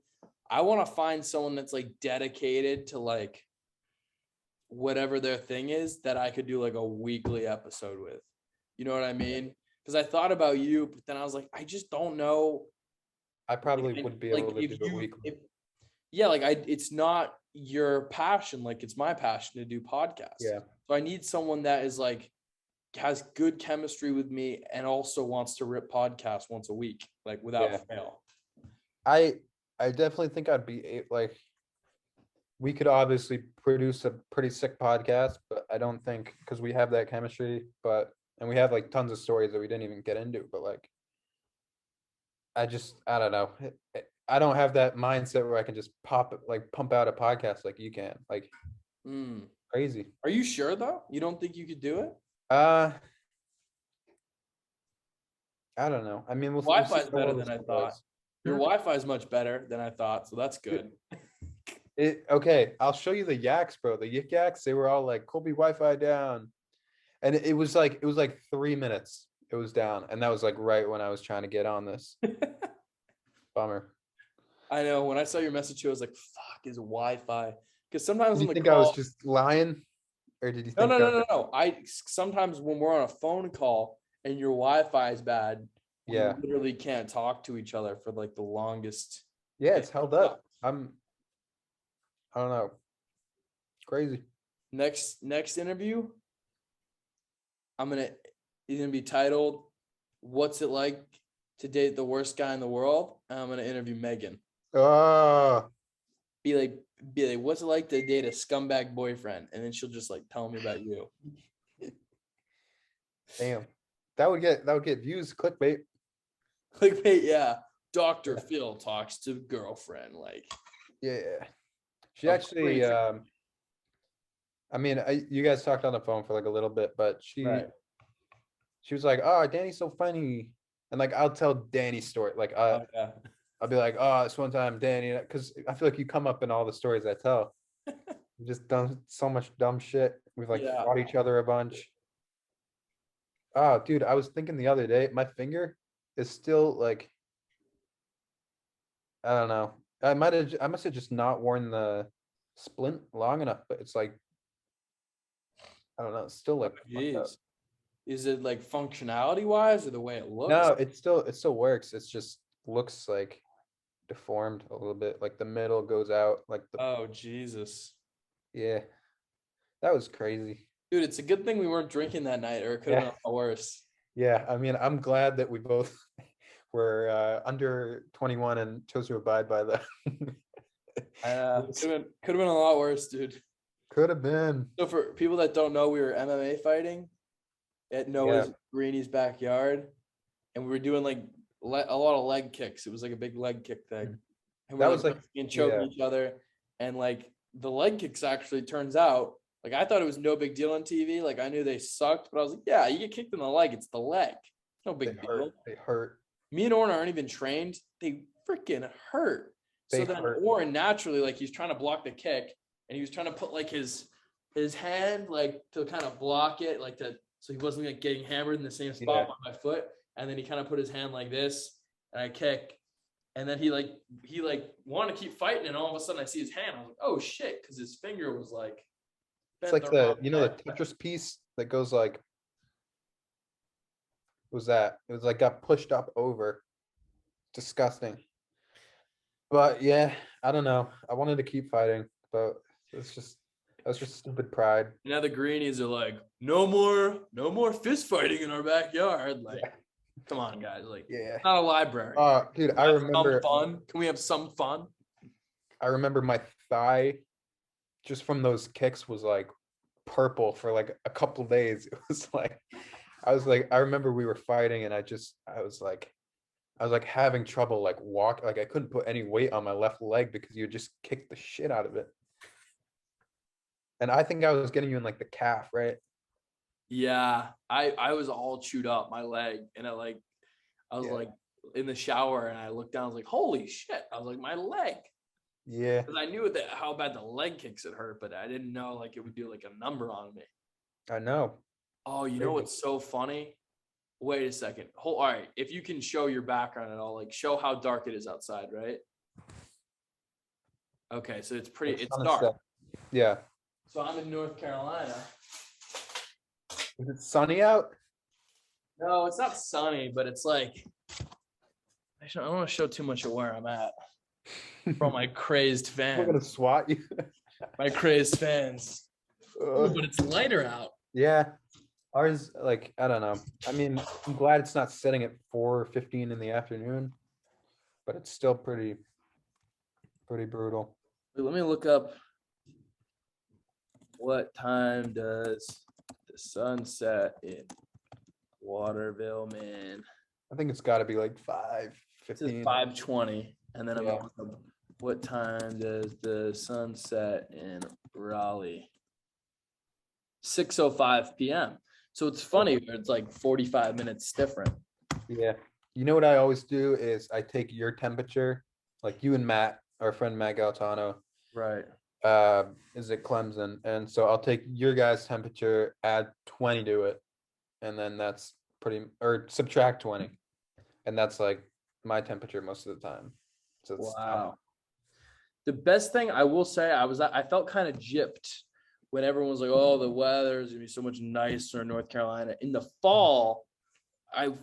I want to find someone that's like dedicated to like whatever their thing is that I could do like a weekly episode with. You know what I mean? Because I thought about you, but then I was like, I just don't know. I probably Like, would be like able to if do it you, weekly. yeah, like it's not your passion, like it's my passion to do podcasts. Yeah. So I need someone that is like has good chemistry with me and also wants to rip podcasts once a week, like without Yeah. fail. I definitely think I'd be like, we could obviously produce a pretty sick podcast, but I don't think, because we have that chemistry, and we have like tons of stories that we didn't even get into, but like, I don't know. I don't have that mindset where I can just pump out a podcast like you can, like crazy. Are you sure though? You don't think you could do it? I don't know. I mean, we'll Wi-Fi is see how better well than this I thought. goes. Your Wi-Fi is much better than I thought, so that's good. Okay, I'll show you the yaks, bro. The yik yaks, they were all like, Colby Wi-Fi down. And it was like 3 minutes. It was down. And that was like right when I was trying to get on this. Bummer. I know. When I saw your message, I was like, "Fuck, is Wi-Fi?" Because sometimes Did you on the think call, I was just lying? Or did you think no. I sometimes when we're on a phone call and your Wi-Fi is bad, we Yeah. literally can't talk to each other for like the longest. Yeah, it's held up. I don't know. Crazy. Next interview, it's gonna be titled "What's It Like to Date the Worst Guy in the World?" And I'm gonna interview Megan. Oh, Be like, what's it like to date a scumbag boyfriend? And then she'll just like tell me about you. damn. That would get views, clickbait. Clickbait, yeah. Dr. Phil talks to girlfriend. Like, Yeah. She I'm actually crazy. I mean, you guys talked on the phone for like a little bit, but she was like, "Oh, Danny's so funny," and like I'll tell Danny's story. Like, Yeah. I'll be like, "Oh, this one time, Danny," because I feel like you come up in all the stories I tell. We've just done so much dumb shit. We've like Yeah. fought each other a bunch. Oh, dude, I was thinking the other day, my finger is still like, I don't know. I must have just not worn the splint long enough, but it's like, I don't know, it's still like fucked up. Jeez. Is it like functionality wise or the way it looks? No, it still works. It's just looks like deformed a little bit. Like the middle goes out. Like Oh, Jesus. yeah, that was crazy. Dude, it's a good thing we weren't drinking that night or it could have been a lot worse. Yeah, I mean, I'm glad that we both were under 21 and chose to abide by the. Could have been a lot worse, dude. Could have been. So for people that don't know, we were MMA fighting at Noah's Greenie's backyard, and we were doing like a lot of leg kicks. It was like a big leg kick thing. And That we're was like and choking each other, and like the leg kicks actually turns out like I thought it was no big deal on TV. Like I knew they sucked, but I was like, yeah, you get kicked in the leg, it's the leg. No big deal. They hurt. Me and Oren aren't even trained. They freaking hurt. So then Oren naturally, like he's trying to block the kick, and he was trying to put like his hand like to kind of block it, like so he wasn't like getting hammered in the same spot by my foot. And then he kind of put his hand like this, and I kick, and then he wanted to keep fighting, and all of a sudden I see his hand. I was like, oh shit, because his finger was like. It's like the Tetris piece that goes like. What was that? It was like got pushed up over. Disgusting. But yeah, I don't know. I wanted to keep fighting, but that's just stupid pride. Now the Greenies are like, no more fist fighting in our backyard. Like, come on, guys. Like, it's not a library. Dude, I remember fun. Can we have some fun? I remember my thigh, just from those kicks, was like purple for like a couple days. It was like, I remember we were fighting, and I was like having trouble like walk, like I couldn't put any weight on my left leg because you just kicked the shit out of it. And I think I was getting you in like the calf, right? Yeah, I was all chewed up my leg, and I was like in the shower, and I looked down, I was like, holy shit. I was like, my leg. Yeah. Because I knew how bad the leg kicks had hurt, but I didn't know like it would do like a number on me. I know. Oh, you know what's so funny? Wait a second. All right. If you can show your background at all, like show how dark it is outside, right? Okay, so it's dark. Yeah. So So I'm in North Carolina. Is it sunny out? No, it's not sunny, but it's like, I don't want to show too much of where I'm at for my crazed We're fans. gonna swat you. My crazed fans. Ooh, but it's lighter out. Yeah. Ours, like, I don't know. I mean, I'm glad it's not setting at 4:15 in the afternoon, but it's still pretty brutal. Wait, let me look up what time does the sun set in Waterville, man. I think it's got to be like It says 5:15. 5:20, and then I'm Yeah. gonna look up what time does the sun set in Raleigh? 6:05 p.m. So it's funny, but it's like 45 minutes different. Yeah. You know what I always do is I take your temperature, like you and Matt, our friend Matt Galtano, Right. is at Clemson. And so I'll take your guys' temperature, add 20 to it, and then that's or subtract 20. And that's like my temperature most of the time. So it's tough. Wow. The best thing I will say, I felt kind of gypped when everyone was like, "Oh, the weather is gonna be so much nicer in North Carolina." In the fall,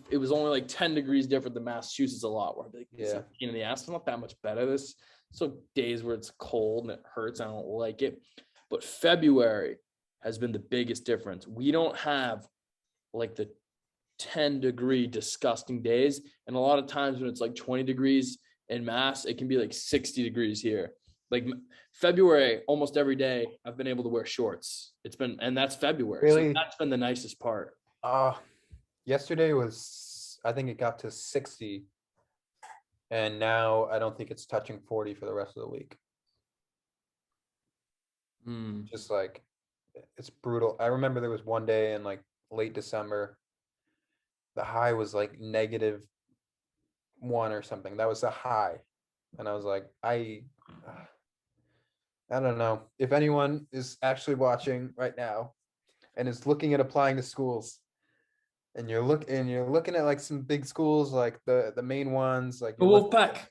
it was only like 10 degrees different than Massachusetts a lot. Where I'd be like, "This is a pain in the ass. It's not that much better." This so days where it's cold and it hurts. I don't like it. But February has been the biggest difference. We don't have like the 10-degree disgusting days, and a lot of times when it's like 20 degrees in Mass, it can be like 60 degrees here. Like February, almost every day I've been able to wear shorts. And that's February. Really? So that's been the nicest part. Yesterday was, I think it got to 60, and now I don't think it's touching 40 for the rest of the week. Just like, it's brutal. I remember there was one day in like late December, the high was like -1 or something. That was the high. And I was like, I don't know. If anyone is actually watching right now and is looking at applying to schools, and you're looking at like some big schools, like the main ones, like Go Wolfpack.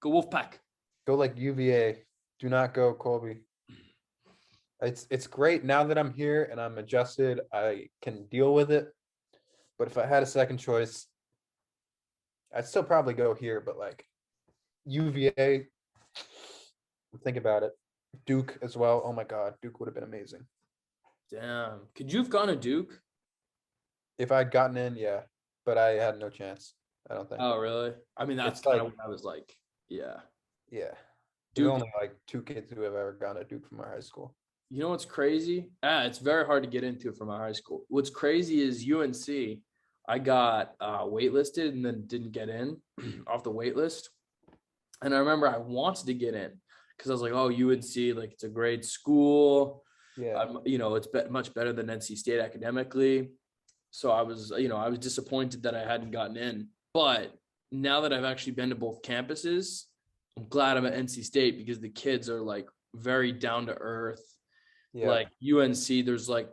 Go Wolfpack. go like UVA. Do not go Colby. It's great now that I'm here and I'm adjusted. I can deal with it. But if I had a second choice, I'd still probably go here. But like UVA, think about it. Duke as well. Oh my God, Duke would have been amazing. Damn. Could you have gone to Duke? If I'd gotten in, yeah. But I had no chance. I don't think. Oh, really? I mean, that's It's kind of like- what I was like. Yeah. Yeah. Duke. There's only like 2 kids who have ever gone to Duke from our high school. You know what's crazy? It's very hard to get into from our high school. What's crazy is UNC. I got waitlisted and then didn't get in off the wait list. And I remember I wanted to get in because I was like, "Oh, UNC, like it's a great school. Yeah. It's much better than NC State academically." So I was disappointed that I hadn't gotten in. But now that I've actually been to both campuses, I'm glad I'm at NC State because the kids are like very down to earth. Yeah. Like UNC, there's like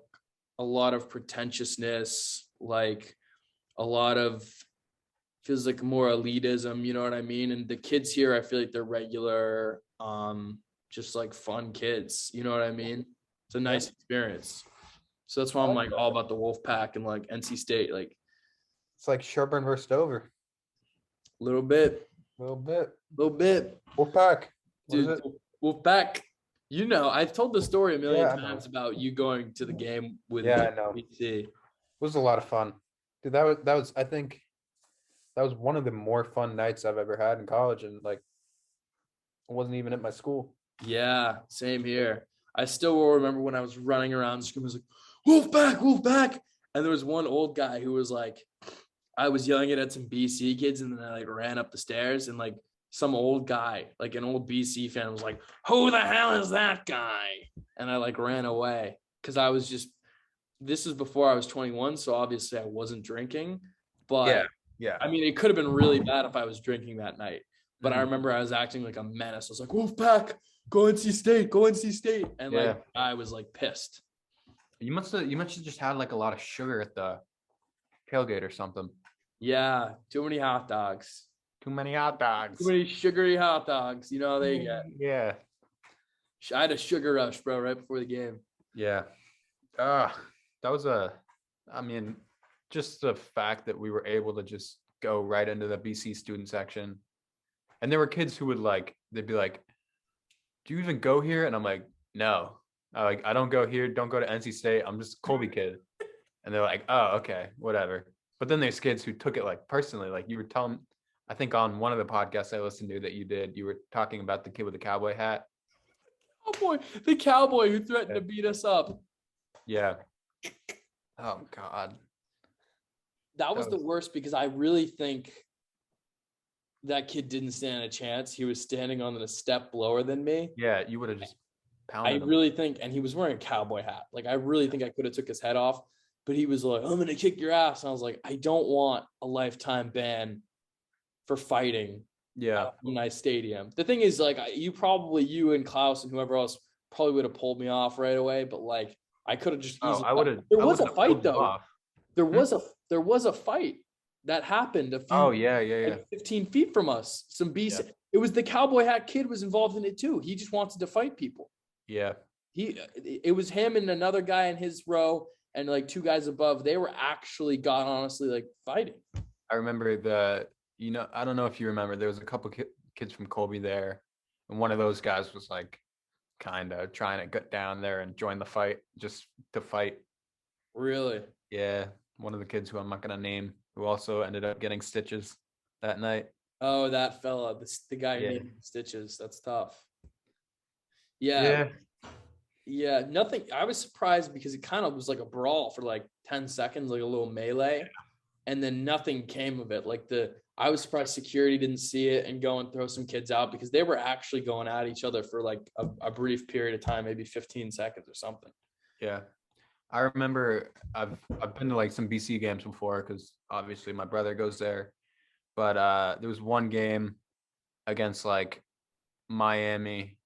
a lot of pretentiousness, like a lot of feels like more elitism, you know what I mean? And the kids here, I feel like they're regular, just like fun kids, you know what I mean? It's a nice experience. So that's why I'm like all about the Wolfpack and like NC State, like It's like Sherburne versus Dover. a little bit. Wolfpack. What is Dude, it? Wolfpack. I've told the story a million Yeah, I know. times about you going to the game with Yeah, I know. BC. It was a lot of fun. Dude, that was I think that was one of the more fun nights I've ever had in college, and like I wasn't even at my school. Yeah, same here. I still will remember when I was running around the school, I was like, Wolfpack, Wolfpack. And there was one old guy who was like, I was yelling it at some BC kids, and then I like ran up the stairs, and like some old guy, like an old BC fan, was like, "Who the hell is that guy?" And I like ran away because I was this is before I was 21, so obviously I wasn't drinking. But Yeah. I mean, it could have been really bad if I was drinking that night. But I remember I was acting like a menace. I was like, Wolfpack, go NC State, go NC State. And like I was like pissed. You must have just had like a lot of sugar at the tailgate or something. Yeah, too many hot dogs. Too many hot dogs. Too many sugary hot dogs. You know how they get. Yeah. I had a sugar rush, bro, right before the game. Yeah. That was I mean, just the fact that we were able to just go right into the BC student section. And there were kids who would they'd be like, do you even go here? And I'm like, no. I don't go here. Don't go to NC State. I'm just a Colby kid. And they're like, oh, okay, whatever. But then there's kids who took it personally. Like you were telling, I think on one of the podcasts I listened to that you did, you were talking about the kid with the cowboy hat. Oh boy, the cowboy who threatened to beat us up. Yeah. Oh God. That was the worst because I really think that kid didn't stand a chance. He was standing on a step lower than me. Yeah, you would have just pounded him. I really think, and he was wearing a cowboy hat. Like I really think I could have took his head off, but he was like, I'm gonna kick your ass. And I was like, I don't want a lifetime ban for fighting at a nice stadium. The thing is, like, you and Klaus and whoever else probably would have pulled me off right away, but like I could have just easily. I would have. There was a fight though. There was a fight that happened a few 15 feet from us. Some BC. It was the cowboy hat kid was involved in it too. He just wanted to fight people. Yeah. It was him and another guy in his row and like two guys above. They were actually, God honestly, like fighting. I remember I don't know if you remember, there was a couple kids from Colby there, and one of those guys was like kind of trying to get down there and join the fight just to fight. Really? Yeah. One of the kids who I'm not going to name, who also ended up getting stitches that night. Oh, that fella, the guy who needed stitches. That's tough. Yeah. Nothing. I was surprised because it kind of was like a brawl for like 10 seconds, like a little melee, and then nothing came of it. I was surprised security didn't see it and go and throw some kids out because they were actually going at each other for like a brief period of time, maybe 15 seconds or something. Yeah. I remember I've been to like some BC games before because obviously my brother goes there. But there was one game against like Miami,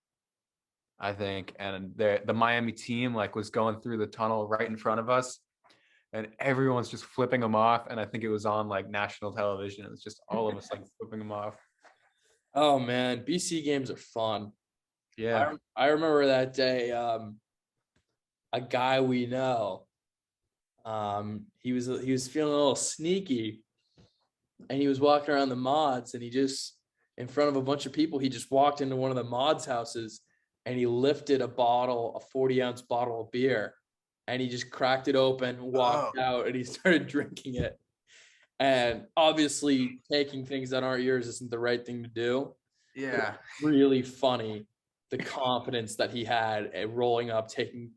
I think, and the Miami team like was going through the tunnel right in front of us, and everyone's just flipping them off. And I think it was on like national television. It was just all of us like flipping them off. Oh man, BC games are fun. Yeah. I remember that day. A guy we know, he was feeling a little sneaky, and he was walking around the mods, and he just, in front of a bunch of people, he just walked into one of the mods' houses, and he lifted a 40-ounce bottle of beer, and he just cracked it open, walked out, and he started drinking it. And obviously, taking things that aren't yours isn't the right thing to do. Yeah. It's really funny, the confidence that he had at rolling up, taking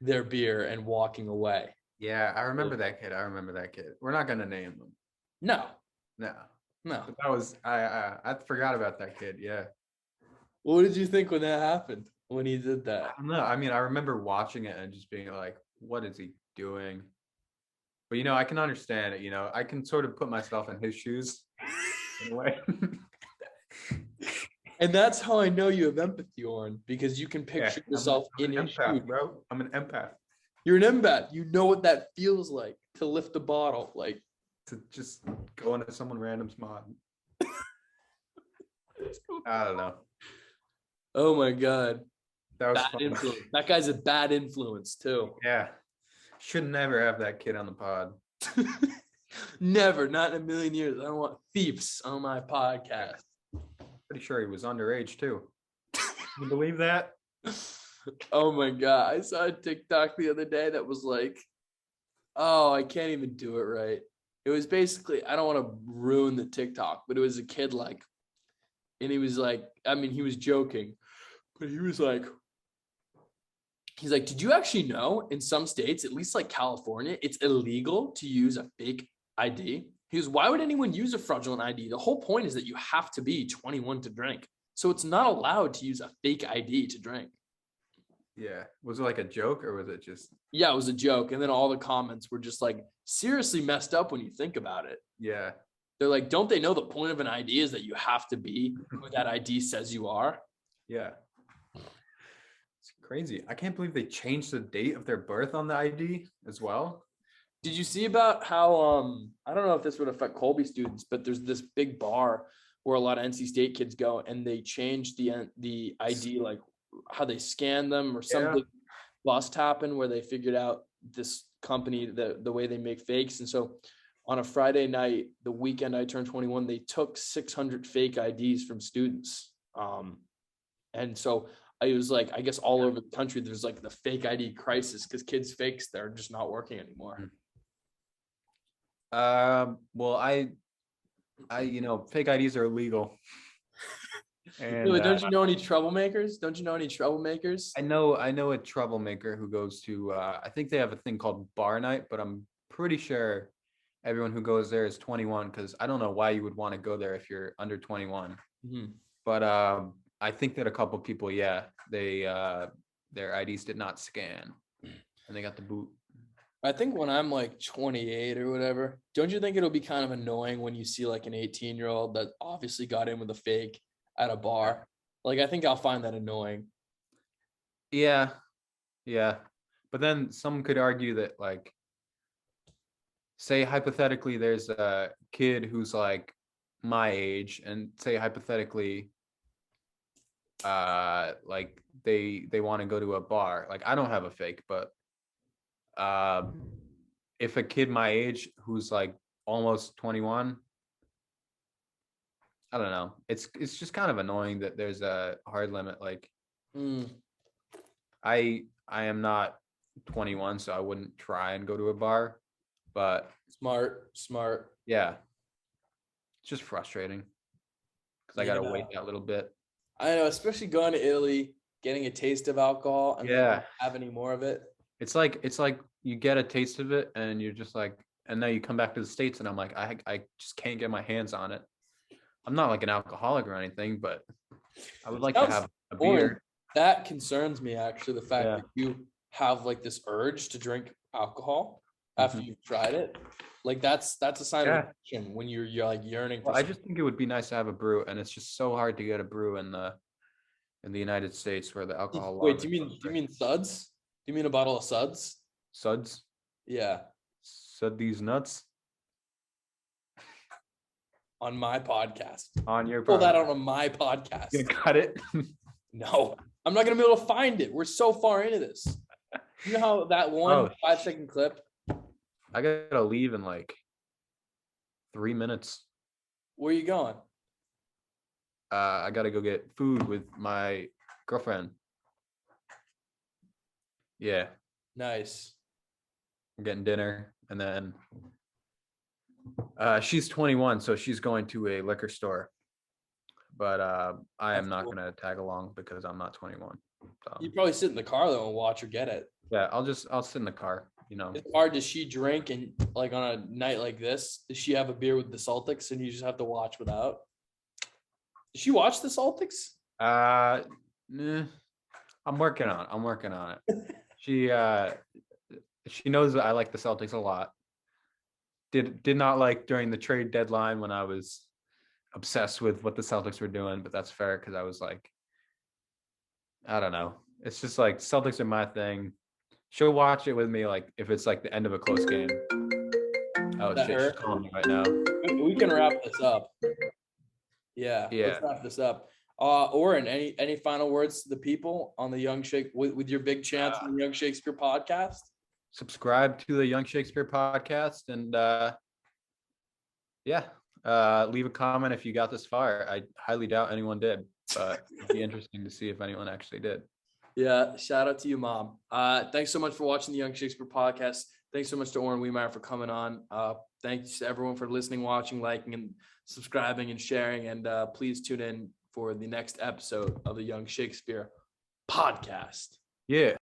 their beer and walking away. Yeah, I remember that kid. We're not gonna name them. No. But that was I forgot about that kid. Yeah. What did you think when that happened? When he did that? I don't know. I mean, I remember watching it and just being like, "What is he doing?" But I can understand it. I can sort of put myself in his shoes in a way. And that's how I know you have empathy, Oren, because you can picture yourself in his shoes, bro. I'm an empath. You're an empath. You know what that feels like to lift a bottle, like to just go into someone random's mod. I don't know. Oh my God. That was bad fun. Influence. That guy's a bad influence too. Yeah. Should never have that kid on the pod. Never, not in a million years. I don't want thieves on my podcast. Pretty sure he was underage too. Can you believe that? Oh my God. I saw a TikTok the other day that was like, oh, I can't even do it right. It was basically, I don't want to ruin the TikTok, but it was a kid and he was like, I mean, he was joking, but he's like, did you actually know in some states, at least like California, it's illegal to use a fake ID? He goes, why would anyone use a fraudulent ID? The whole point is that you have to be 21 to drink. So it's not allowed to use a fake ID to drink. Yeah. Was it like a joke or was it just? Yeah, it was a joke. And then all the comments were just like seriously messed up when you think about it. Yeah. They're like, don't they know the point of an ID is that you have to be who that ID says you are? Yeah. It's crazy. I can't believe they changed the date of their birth on the ID as well. Did you see about how, I don't know if this would affect Colby students, but there's this big bar where a lot of NC State kids go, and they changed the ID, like how they scan them or something. bust happen where they figured out this company, the way they make fakes. And so on a Friday night, the weekend I turned 21, they took 600 fake IDs from students. And so I was like, I guess all over the country, there's like the fake ID crisis because kids' fakes, they're just not working anymore. Well, I fake IDs are illegal. And Don't you know any troublemakers? I know a troublemaker who goes to I think they have a thing called bar night, but I'm pretty sure everyone who goes there is 21 because I don't know why you would want to go there if you're under 21. Mm-hmm. But I think that a couple people, they their IDs did not scan and they got the boot. I think when I'm like 28 or whatever, don't you think it'll be kind of annoying when you see like an 18-year-old that obviously got in with a fake at a bar? Like, I think I'll find that annoying. Yeah. But then some could argue that, like, say hypothetically there's a kid who's like my age, and say hypothetically like they want to go to a bar. Like, I don't have a fake, but if a kid my age who's like almost 21, I don't know. It's just kind of annoying that there's a hard limit. Like, I am not 21, so I wouldn't try and go to a bar. But Smart. yeah, it's just frustrating because I gotta wait that little bit. I know, especially going to Italy, getting a taste of alcohol and then not have any more of it. It's like you get a taste of it and you're just like, and now you come back to the States and I'm like, I just can't get my hands on it. I'm not like an alcoholic or anything, but I would like to have a beer. That concerns me, actually, the fact that you have like this urge to drink alcohol after you've tried it. Like, that's a sign of addiction when you're like yearning for I just think it would be nice to have a brew, and it's just so hard to get a brew in the United States where the alcohol. Wait, do you mean suds? Do you mean a bottle of suds? Suds? Yeah. Sud these nuts? On my podcast. On your podcast. Pull that on my podcast. You gonna cut it? No, I'm not gonna be able to find it. We're so far into this. You know how that 5-second clip? I gotta leave in like 3 minutes. Where are you going? I gotta go get food with my girlfriend. Yeah. Nice. We're getting dinner, and then she's 21, so she's going to a liquor store. But I am not gonna tag along because I'm not 21. So. You probably sit in the car though and watch her get it. Yeah, I'll sit in the car. You know, it's hard. Does she drink, and like on a night like this, does she have a beer with the Celtics and you just have to watch without? Does she watch the Celtics? Nah, I'm working on it. She knows that I like the Celtics a lot. Did not like during the trade deadline when I was obsessed with what the Celtics were doing, but that's fair because I was like, I don't know. It's just like Celtics are my thing. She'll watch it with me, like if it's like the end of a close game. Oh shit, she's calling me right now. We can wrap this up. Yeah. Let's wrap this up. Oren, any final words to the people on the Young Shake with your big chance on the Young Shakespeare podcast? Subscribe to the Young Shakespeare podcast and leave a comment if you got this far. I highly doubt anyone did, but it'd be interesting to see if anyone actually did. Yeah, shout out to you, Mom. Thanks so much for watching the Young Shakespeare podcast. Thanks so much to Oren Wiemeyer for coming on. Thanks to everyone for listening, watching, liking, and subscribing and sharing. And please tune in for the next episode of the Young Shakespeare podcast. Yeah.